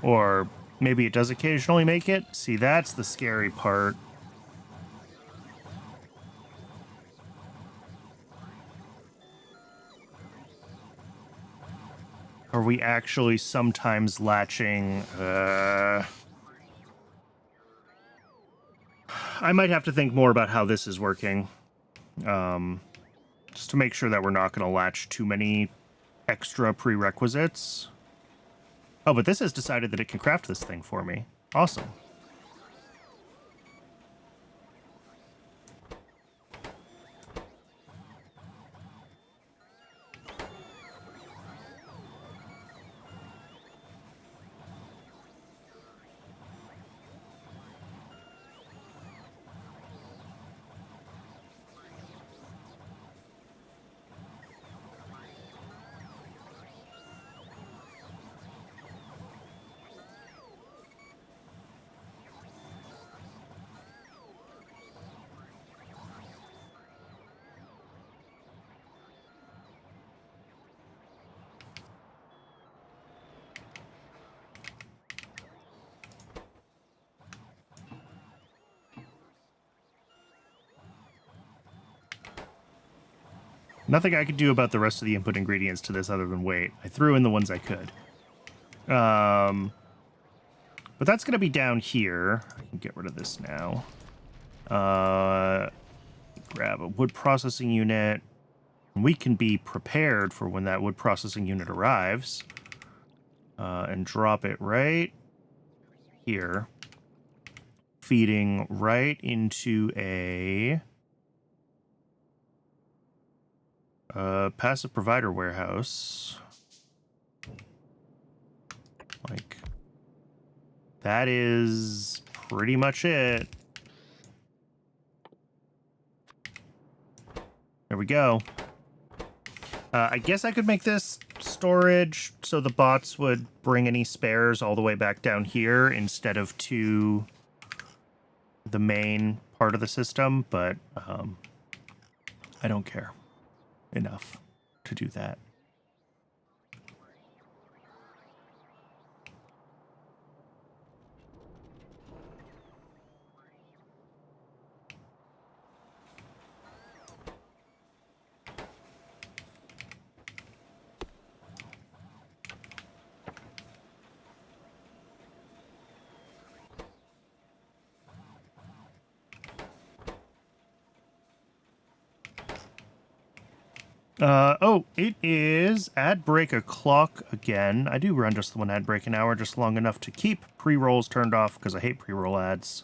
Or maybe it does occasionally make it. See, that's the scary part. Are we actually sometimes latching... I might have to think more about how this is working. Just to make sure that we're not going to latch too many extra prerequisites. Oh, but this has decided that it can craft this thing for me. Awesome. Nothing I could do about the rest of the input ingredients to this other than wait. I threw in the ones I could. But that's going to be down here. I can get rid of this now. Grab a wood processing unit. We can be prepared for when that wood processing unit arrives. And drop it right here. Feeding right into a... passive provider warehouse. Like, that is pretty much it. There we go. I guess I could make this storage so the bots would bring any spares all the way back down here instead of to the main part of the system, but I don't care enough to do that. Oh, it is ad break o'clock again. I do run just the one ad break an hour, just long enough to keep pre-rolls turned off because I hate pre-roll ads.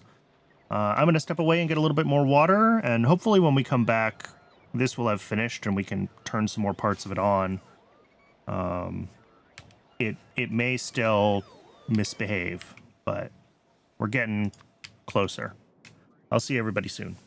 I'm going to step away and get a little bit more water, and hopefully when we come back, this will have finished and we can turn some more parts of it on. It may still misbehave, but we're getting closer. I'll see everybody soon.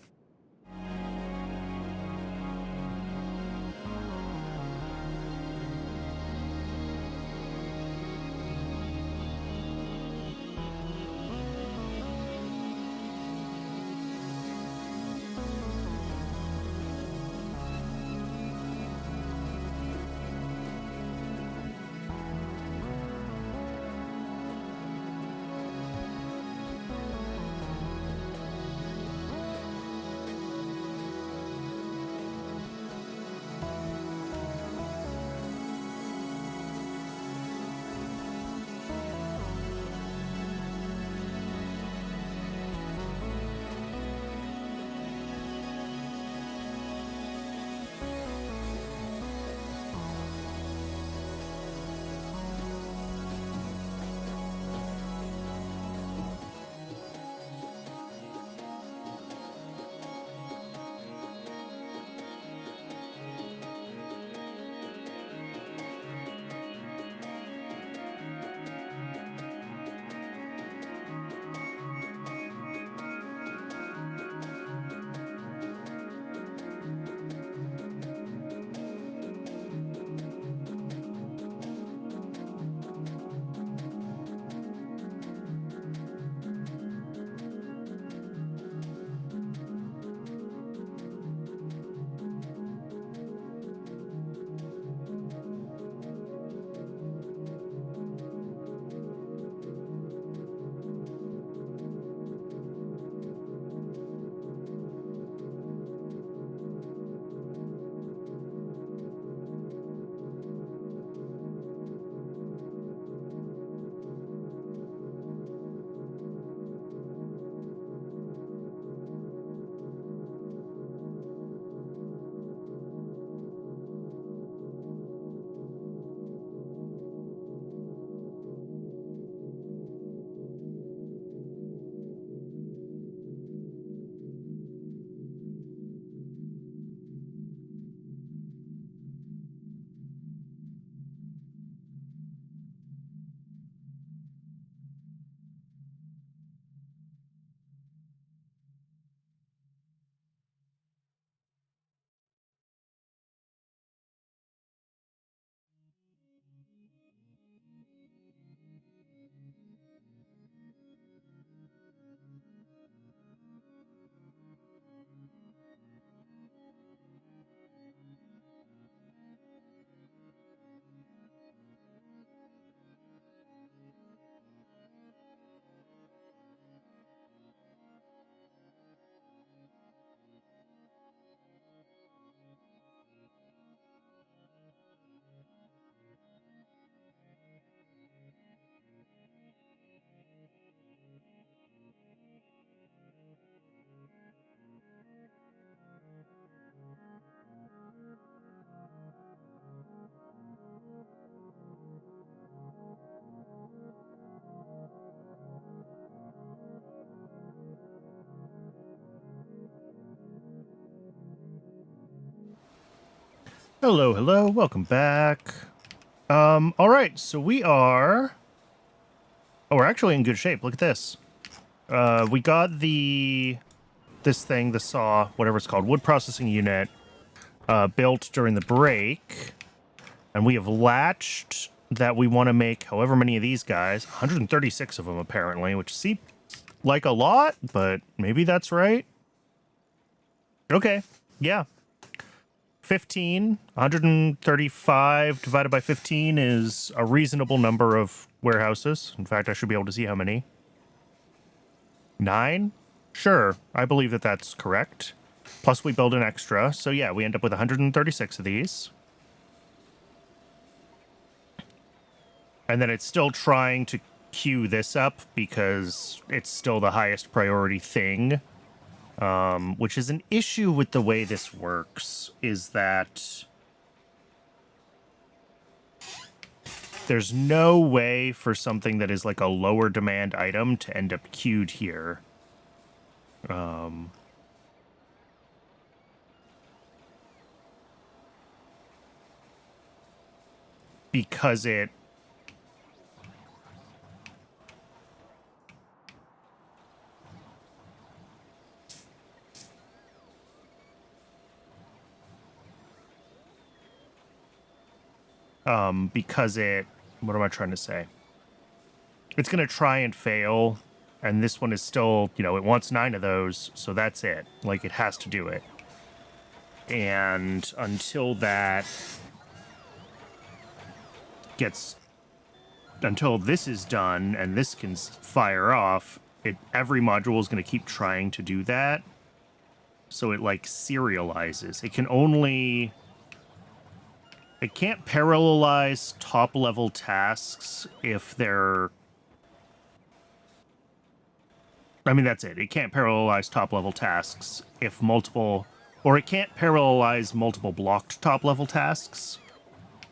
Hello, hello, welcome back. All right, so we are... Oh, we're actually in good shape. Look at this. We got this thing, the saw, whatever it's called, wood processing unit, built during the break. And we have latched that we want to make however many of these guys. 136 of them, apparently, which seems like a lot, but maybe that's right. Okay, yeah. 15, 135 divided by 15 is a reasonable number of warehouses. In fact, I should be able to see how many. 9? Sure, I believe that that's correct. Plus we build an extra, so yeah, we end up with 136 of these. And then it's still trying to queue this up because it's still the highest priority thing. Which is an issue with the way this works, is that there's no way for something that is like a lower demand item to end up queued here. Because it what am I trying to say? It's going to try and fail, and this one is still, you know, it wants 9 of those, so that's it. Like, it has to do it. And until that gets, until this is done and this can fire off, every module is going to keep trying to do that. So it, like, serializes. It can only... It can't parallelize top-level tasks if they're... I mean, that's it. It can't parallelize top-level tasks if multiple... Or it can't parallelize multiple blocked top-level tasks.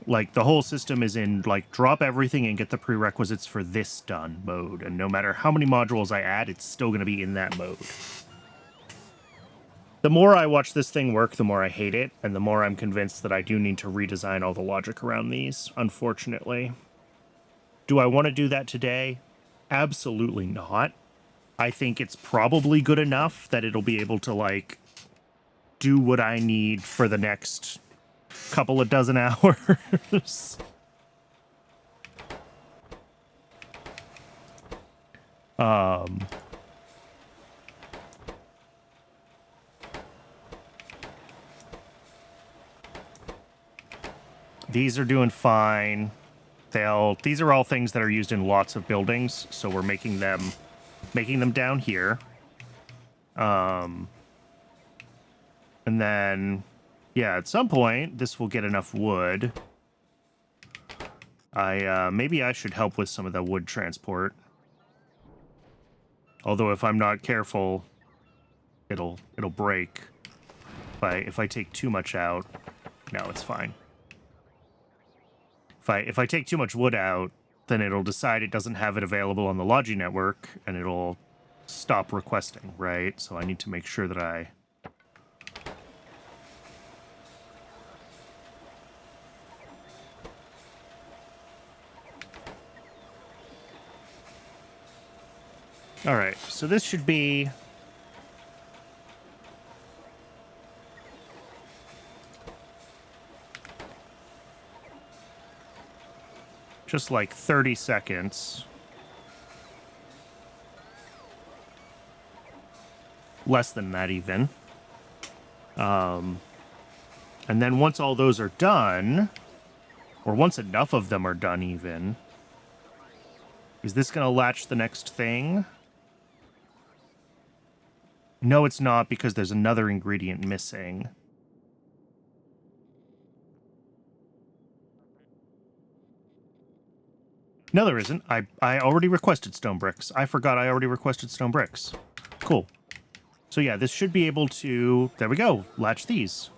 Like, the whole system is in, like, drop everything and get the prerequisites for this done mode. And no matter how many modules I add, it's still going to be in that mode. The more I watch this thing work, the more I hate it, and the more I'm convinced that I do need to redesign all the logic around these, unfortunately. Do I want to do that today? Absolutely not. I think it's probably good enough that it'll be able to, like, do what I need for the next couple of dozen hours. These are doing fine. These are all things that are used in lots of buildings, so we're making them down here. And then, yeah, at some point, this will get enough wood. Maybe I should help with some of the wood transport. Although if I'm not careful, it'll break. If I take too much out, no, it's fine. If I take too much wood out, then it'll decide it doesn't have it available on the Logi network, and it'll stop requesting, right? So I need to make sure that I... All right, so this should be... just like 30 seconds. Less than that even. And then once all those are done, or once enough of them are done even, is this going to latch the next thing? No, it's not, because there's another ingredient missing. No, there isn't. I already requested stone bricks. I forgot I already requested stone bricks. Cool. So yeah, this should be able to... There we go. Latch these.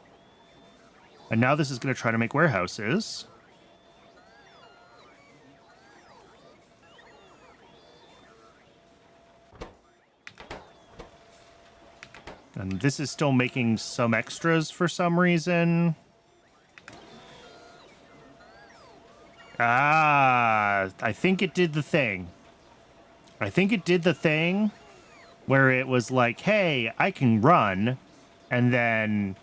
And now this is going to try to make warehouses. And this is still making some extras for some reason. Ah, I think it did the thing. I think it did the thing where it was like, hey, I can run, and then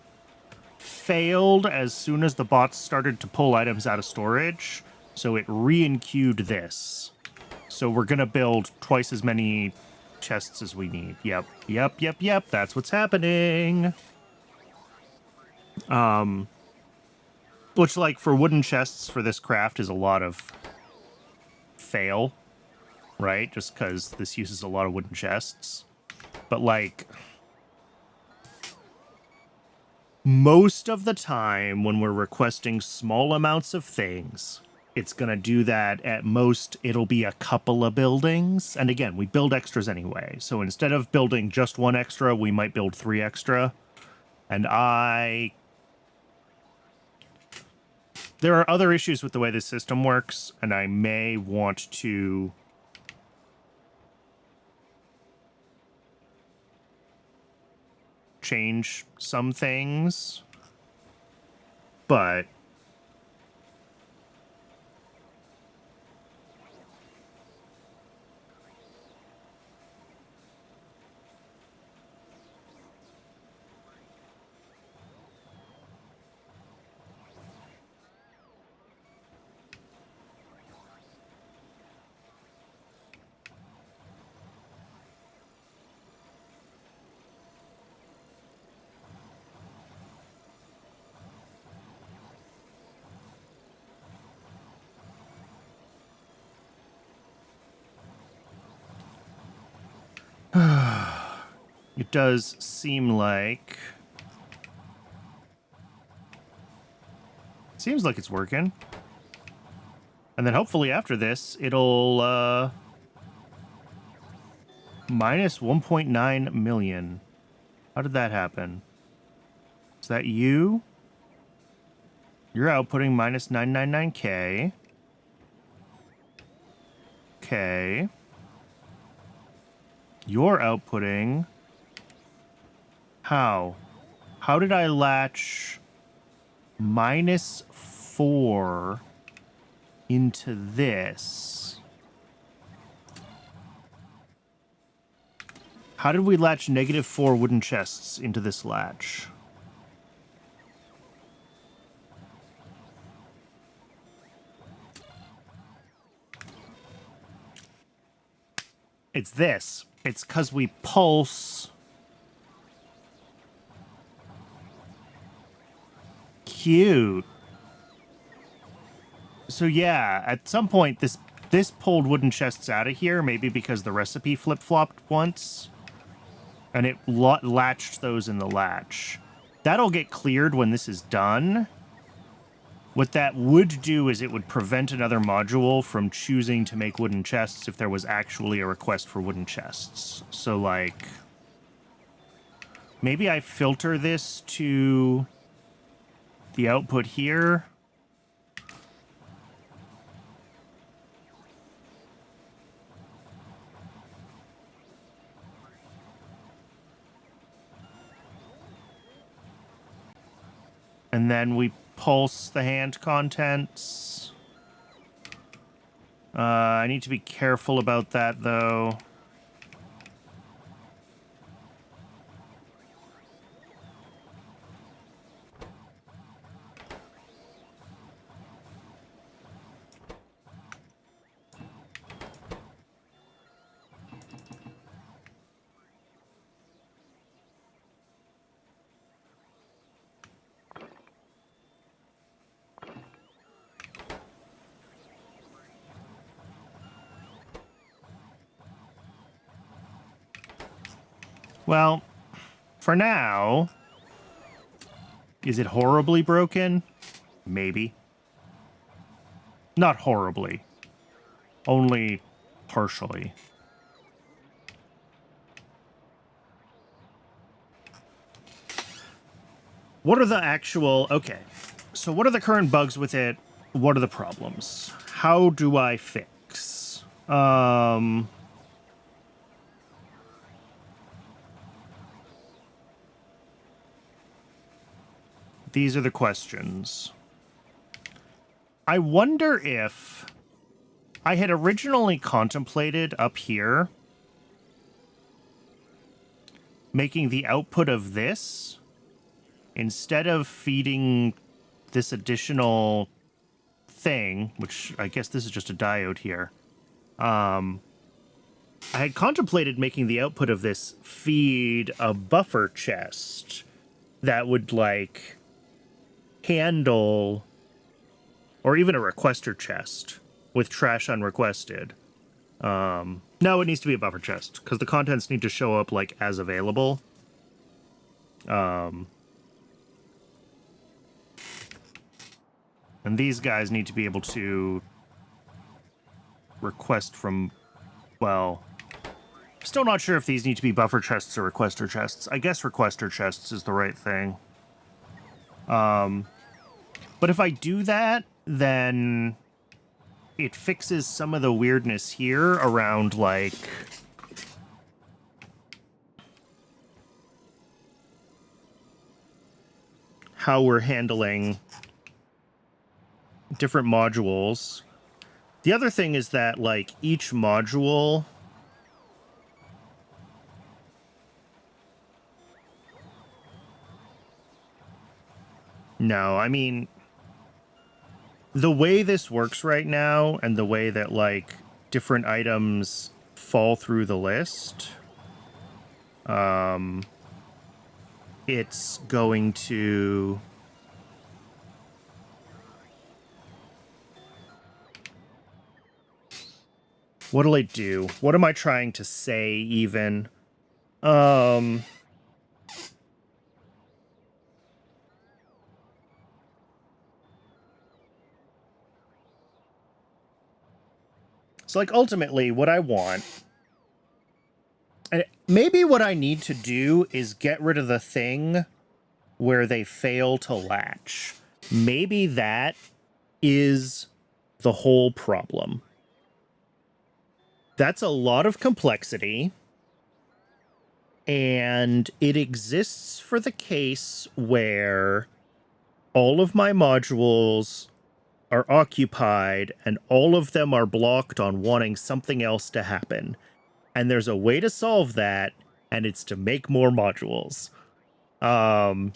failed as soon as the bots started to pull items out of storage. So it re-enqueued this. So we're going to build twice as many chests as we need. Yep. That's what's happening. Which, like, for wooden chests for this craft is a lot of fail, right? Just because this uses a lot of wooden chests. But, like, most of the time when we're requesting small amounts of things, it's going to do that. At most, it'll be a couple of buildings. And again, we build extras anyway. So instead of building just 1 extra, we might build 3 extra. And There are other issues with the way this system works, and I may want to change some things, but it does seem like... Seems like it's working. And then hopefully after this, it'll, minus 1.9 million. How did that happen? Is that you? You're outputting minus 999K. Okay. You're outputting... How? How did I latch minus 4 into this? How did we latch negative 4 wooden chests into this latch? It's this. It's because we pulse... Cute. So yeah, at some point this pulled wooden chests out of here, maybe because the recipe flip-flopped once, and it latched those in the latch. That'll get cleared when this is done. What that would do is it would prevent another module from choosing to make wooden chests if there was actually a request for wooden chests. So, like, maybe I filter this to the output here. And then we pulse the hand contents. I need to be careful about that, though. Well, for now, is it horribly broken? Maybe. Not horribly. Only partially. What are the actual... Okay. So what are the current bugs with it? What are the problems? How do I fix? These are the questions. I wonder if I had originally contemplated up here making the output of this, instead of feeding this additional thing, which I guess this is just a diode here. I had contemplated making the output of this feed a buffer chest that would, like, handle, or even a requester chest with trash unrequested. No, it needs to be a buffer chest because the contents need to show up like as available. And these guys need to be able to request from, well, I'm still not sure if these need to be buffer chests or requester chests. I guess requester chests is the right thing. But if I do that, then it fixes some of the weirdness here around, like, how we're handling different modules. The other thing is that, like, each module no, I mean, the way this works right now and the way that, like, different items fall through the list, it's going to... What'll it do? What am I trying to say, even? So, like, ultimately, what I want... And maybe what I need to do is get rid of the thing where they fail to latch. Maybe that is the whole problem. That's a lot of complexity, and it exists for the case where all of my modules are occupied and all of them are blocked on wanting something else to happen. And there's a way to solve that, and it's to make more modules. So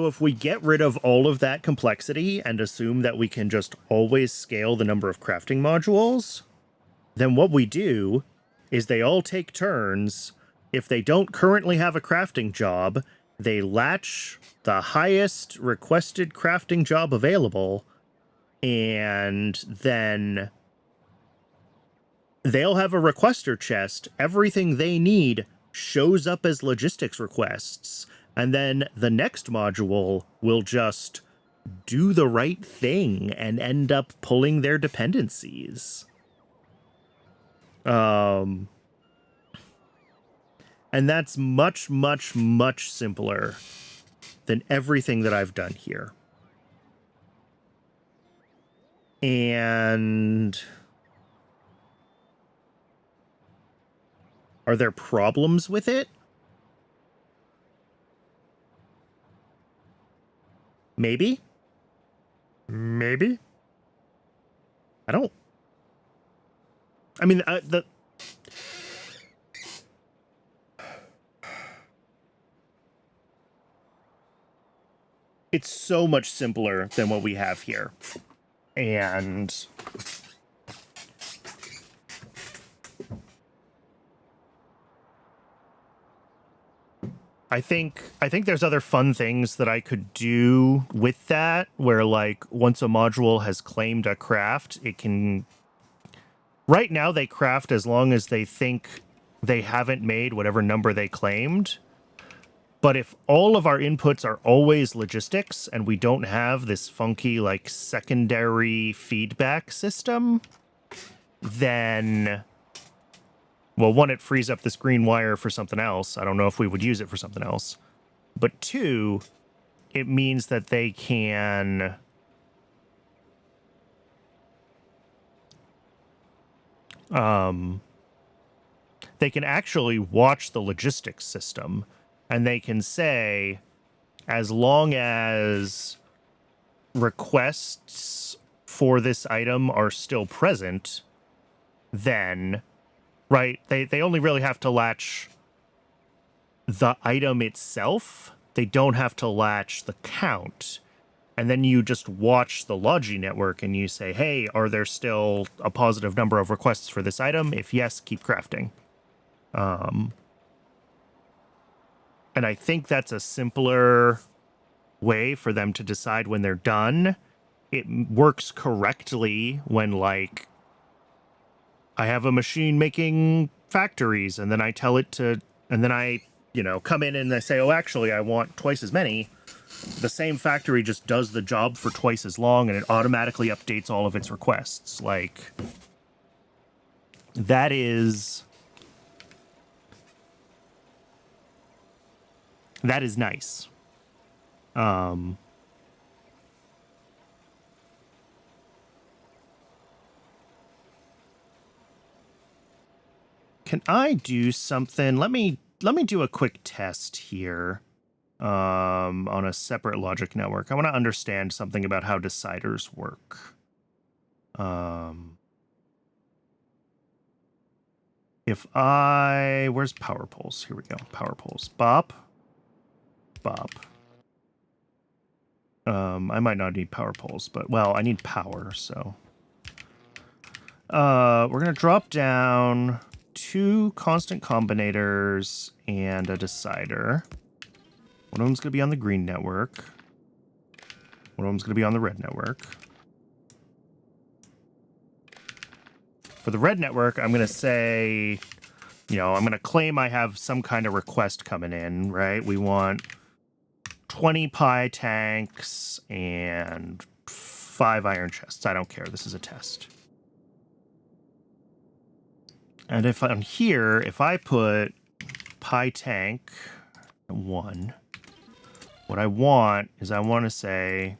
if we get rid of all of that complexity and assume that we can just always scale the number of crafting modules, then what we do is they all take turns. If they don't currently have a crafting job, they latch the highest requested crafting job available, and then they'll have a requester chest. Everything they need shows up as logistics requests, and then the next module will just do the right thing and end up pulling their dependencies. And that's much, much, much simpler than everything that I've done here. And are there problems with it? Maybe. Maybe. I don't. I mean, it's so much simpler than what we have here. And I think there's other fun things that I could do with that, where, like, once a module has claimed a craft, it can... Right now, they craft as long as they think they haven't made whatever number they claimed. But if all of our inputs are always logistics and we don't have this funky, like, secondary feedback system, then... Well, one, it frees up this green wire for something else. I don't know if we would use it for something else. But two, it means that they can... they can actually watch the logistics system, and they can say, as long as requests for this item are still present, then... Right, they only really have to latch the item itself. They don't have to latch the count. And then you just watch the Logi network and you say, hey, are there still a positive number of requests for this item? If yes, keep crafting. And I think that's a simpler way for them to decide when they're done. It works correctly when, like, I have a machine making factories, and then I tell it to, and then I, come in and I say, oh, actually, I want twice as many. The same factory just does the job for twice as long, and it automatically updates all of its requests. Like, that is nice. Can I do something? Let me do a quick test here on a separate logic network. I want to understand something about how deciders work. If where's power poles? Here we go. Power poles. Bop. Bop. I might not need power poles, but well, I need power, so. We're gonna drop down 2 constant combinators and a decider. One of them's gonna be on the green network. One of them's gonna be on the red network. For the red network, I'm gonna say, I'm gonna claim I have some kind of request coming in, right? We want 20 pi tanks and 5 iron chests. I don't care. This is a test. And if on here, if I put pi tank 1, what I want is I want to say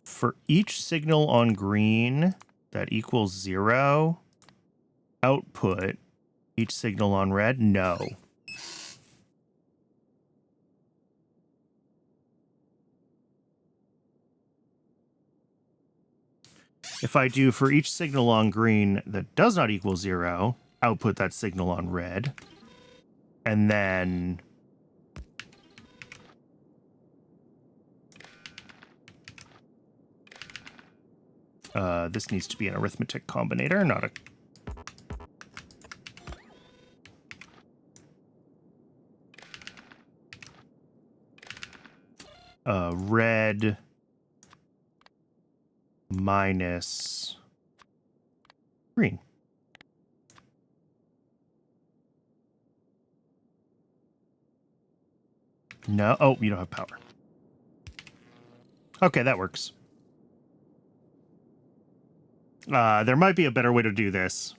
for each signal on green that equals 0, output each signal on red, no. If I do for each signal on green that does not equal 0, output that signal on red. And then this needs to be an arithmetic combinator, not a red minus green. No. Oh, you don't have power. Okay, that works. There might be a better way to do this.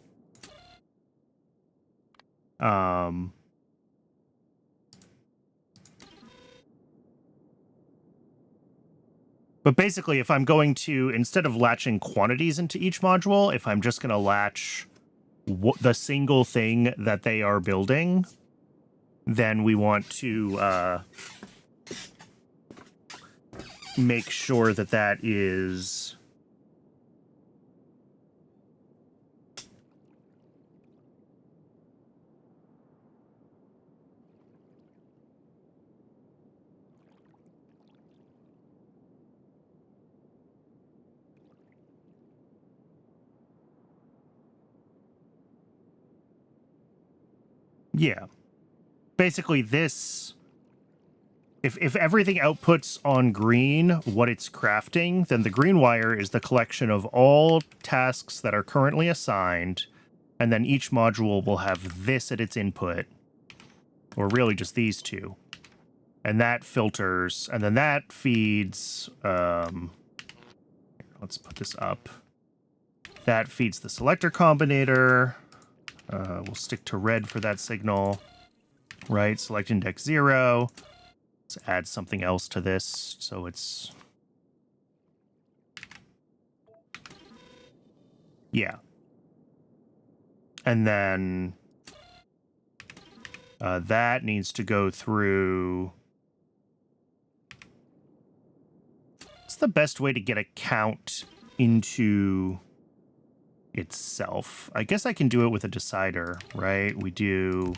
But basically, if I'm going to, instead of latching quantities into each module, if I'm just going to latch the single thing that they are building, then we want to make sure that that is... Yeah. Basically, this... If everything outputs on green what it's crafting, then the green wire is the collection of all tasks that are currently assigned, and then each module will have this at its input, or really just these two. And that filters, and then that feeds... let's put this up. That feeds the selector combinator. We'll stick to red for that signal. Right, select index 0. Let's add something else to this, so it's... Yeah. And then that needs to go through... What's the best way to get a count into itself? I guess I can do it with a decider, right? We do...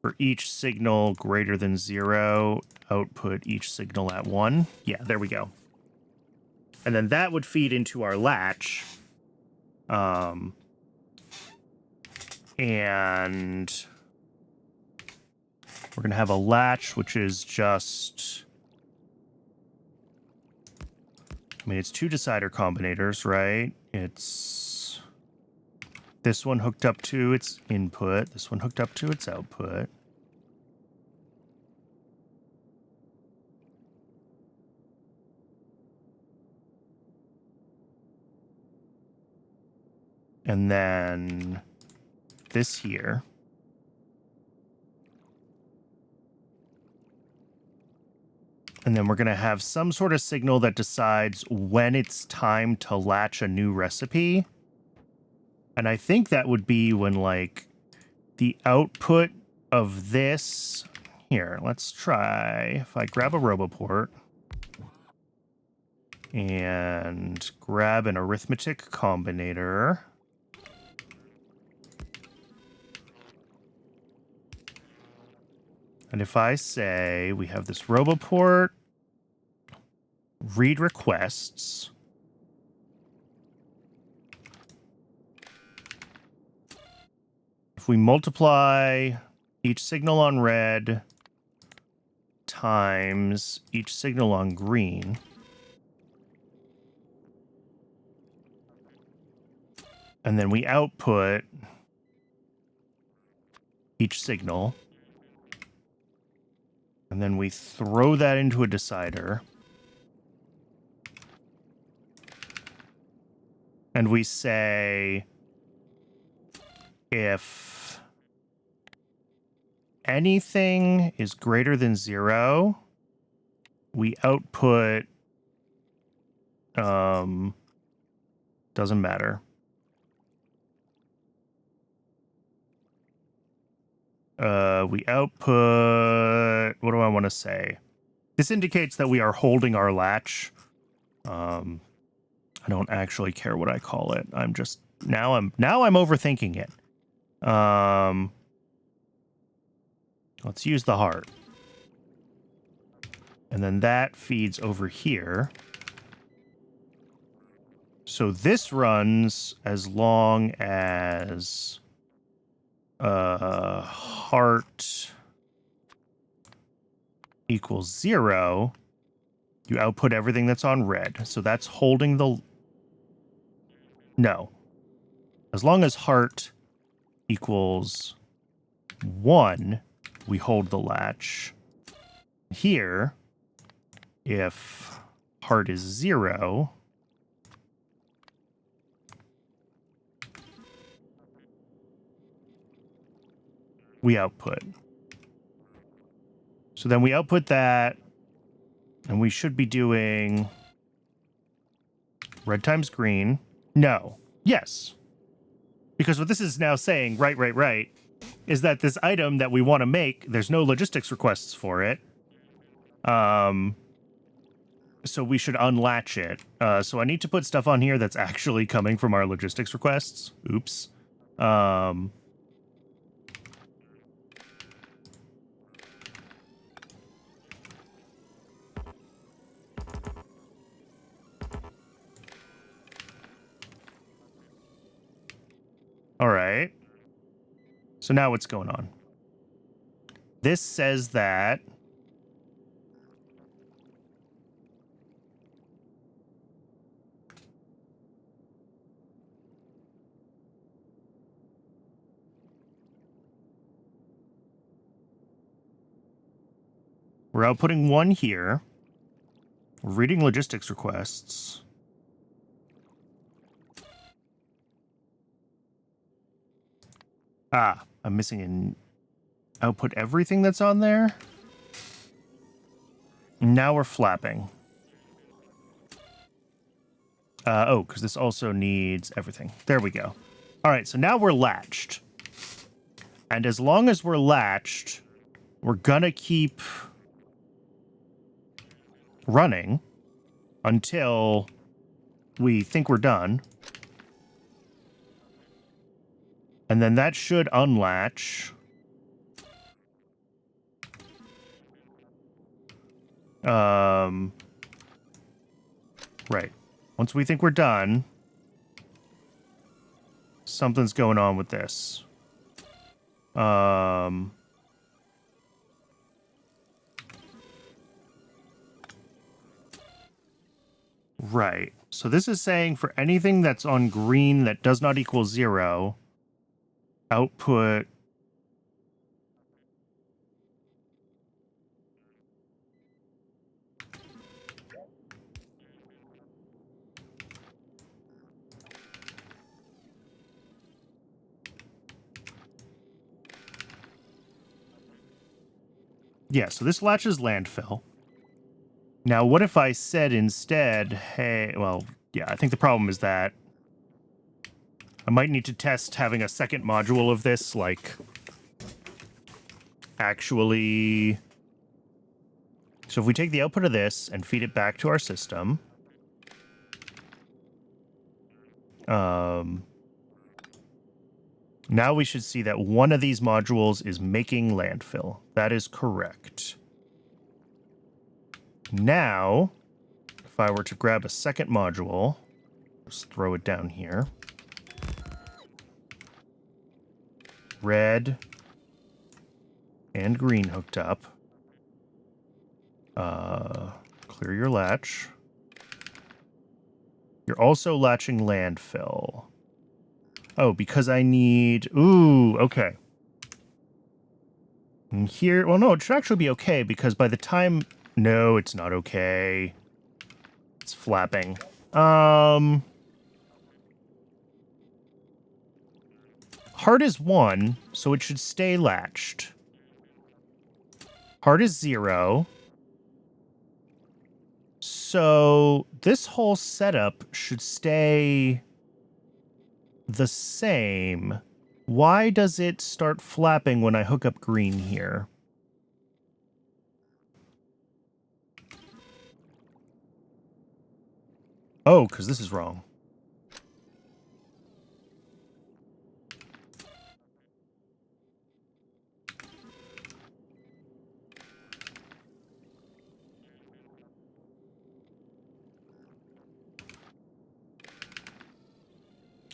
for each signal greater than 0, output each signal at 1. Yeah, there we go. And then that would feed into our latch. And we're going to have a latch, which is just... I mean, it's 2 decider combinators, right? It's... this one hooked up to its input. This one hooked up to its output. And then this here. And then we're going to have some sort of signal that decides when it's time to latch a new recipe. And I think that would be when, like, the output of this... Here, let's try... If I grab a Roboport and grab an arithmetic combinator... And if I say we have this Roboport, read requests, if we multiply each signal on red times each signal on green, and then we output each signal, and then we throw that into a decider. And we say, if anything is greater than 0, we output, doesn't matter. We output, what do I want to say? This indicates that we are holding our latch. I don't actually care what I call it. I'm just, now I'm overthinking it. Let's use the heart. And then that feeds over here. So this runs as long as heart equals 0. You output everything that's on red. So that's holding the... No. As long as heart equals 1, we hold the latch. Here, if heart is 0, we output. So then we output that, and we should be doing red times green. No. Yes. Because what this is now saying, right, is that this item that we want to make, there's no logistics requests for it. So we should unlatch it. So I need to put stuff on here that's actually coming from our logistics requests. Oops. All right. So now what's going on? This says that we're outputting 1 here. We're reading logistics requests. I'm missing an output everything that's on there. Now we're flapping. Oh, because this also needs everything. There we go. All right, so now we're latched. And as long as we're latched, we're gonna keep running until we think we're done. And then that should unlatch. Right. Once we think we're done, something's going on with this. Right. So this is saying for anything that's on green that does not equal 0, output yeah, so this latches landfill. Now, what if I said instead, hey, well, yeah, I think the problem is that I might need to test having a second module of this, like, actually... So if we take the output of this and feed it back to our system, now we should see that one of these modules is making landfill. That is correct. Now, if I were to grab a second module, just throw it down here. Red and green hooked up. Clear your latch. You're also latching landfill. Oh, because I need... Ooh, okay. And here... Well, no, it should actually be okay, because by the time... No, it's not okay. It's flapping. Hard is 1, so it should stay latched. Hard is 0. So this whole setup should stay the same. Why does it start flapping when I hook up green here? Oh, because this is wrong.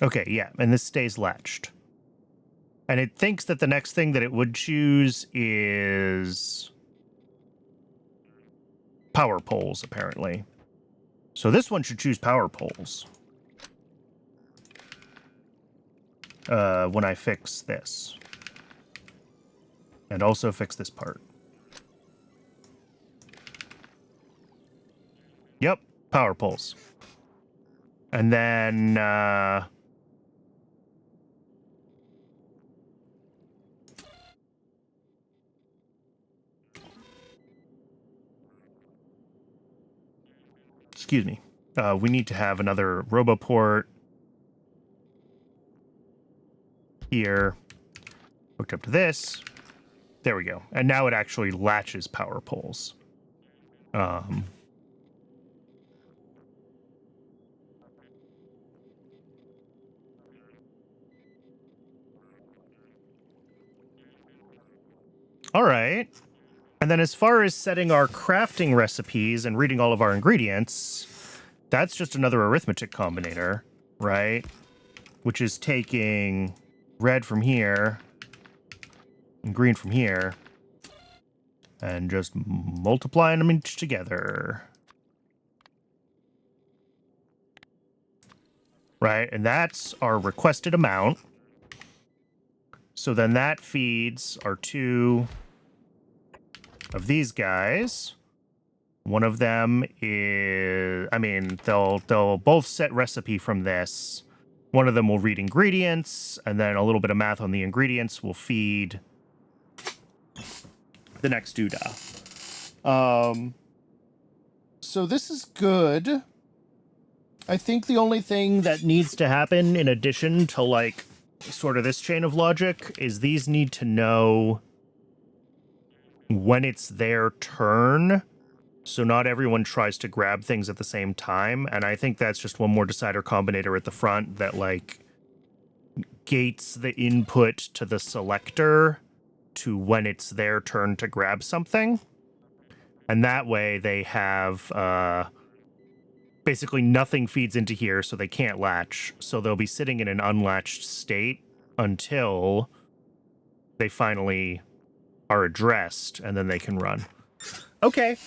Okay, yeah, and this stays latched. And it thinks that the next thing that it would choose is power poles, apparently. So this one should choose power poles. When I fix this. And also fix this part. Yep, power poles. And then, excuse me. We need to have another RoboPort here, hooked up to this. There we go. And now it actually latches power poles. All right. And then as far as setting our crafting recipes and reading all of our ingredients, that's just another arithmetic combinator, right? Which is taking red from here and green from here and just multiplying them each together. Right, and that's our requested amount. So then that feeds our 2 of these guys. One of them is, I mean, they'll both set recipe from this. One of them will read ingredients, and then a little bit of math on the ingredients will feed the next doodah. So this is good. I think the only thing that needs to happen in addition to, like, sort of this chain of logic is these need to know when it's their turn, so not everyone tries to grab things at the same time. And I think that's just one more decider combinator at the front that, like, gates the input to the selector to when it's their turn to grab something. And that way they have basically nothing feeds into here, so they can't latch. So they'll be sitting in an unlatched state until they finally are addressed, and then they can run. Okay.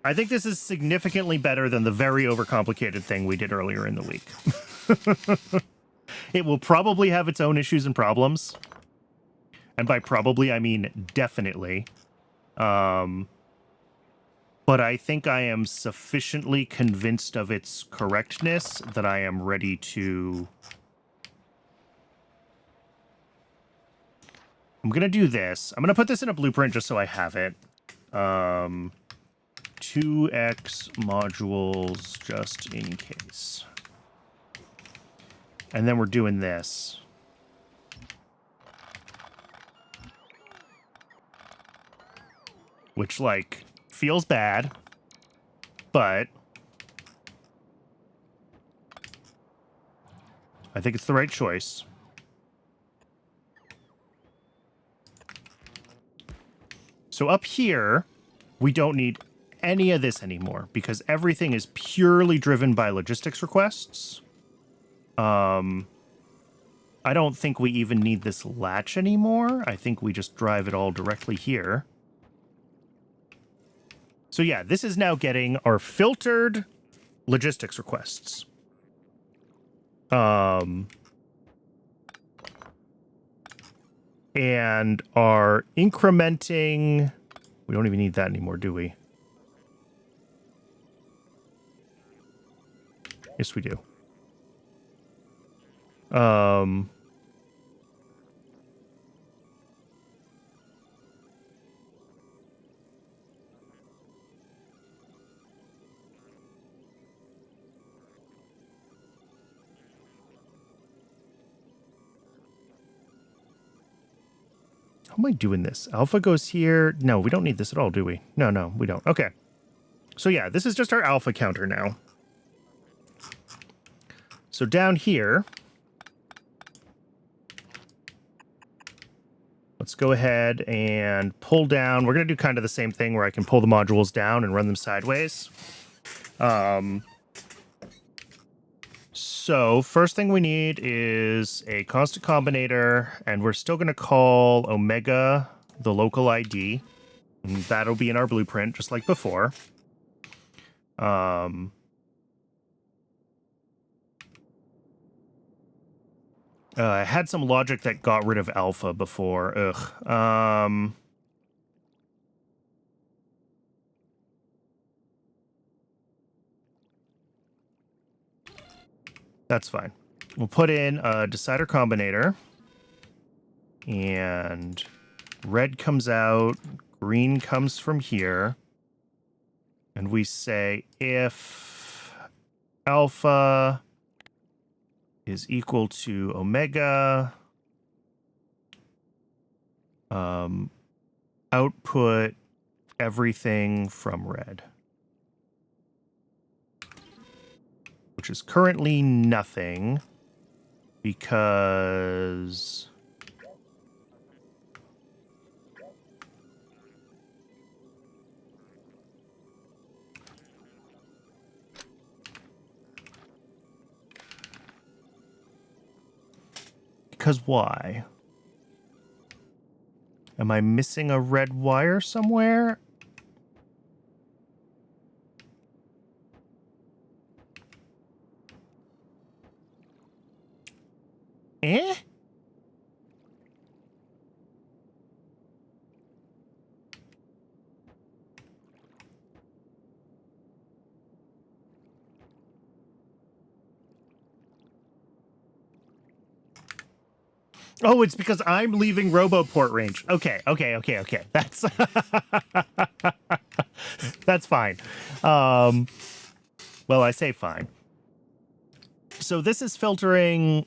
I think this is significantly better than the very overcomplicated thing we did earlier in the week. It will probably have its own issues and problems. And by probably, I mean definitely. But I think I am sufficiently convinced of its correctness that I am ready to I'm going to do this. I'm going to put this in a blueprint just so I have it. 2x modules just in case. And then we're doing this. Which, like, feels bad, but I think it's the right choice. So up here, we don't need any of this anymore because everything is purely driven by logistics requests. I don't think we even need this latch anymore. I think we just drive it all directly here. So yeah, this is now getting our filtered logistics requests. And our incrementing... We don't even need that anymore, do we? Yes, we do. How am I doing this? Alpha goes here. No, we don't need this at all, do we? No, we don't. Okay. So yeah, this is just our alpha counter now. So down here, let's go ahead and pull down. We're going to do kind of the same thing where I can pull the modules down and run them sideways. So first thing we need is a constant combinator, and we're still going to call Omega the local ID. And that'll be in our blueprint, just like before. I had some logic that got rid of alpha before. Ugh. That's fine. We'll put in a decider combinator. And red comes out. Green comes from here. And we say if alpha is equal to omega, output everything from red. Which is currently nothing because why? Am I missing a red wire somewhere? Eh? Oh, it's because I'm leaving Roboport range. Okay. That's that's fine. Well, I say fine. So this is filtering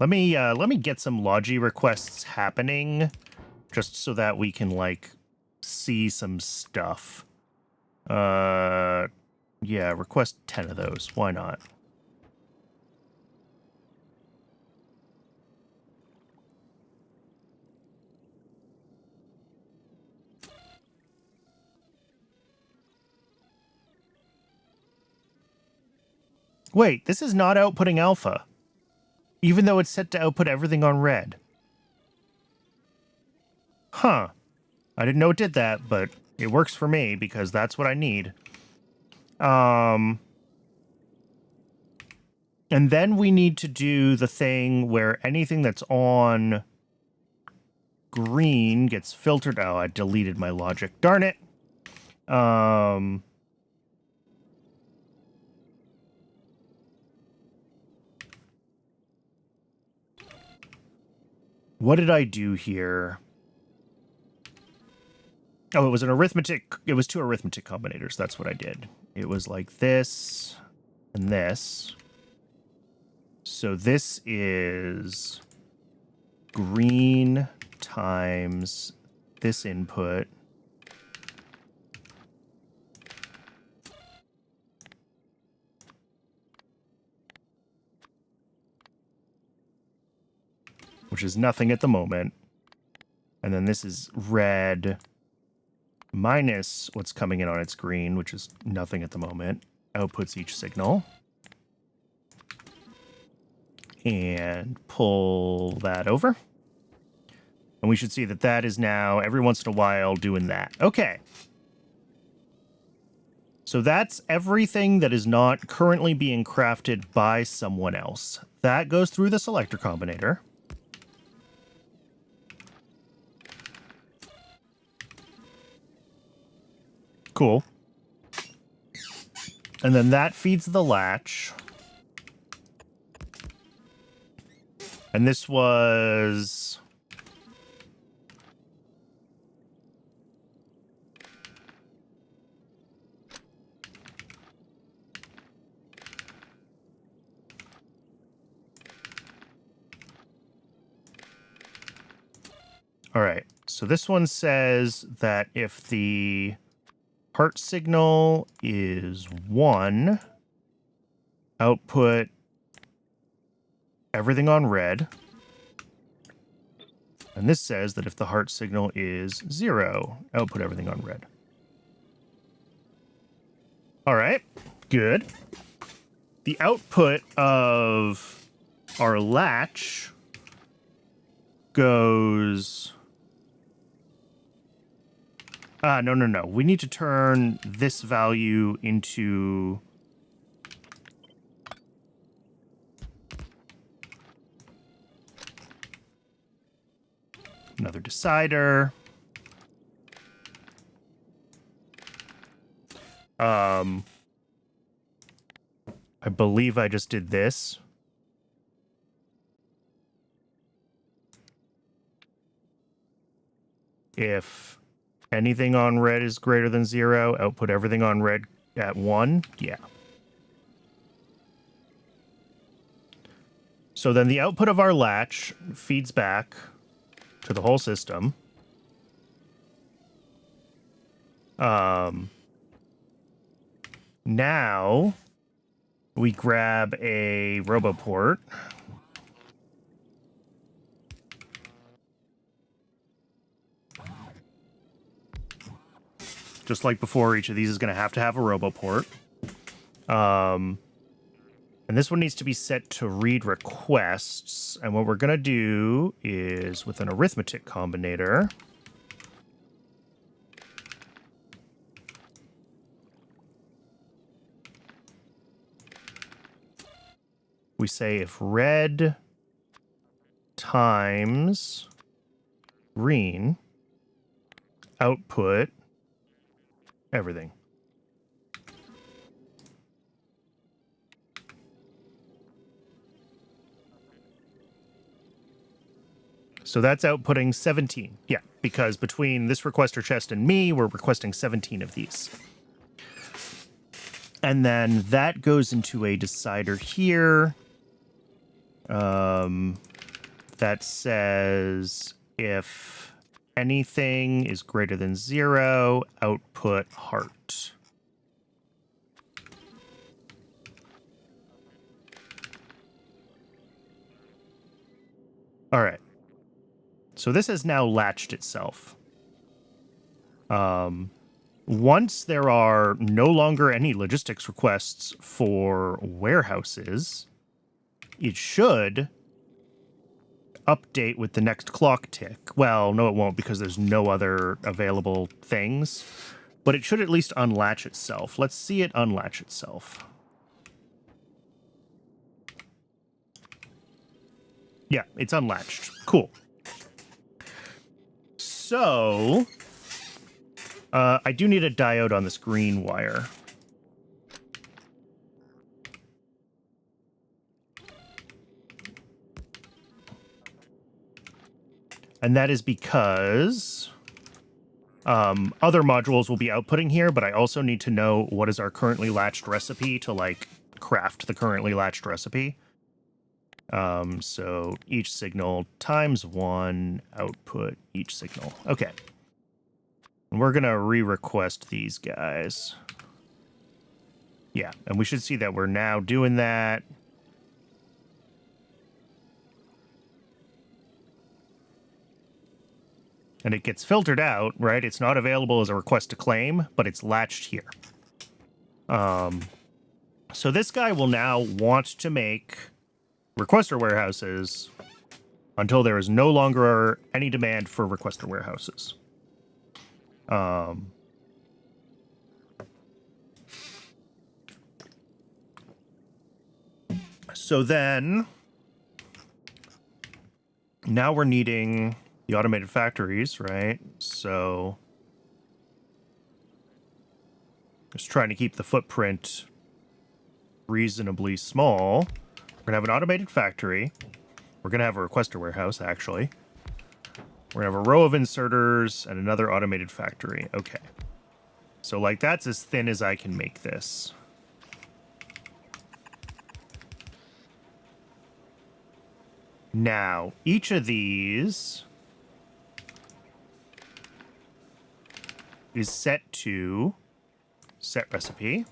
let me get some logi requests happening just so that we can like see some stuff. Yeah, request 10 of those. Why not? Wait, this is not outputting alpha, even though it's set to output everything on red. Huh. I didn't know it did that, but it works for me because that's what I need. And then we need to do the thing where anything that's on green gets filtered. Oh, I deleted my logic. Darn it. What did I do here? Oh, it was an arithmetic. It was two arithmetic combinators. That's what I did. It was like this and this. So this is green times this input. Which is nothing at the moment. And then this is red minus what's coming in on its green, which is nothing at the moment. Outputs each signal. And pull that over. And we should see that that is now, every once in a while, doing that. Okay. So that's everything that is not currently being crafted by someone else. That goes through the selector combinator. Cool. And then that feeds the latch. And this was... All right, so this one says that if the heart signal is 1, output everything on red. And this says that if the heart signal is 0, output everything on red. All right, good. The output of our latch goes... no. We need to turn this value into... another decider. I believe I just did this. If anything on red is greater than 0, output everything on red at 1. Yeah. So then the output of our latch feeds back to the whole system. Now we grab a roboport. Just like before, each of these is going to have a roboport. And this one needs to be set to read requests. And what we're going to do is with an arithmetic combinator, we say if red times green, output everything. So that's outputting 17. Yeah, because between this requester chest and me, we're requesting 17 of these. And then that goes into a decider here. That says if anything is greater than 0, output heart. All right. So this has now latched itself. Once there are no longer any logistics requests for warehouses, it should update with the next clock tick. Well, no, it won't because there's no other available things, but it should at least unlatch itself. Let's see it unlatch itself. Yeah, it's unlatched. Cool. So, I do need a diode on this green wire. And that is because other modules will be outputting here, but I also need to know what is our currently latched recipe to, like, craft the currently latched recipe. So each signal times 1 output each signal. Okay. And we're going to re-request these guys. Yeah, and we should see that we're now doing that. And it gets filtered out, right? It's not available as a request to claim, but it's latched here. So this guy will now want to make requester warehouses until there is no longer any demand for requester warehouses. So then, now we're needing the automated factories, right? So just trying to keep the footprint reasonably small. We're going to have an automated factory. We're going to have a requester warehouse, actually. We're going to have a row of inserters and another automated factory. Okay. So, like, that's as thin as I can make this. Now, each of these is set to set recipe.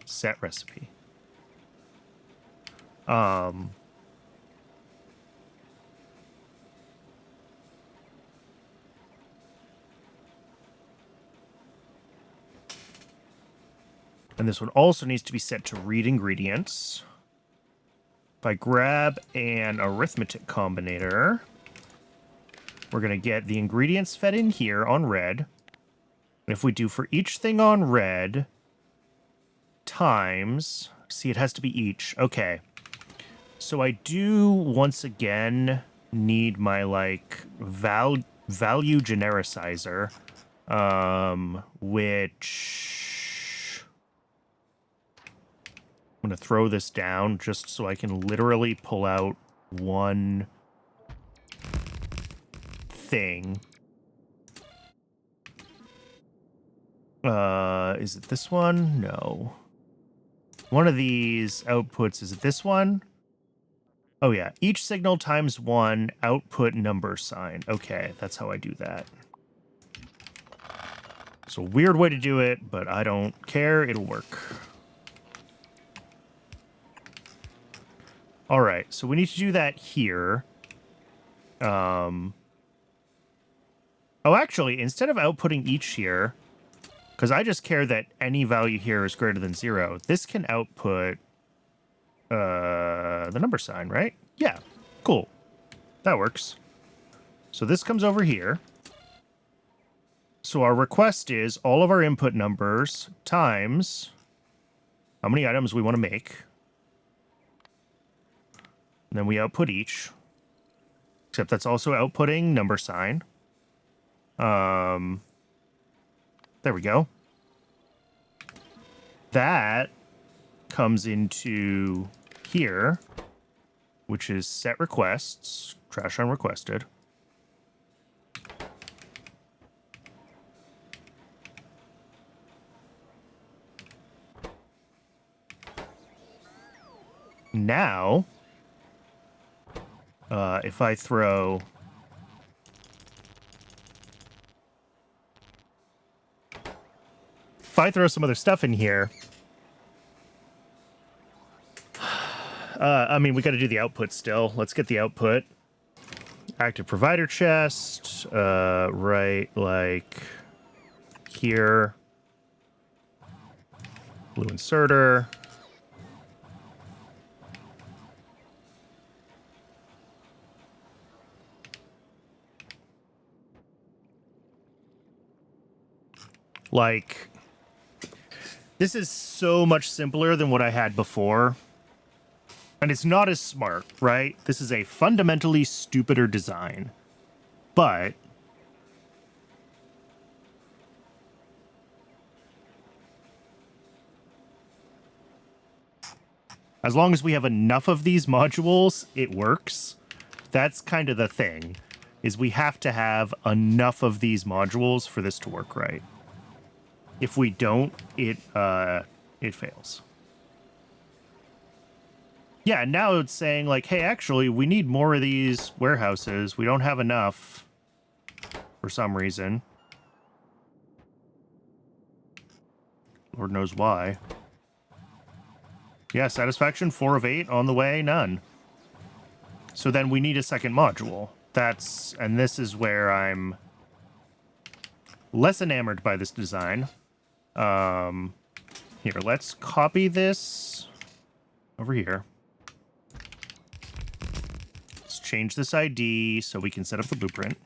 Set recipe. And this one also needs to be set to read ingredients. If I grab an arithmetic combinator, we're going to get the ingredients fed in here on red. And if we do for each thing on red, times, see, it has to be each. Okay. So I do, once again, need my, like, value genericizer, which I'm going to throw this down just so I can literally pull out one thing. Is it this one? No. One of these outputs, is it this one? Oh yeah, each signal times 1 output number sign. Okay, that's how I do that. It's a weird way to do it, but I don't care. It'll work. All right, so we need to do that here. Oh, actually, instead of outputting each here, because I just care that any value here is greater than 0, this can output the number sign, right? Yeah, cool. That works. So this comes over here. So our request is all of our input numbers times how many items we want to make. And then we output each. Except that's also outputting number sign. There we go. That comes into here, which is set requests, trash unrequested. Now, if I throw some other stuff in here, I mean, we got to do the output still. Let's get the output. Active provider chest, right, like here. Blue inserter. Like, this is so much simpler than what I had before. And it's not as smart, right? This is a fundamentally stupider design. But as long as we have enough of these modules, it works. That's kind of the thing, is we have to have enough of these modules for this to work right. If we don't, it fails. Yeah, now it's saying like, hey, actually, we need more of these warehouses. We don't have enough for some reason. Lord knows why. Yeah, satisfaction, 4 of 8. On the way, none. So then we need a second module. And this is where I'm less enamored by this design. Here, let's copy this over here. Let's change this ID so we can set up the blueprint.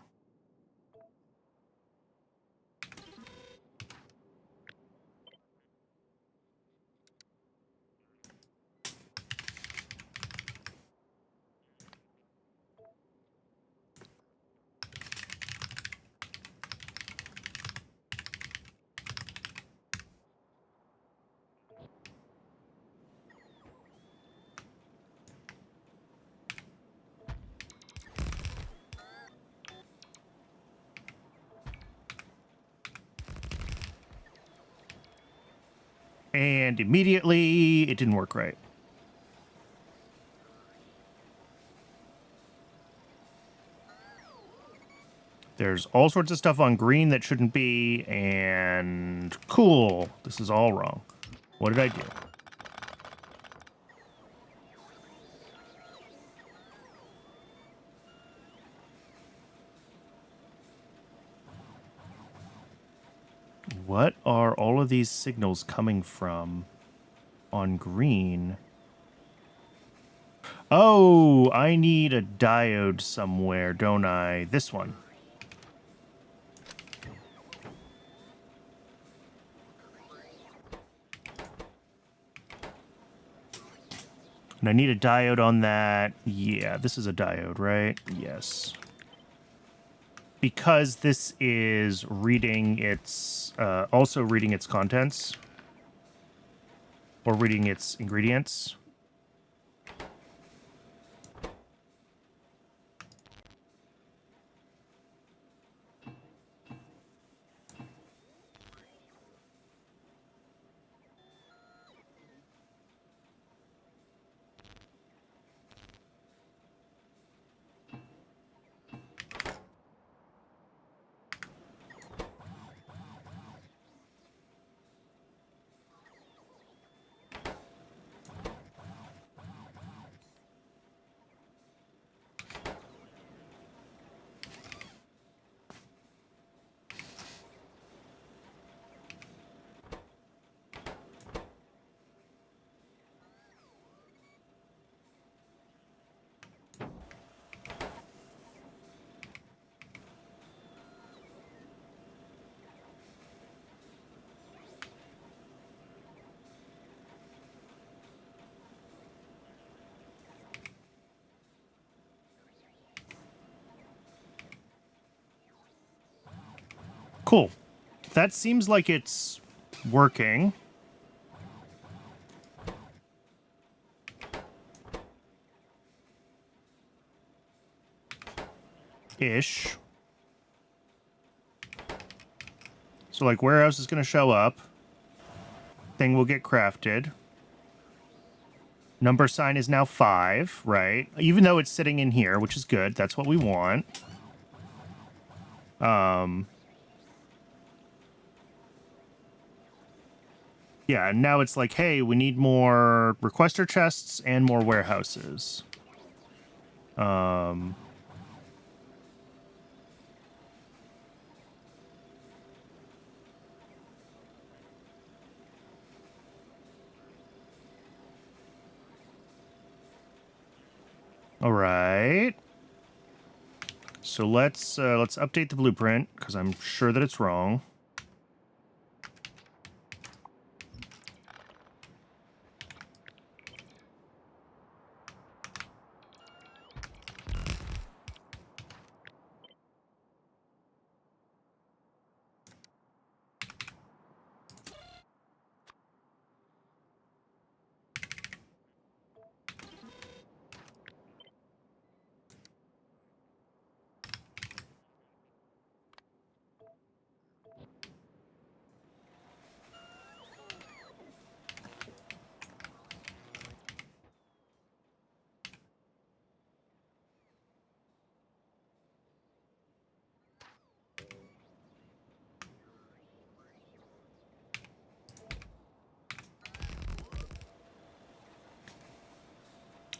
And immediately, it didn't work right. There's all sorts of stuff on green that shouldn't be, and cool. This is all wrong. What did I do? What are all of these signals coming from on green? Oh, I need a diode somewhere, don't I? This one. And I need a diode on that. Yeah, this is a diode, right? Yes. Because this is reading its, also reading its contents. Or reading its ingredients. Cool. That seems like it's working. Ish. So, like, warehouse is going to show up. Thing will get crafted. Number sign is now 5, right? Even though it's sitting in here, which is good. That's what we want. Yeah, and now it's like, hey, we need more requester chests and more warehouses. All right. So let's update the blueprint because I'm sure that it's wrong.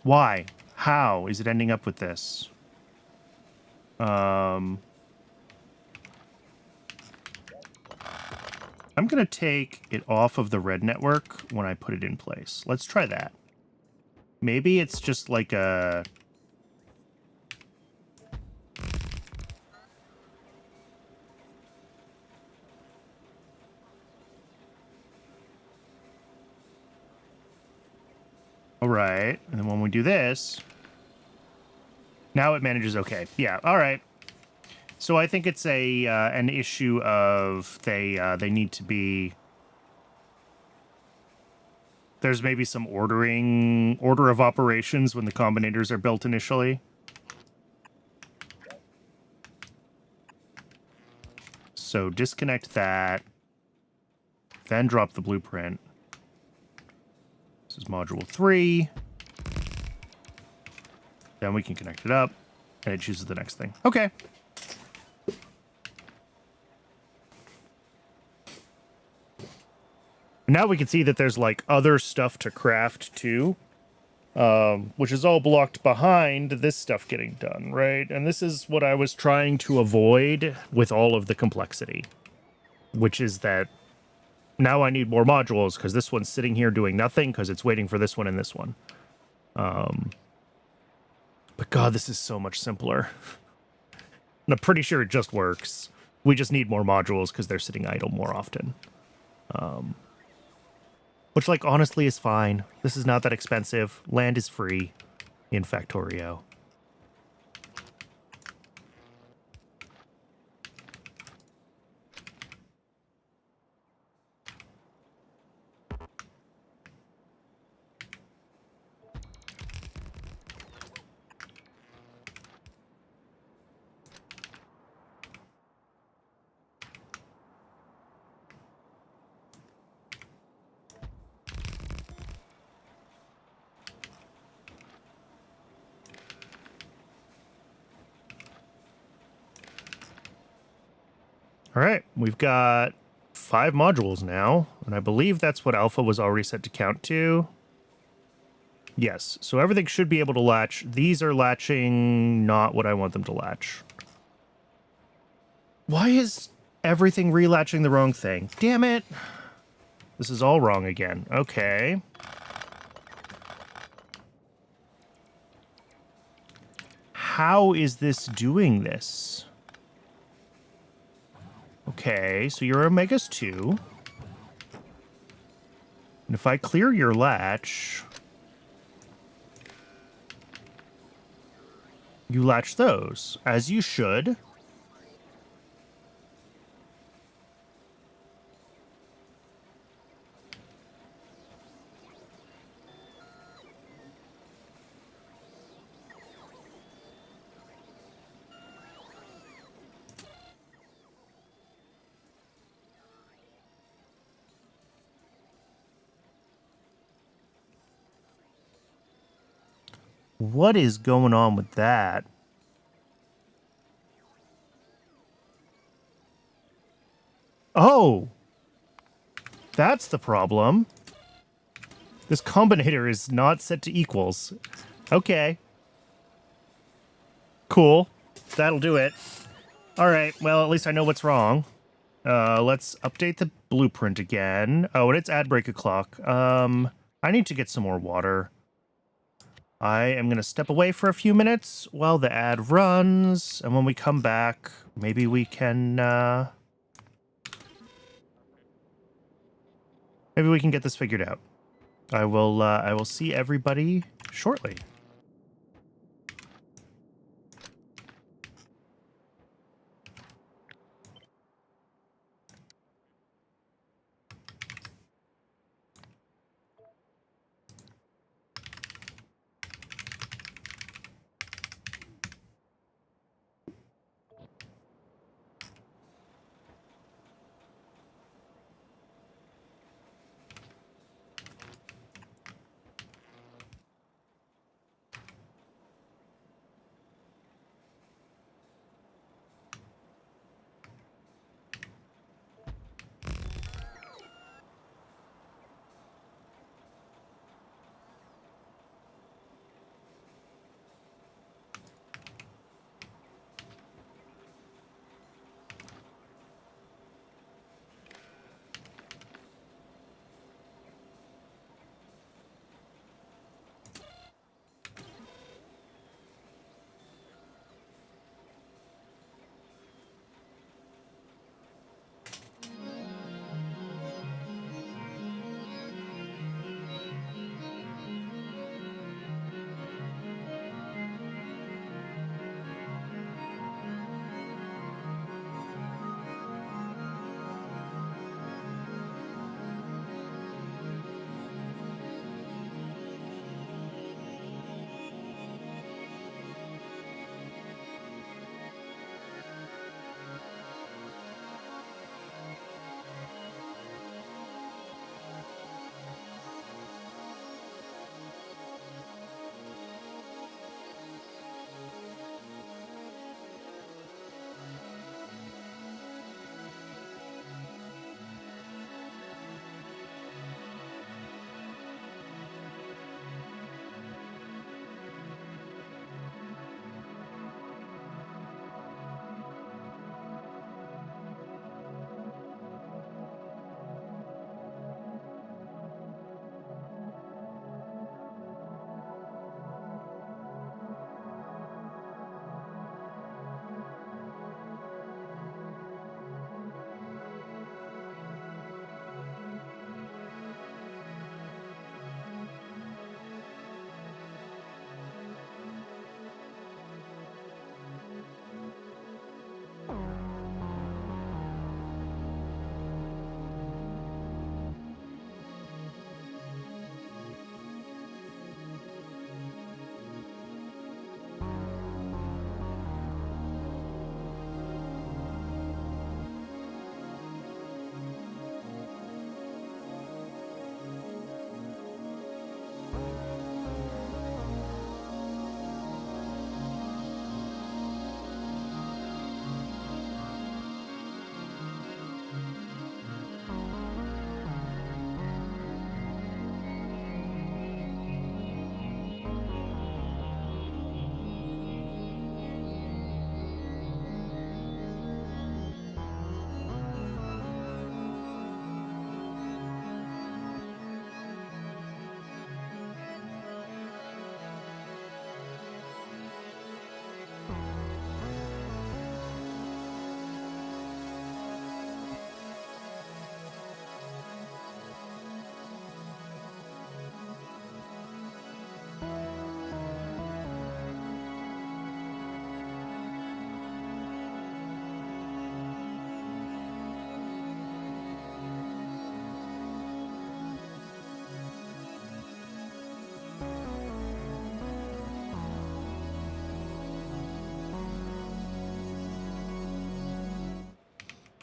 Why? How is it ending up with this? I'm going to take it off of the red network when I put it in place. Let's try that. Maybe it's just like a... All right. And then when we do this... Now it manages okay. Yeah, all right. So I think it's a an issue of they need to be... There's maybe some order of operations when the combinators are built initially. So disconnect that, then drop the blueprint. This is module 3. Then we can connect it up, and it chooses the next thing. Okay. Now we can see that there's, like, other stuff to craft, too. Which is all blocked behind this stuff getting done, right? And this is what I was trying to avoid with all of the complexity. Which is that now I need more modules, because this one's sitting here doing nothing, because it's waiting for this one and this one. But God, this is so much simpler. And I'm pretty sure it just works. We just need more modules because they're sitting idle more often. Which, like, honestly is fine. This is not that expensive. Land is free in Factorio. All right, we've got 5 modules now, and I believe that's what alpha was already set to count to. Yes, so everything should be able to latch. These are latching not what I want them to latch. Why is everything relatching the wrong thing? Damn it! This is all wrong again. Okay. How is this doing this? Okay, so you're Omegas 2. And if I clear your latch... You latch those, as you should. What is going on with that? Oh! That's the problem. This combinator is not set to equals. Okay. Cool. That'll do it. Alright, well, at least I know what's wrong. Let's update the blueprint again. Oh, and it's add break o'clock. I need to get some more water. I am going to step away for a few minutes while the ad runs, and when we come back, maybe we can, maybe we can get this figured out. I will see everybody shortly.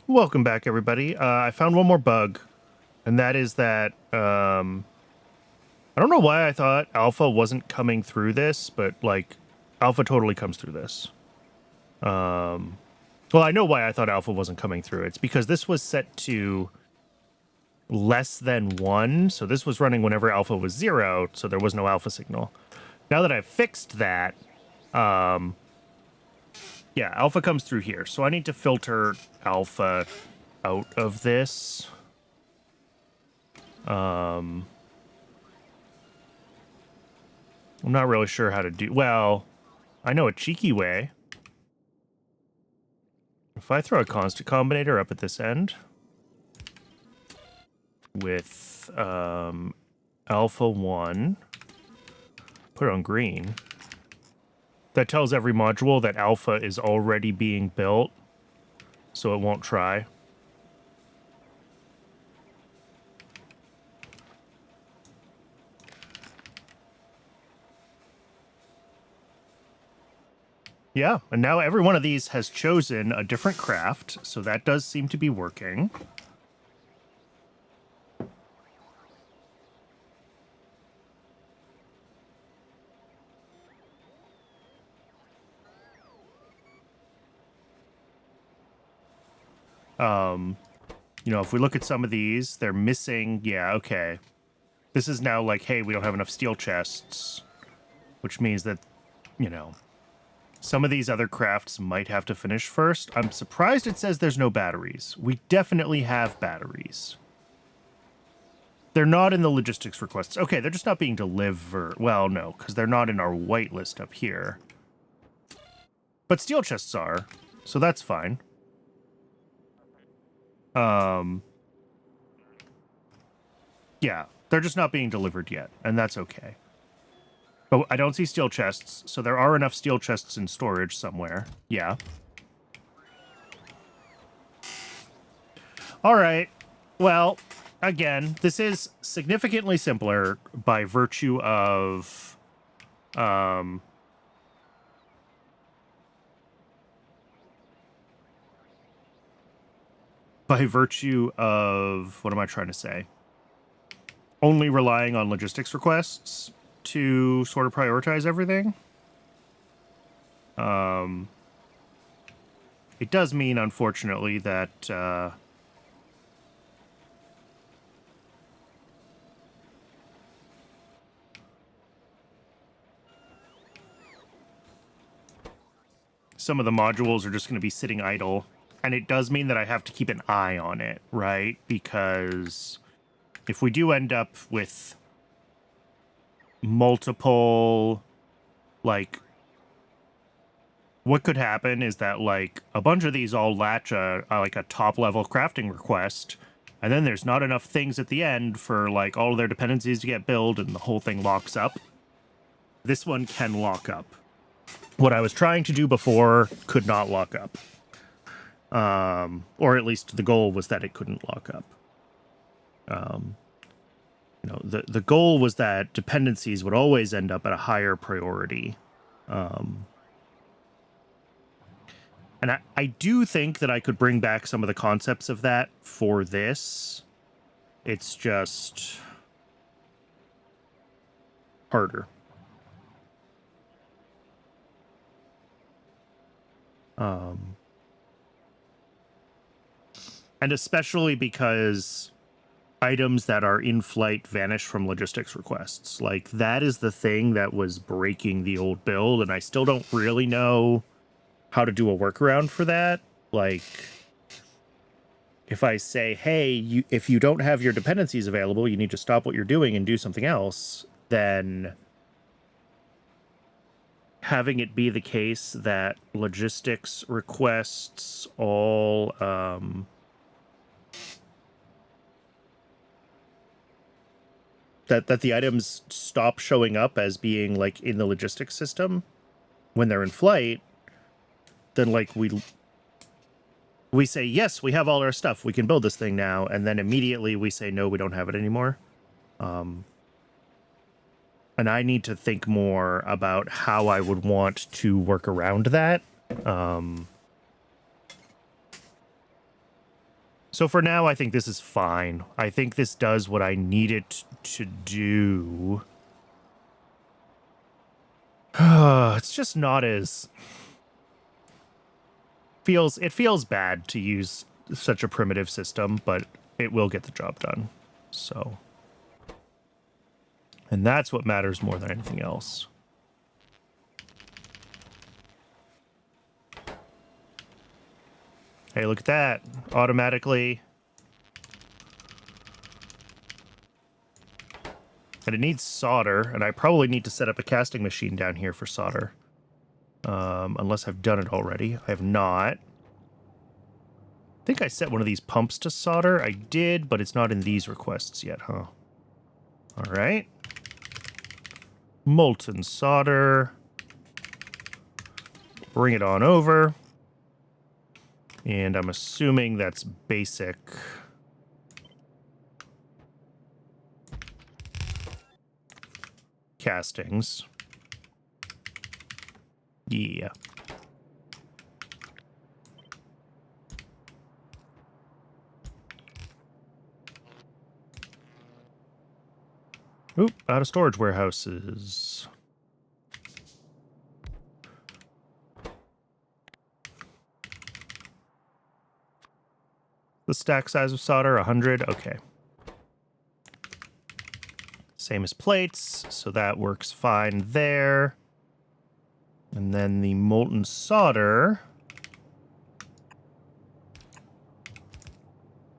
Welcome back, everybody. I found one more bug, and that is that I don't know why I thought alpha wasn't coming through this, but like alpha totally comes through this. Well, I know why I thought alpha wasn't coming through. It's because this was set to less than 1, so this was running whenever alpha was 0, so there was no alpha signal. Now that I've fixed that, yeah, alpha comes through here. So I need to filter alpha out of this. I'm not really sure how to do... Well, I know a cheeky way. If I throw a constant combinator up at this end with alpha 1, put it on green, that tells every module that alpha is already being built, so it won't try. Yeah, and now every one of these has chosen a different craft, so that does seem to be working. You know, if we look at some of these, they're missing... Yeah, okay. This is now like, hey, we don't have enough steel chests, which means that, you know, some of these other crafts might have to finish first. I'm surprised it says there's no batteries. We definitely have batteries. They're not in the logistics requests. Okay, they're just not being delivered. Well, no, because they're not in our whitelist up here. But steel chests are, so that's fine. Yeah, they're just not being delivered yet, and that's okay. But I don't see steel chests, so there are enough steel chests in storage somewhere. Yeah. All right. Well, again, this is significantly simpler by virtue of... by virtue of... What am I trying to say? Only relying on logistics requests to sort of prioritize everything. It does mean, unfortunately, that some of the modules are just going to be sitting idle. And it does mean that I have to keep an eye on it, right? Because if we do end up with multiple, like, what could happen is that, like, a bunch of these all latch a top-level crafting request, and then there's not enough things at the end for, like, all of their dependencies to get built, and the whole thing locks up. This one can lock up. What I was trying to do before could not lock up. Or at least the goal was that it couldn't lock up. You know, the goal was that dependencies would always end up at a higher priority. And I do think that I could bring back some of the concepts of that for this. It's just harder. And especially because items that are in flight vanish from logistics requests. Like, that is the thing that was breaking the old build, and I still don't really know how to do a workaround for that. Like, if I say, hey, if you don't have your dependencies available, you need to stop what you're doing and do something else, then having it be the case that logistics requests all that the items stop showing up as being, like, in the logistics system when they're in flight, then, like, we say, yes, we have all our stuff, we can build this thing now, and then immediately we say, no, we don't have it anymore. And I need to think more about how I would want to work around that. So for now, I think this is fine. I think this does what I need it to do. It's just not as... It feels bad to use such a primitive system, but it will get the job done. So... And that's what matters more than anything else. Hey, look at that. Automatically. And it needs solder, and I probably need to set up a casting machine down here for solder. Unless I've done it already. I have not. I think I set one of these pumps to solder. I did, but it's not in these requests yet, huh? All right. Molten solder. Bring it on over. And I'm assuming that's basic. Castings. Yeah. Oop, out of storage warehouses. The stack size of solder, 100. Okay. Same as plates, so that works fine there. And then the molten solder.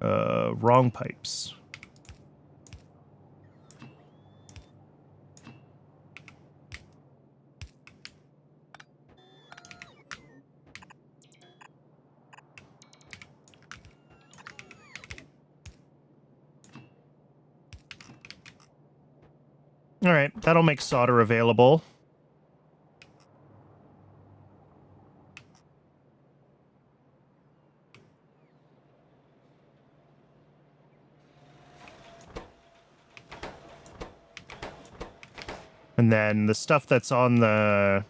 Wrong pipes. All right, that'll make solder available. And then the stuff that's on the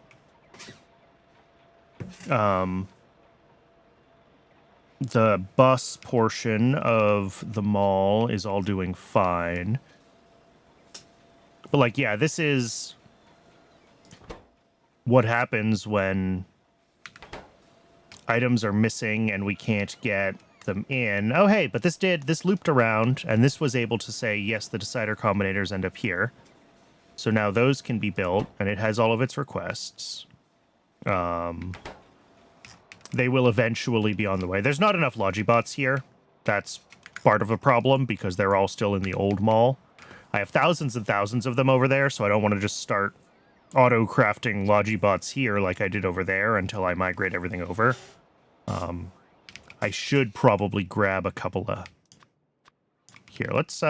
bus portion of the mall is all doing fine. But, like, yeah, this is what happens when items are missing and we can't get them in. Oh, hey, but this looped around, and this was able to say, yes, the decider combinators end up here. So now those can be built, and it has all of its requests. They will eventually be on the way. There's not enough Logibots here. That's part of a problem, because they're all still in the old mall. I have thousands and thousands of them over there, so I don't want to just start auto-crafting Logibots here like I did over there until I migrate everything over. I should probably grab a couple of... Here, let's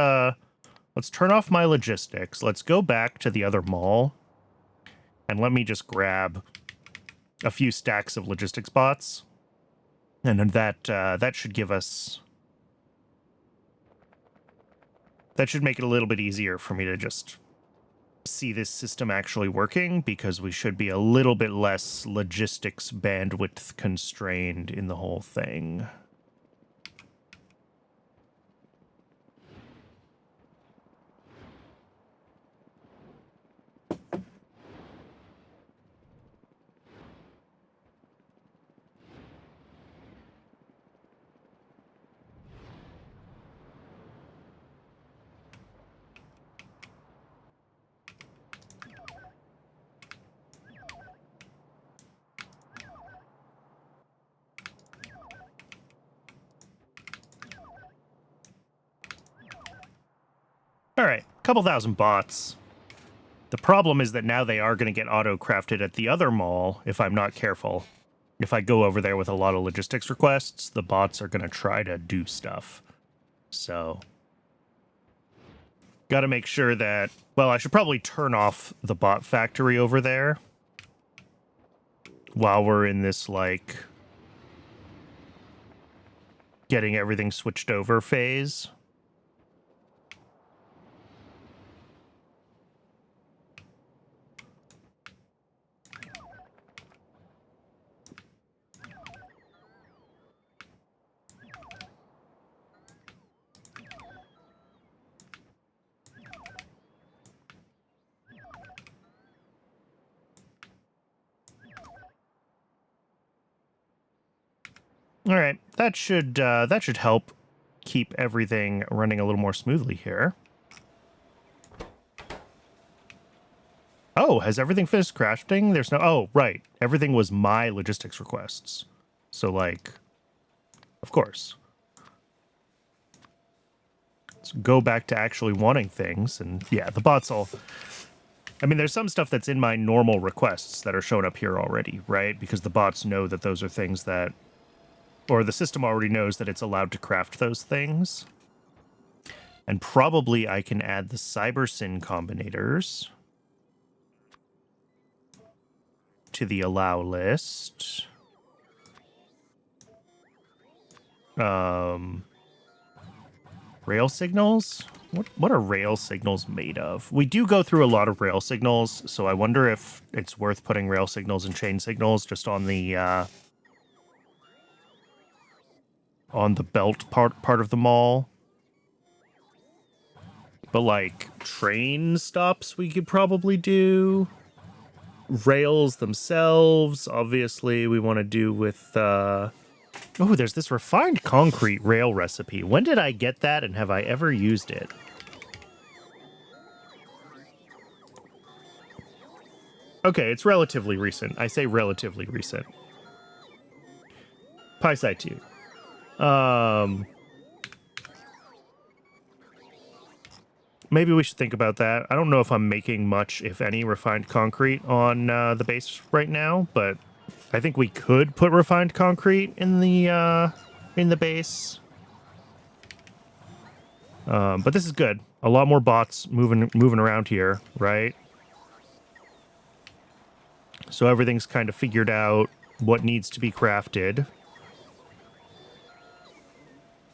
turn off my logistics. Let's go back to the other mall, and let me just grab a few stacks of logistics bots. And then that should give us... That should make it a little bit easier for me to just see this system actually working, because we should be a little bit less logistics bandwidth constrained in the whole thing. All right, couple thousand bots. The problem is that now they are going to get auto-crafted at the other mall if I'm not careful. If I go over there with a lot of logistics requests, the bots are going to try to do stuff. So, got to make sure that... Well, I should probably turn off the bot factory over there while we're in this, like, getting everything switched over phase. All right, that should help keep everything running a little more smoothly here. Oh, has everything finished crafting? There's no... Oh, right. Everything was my logistics requests. So, like, of course. Let's go back to actually wanting things. And, yeah, the bots all... I mean, there's some stuff that's in my normal requests that are showing up here already, right? Because the bots know that those are things that... Or the system already knows that it's allowed to craft those things. And probably I can add the CyberSyn combinators to the allow list. Rail signals? What are rail signals made of? We do go through a lot of rail signals, so I wonder if it's worth putting rail signals and chain signals just on the belt part of the mall. But like train stops we could probably do. Rails themselves, obviously we want to do with oh, there's this refined concrete rail recipe. When did I get that, and have I ever used it? Okay, it's relatively recent. I say relatively recent. Pi Sci 2. Maybe we should think about that. I don't know if I'm making much, if any, refined concrete on the base right now, but I think we could put refined concrete in the base. But this is good. A lot more bots moving around here, right? So everything's kind of figured out what needs to be crafted.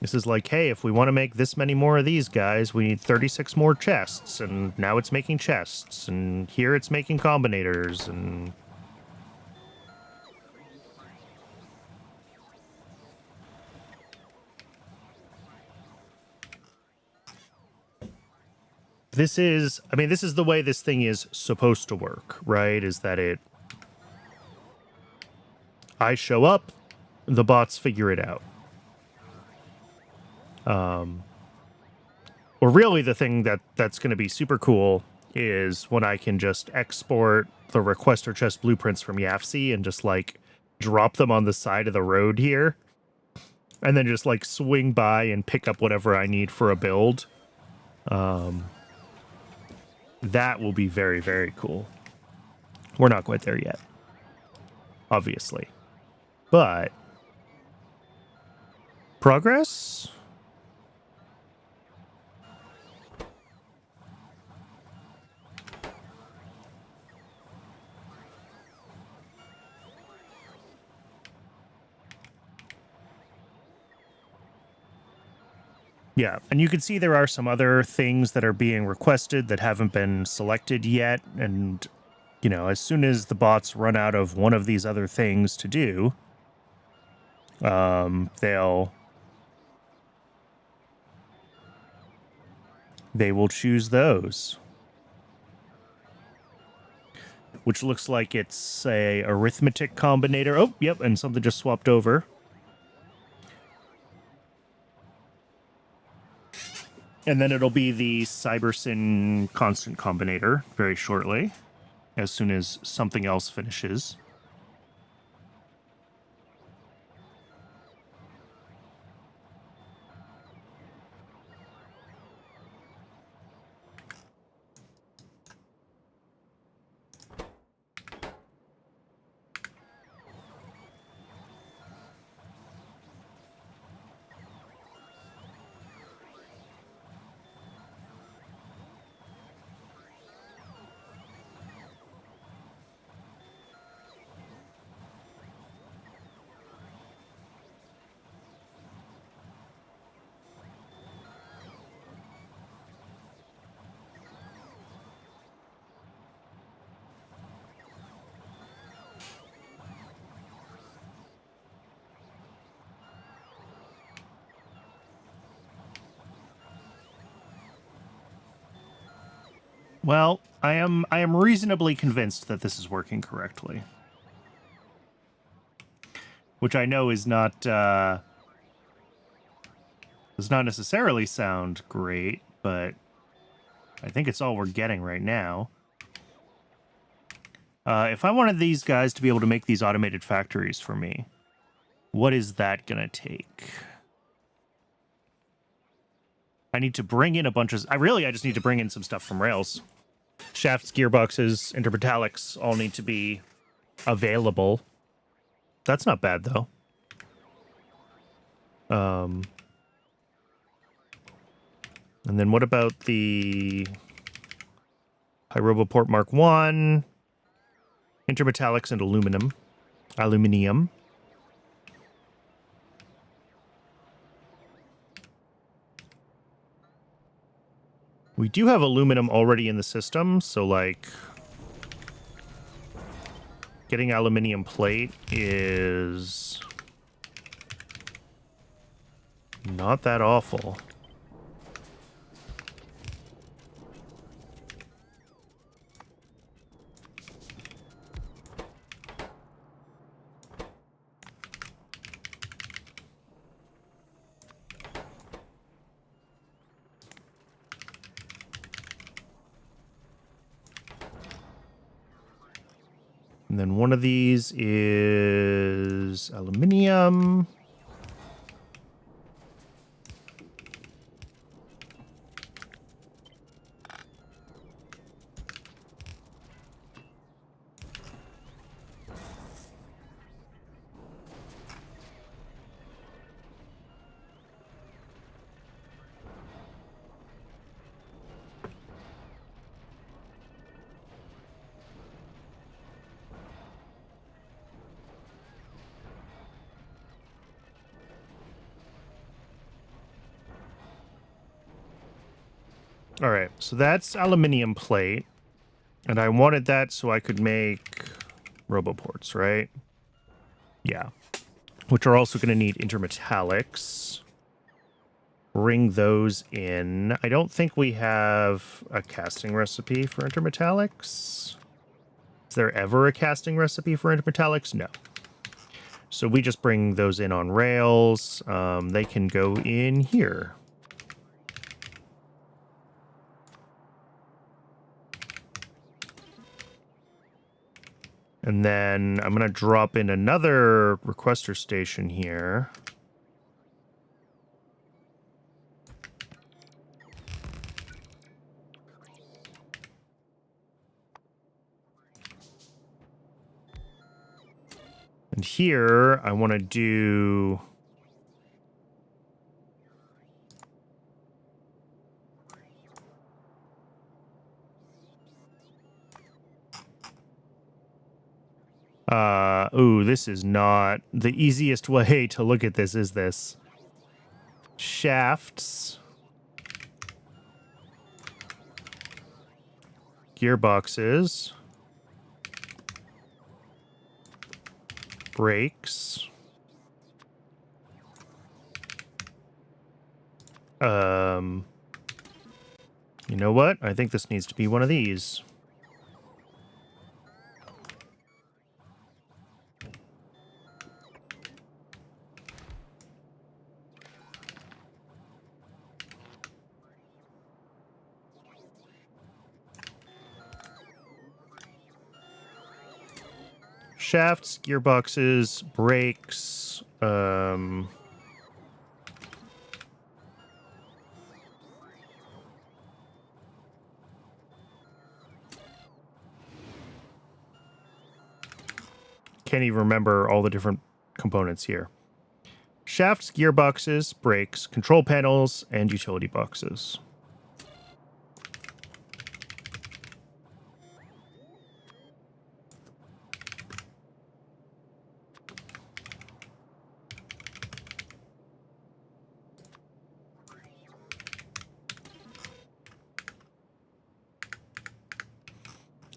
This is like, hey, if we want to make this many more of these guys, we need 36 more chests, and now it's making chests, and here it's making combinators, and... This is, I mean, this is the way this thing is supposed to work, right? Is that I show up, the bots figure it out. Or really the thing that's going to be super cool is when I can just export the requester chest blueprints from YAFC and just, like, drop them on the side of the road here. And then just, like, swing by and pick up whatever I need for a build. That will be very, very cool. We're not quite there yet, obviously. But progress? Yeah, and you can see there are some other things that are being requested that haven't been selected yet, and, you know, as soon as the bots run out of one of these other things to do, they will choose those. Which looks like it's a arithmetic combinator. Oh, yep, and something just swapped over. And then it'll be the CyberSyn constant combinator very shortly, as soon as something else finishes. Well, I am reasonably convinced that this is working correctly. which I know is not does not necessarily sound great, but I think it's all we're getting right now. If I wanted these guys to be able to make these automated factories for me, what is that gonna take? I need to bring in a bunch of... I just need to bring in some stuff from Rails. Shafts, gearboxes, intermetallics all need to be available. That's not bad, though. And then what about the Pyroboport Mark 1, intermetallics and aluminium. We do have aluminum already in the system, so like getting aluminium plate is not that awful. And then one of these is aluminium. All right, so that's aluminium plate. And I wanted that so I could make roboports, right? Yeah. Which are also going to need intermetallics. Bring those in. I don't think we have a casting recipe for intermetallics. Is there ever a casting recipe for intermetallics? No. So we just bring those in on rails. They can go in here. And then I'm going to drop in another requester station here. And here I want to do... ooh, this is not the easiest way to look at this, is this? Shafts. Gearboxes. Brakes. You know what? I think this needs to be one of these. Shafts, gearboxes, brakes, can't even remember all the different components here. Shafts, gearboxes, brakes, control panels, and utility boxes.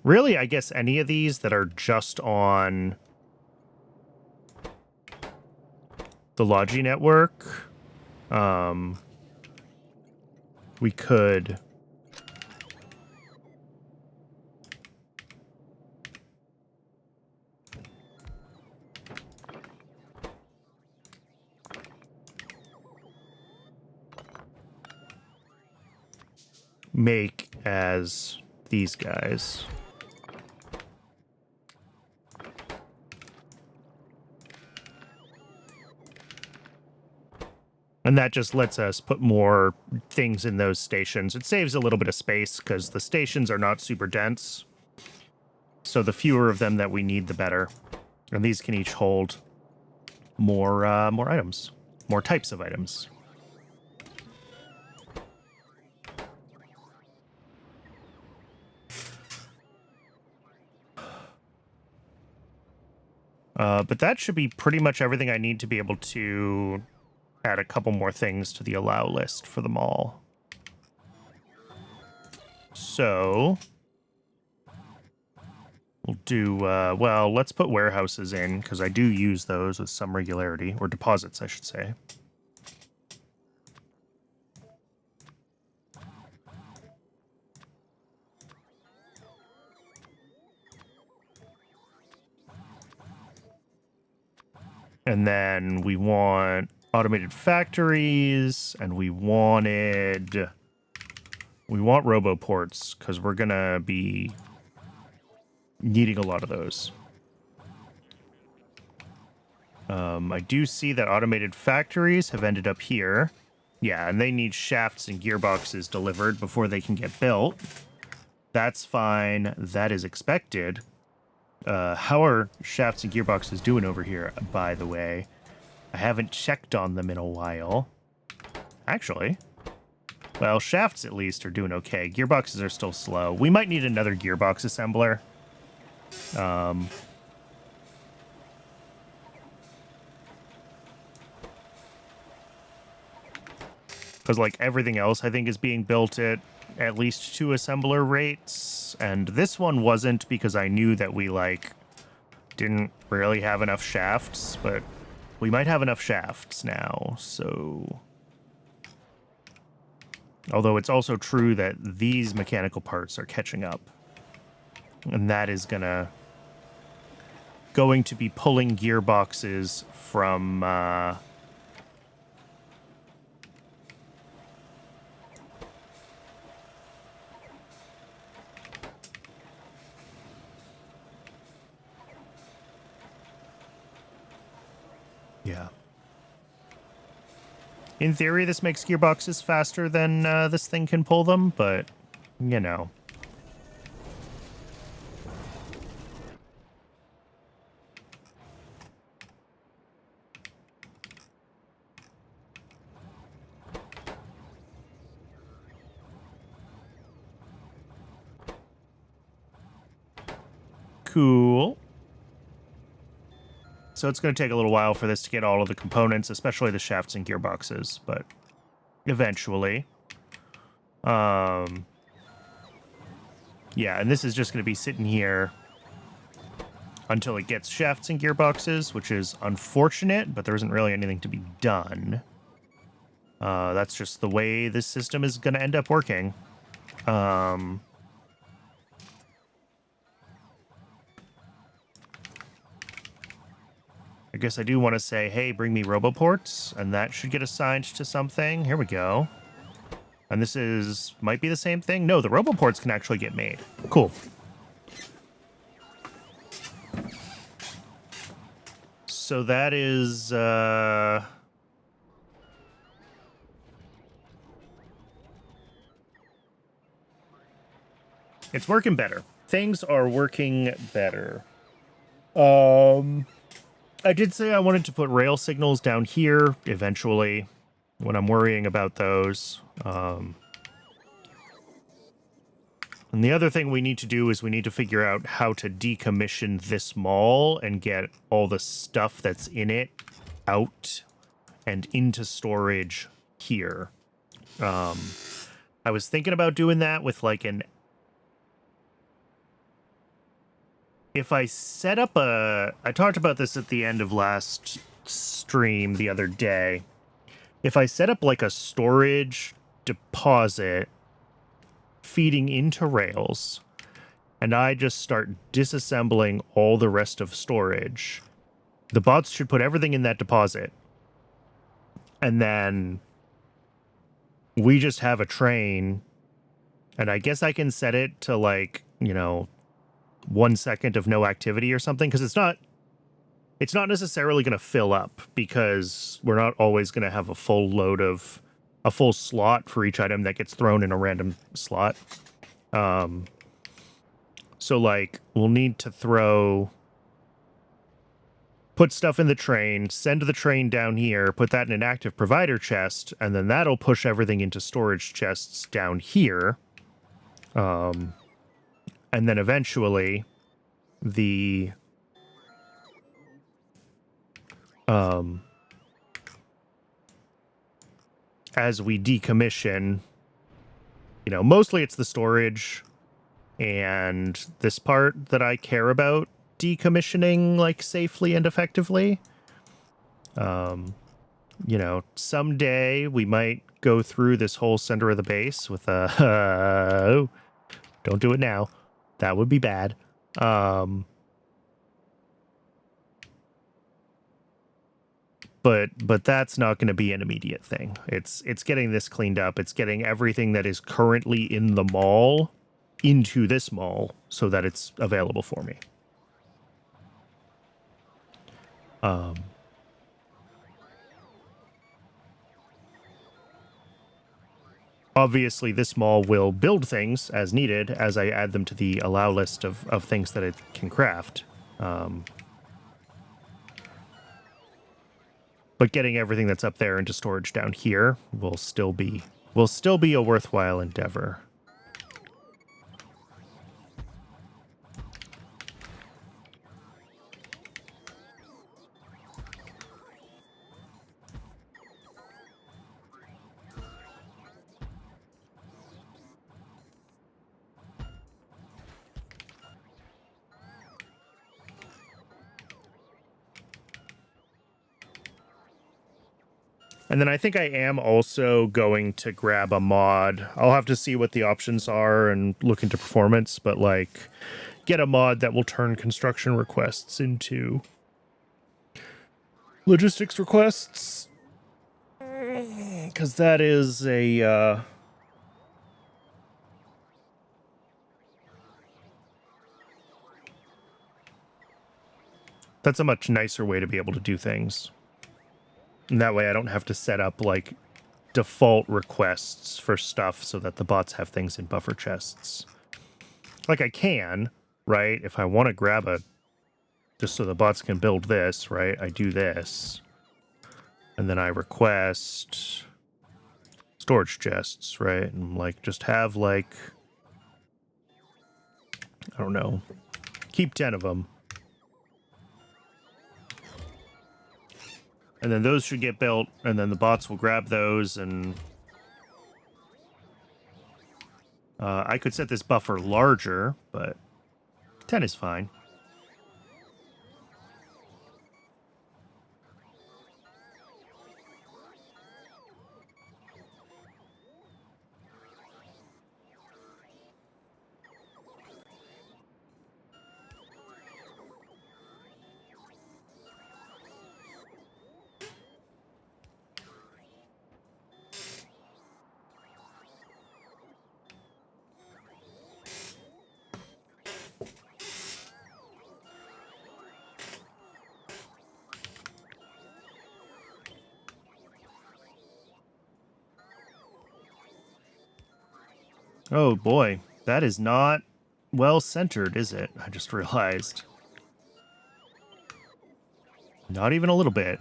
Really, I guess any of these that are just on the Logi network, we could make as these guys. And that just lets us put more things in those stations. It saves a little bit of space because the stations are not super dense. So the fewer of them that we need, the better. And these can each hold more items, more types of items. But that should be pretty much everything I need to be able to add a couple more things to the allow list for the mall. So we'll do, well, let's put warehouses in because I do use those with some regularity, or deposits, I should say. And then we want automated factories, and we want roboports because we're gonna be needing a lot of those. I do see that automated factories have ended up here. Yeah, and they need shafts and gearboxes delivered before they can get built. That's fine. That is expected. How are shafts and gearboxes doing over here, by the way? I haven't checked on them in a while. Actually. Well, shafts at least are doing okay. Gearboxes are still slow. We might need another gearbox assembler. Because, like, everything else, I think, is being built at least 2 assembler rates. And this one wasn't because I knew that we, like, didn't really have enough shafts. But we might have enough shafts now, so... Although it's also true that these mechanical parts are catching up. And that is going to be pulling gearboxes from... Yeah. In theory, this makes gearboxes faster than this thing can pull them, but, you know. Cool. So it's going to take a little while for this to get all of the components, especially the shafts and gearboxes, but eventually. Yeah, and this is just going to be sitting here until it gets shafts and gearboxes, which is unfortunate, but there isn't really anything to be done. That's just the way this system is going to end up working. I guess I do want to say, hey, bring me roboports, and that should get assigned to something. Here we go. And this might be the same thing. No, the roboports can actually get made. Cool. So that is, it's working better. Things are working better. I did say I wanted to put rail signals down here eventually when I'm worrying about those. And the other thing we need to do is we need to figure out how to decommission this mall and get all the stuff that's in it out and into storage here. I was thinking about doing that with like if I set up I talked about this at the end of last stream the other day. If I set up like a storage deposit feeding into rails, and I just start disassembling all the rest of storage, the bots should put everything in that deposit. And then we just have a train And I guess I can set it to like, 1 second of no activity or something, because it's not necessarily going to fill up, because we're not always going to have a full slot for each item that gets thrown in a random slot. So like we'll need to put stuff in the train, send the train down here, put that in an active provider chest, and then that'll push everything into storage chests down here. And then eventually the as we decommission, mostly it's the storage and this part that I care about decommissioning like safely and effectively. Someday we might go through this whole center of the base with a don't do it now. That would be bad. But that's not going to be an immediate thing. It's getting this cleaned up. It's getting everything that is currently in the mall into this mall so that it's available for me. Obviously, this mall will build things as needed as I add them to the allow list of things that it can craft. But getting everything that's up there into storage down here will still be a worthwhile endeavor. And then I think I am also going to grab a mod. I'll have to see what the options are and look into performance, but like get a mod that will turn construction requests into logistics requests. Because that is that's a much nicer way to be able to do things. And that way I don't have to set up like default requests for stuff so that the bots have things in buffer chests. Like I can, right? If I want to grab just so the bots can build this, right? I do this. And then I request storage chests, right? And like just have like, I don't know, keep 10 of them. And then those should get built, and then the bots will grab those, and I could set this buffer larger, but 10 is fine. Oh boy, that is not well centered, is it? I just realized. Not even a little bit.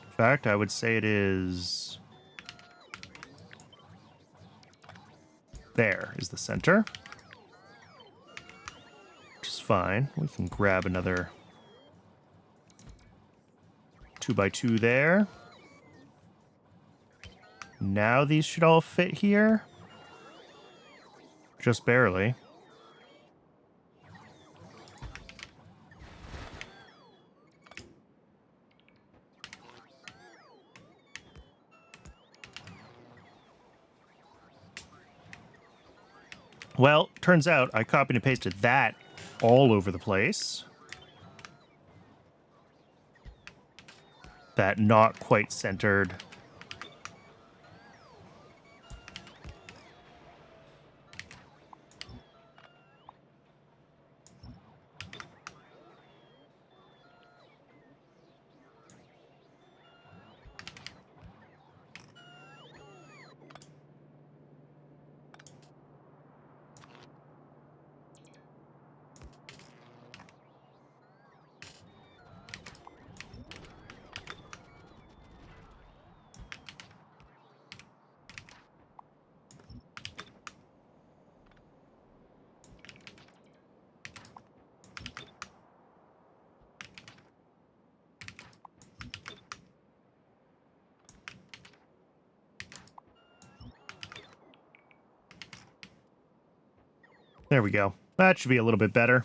In fact, I would say it is... There is the center. Which is fine. We can grab another 2x2 there. Now these should all fit here. Just barely. Well, turns out I copied and pasted that all over the place. That not quite centered. There we go. That should be a little bit better.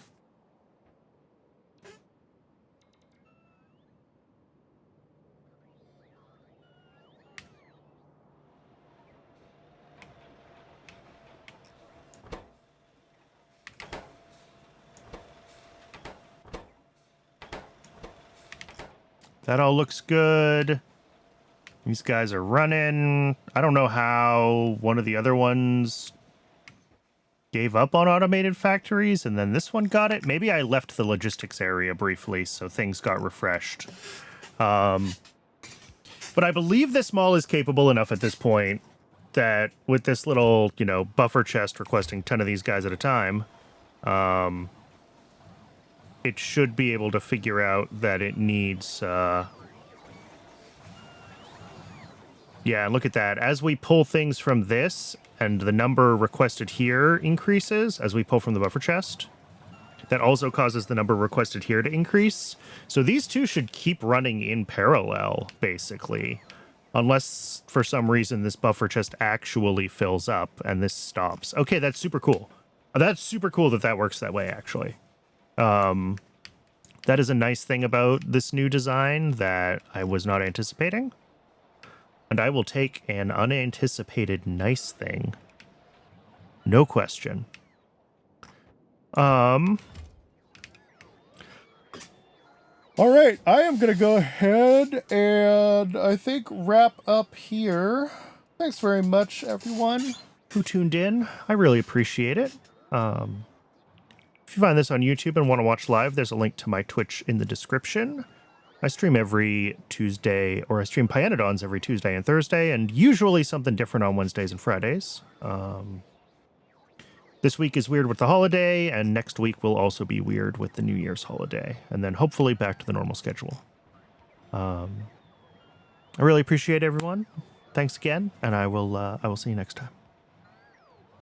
That all looks good. These guys are running. I don't know how one of the other ones gave up on automated factories and then this one got it. Maybe I left the logistics area briefly, so things got refreshed. But I believe this mall is capable enough at this point that with this little, you know, buffer chest requesting 10 of these guys at a time, it should be able to figure out that it needs... Yeah, and look at that. As we pull things from this, and the number requested here increases as we pull from the buffer chest, that also causes the number requested here to increase. So these two should keep running in parallel, basically. Unless, for some reason, this buffer chest actually fills up and this stops. Okay, that's super cool. That's super cool that that works that way, actually. That is a nice thing about this new design that I was not anticipating. And I will take an unanticipated nice thing. No question. All right, I am going to go ahead and I think wrap up here. Thanks very much, everyone who tuned in. I really appreciate it. If you find this on YouTube and want to watch live, there's a link to my Twitch in the description. I stream every Tuesday, or I stream Pyanodons every Tuesday and Thursday, and usually something different on Wednesdays and Fridays. This week is weird with the holiday, and next week will also be weird with the New Year's holiday, and then hopefully back to the normal schedule. I really appreciate everyone. Thanks again, and I will see you next time.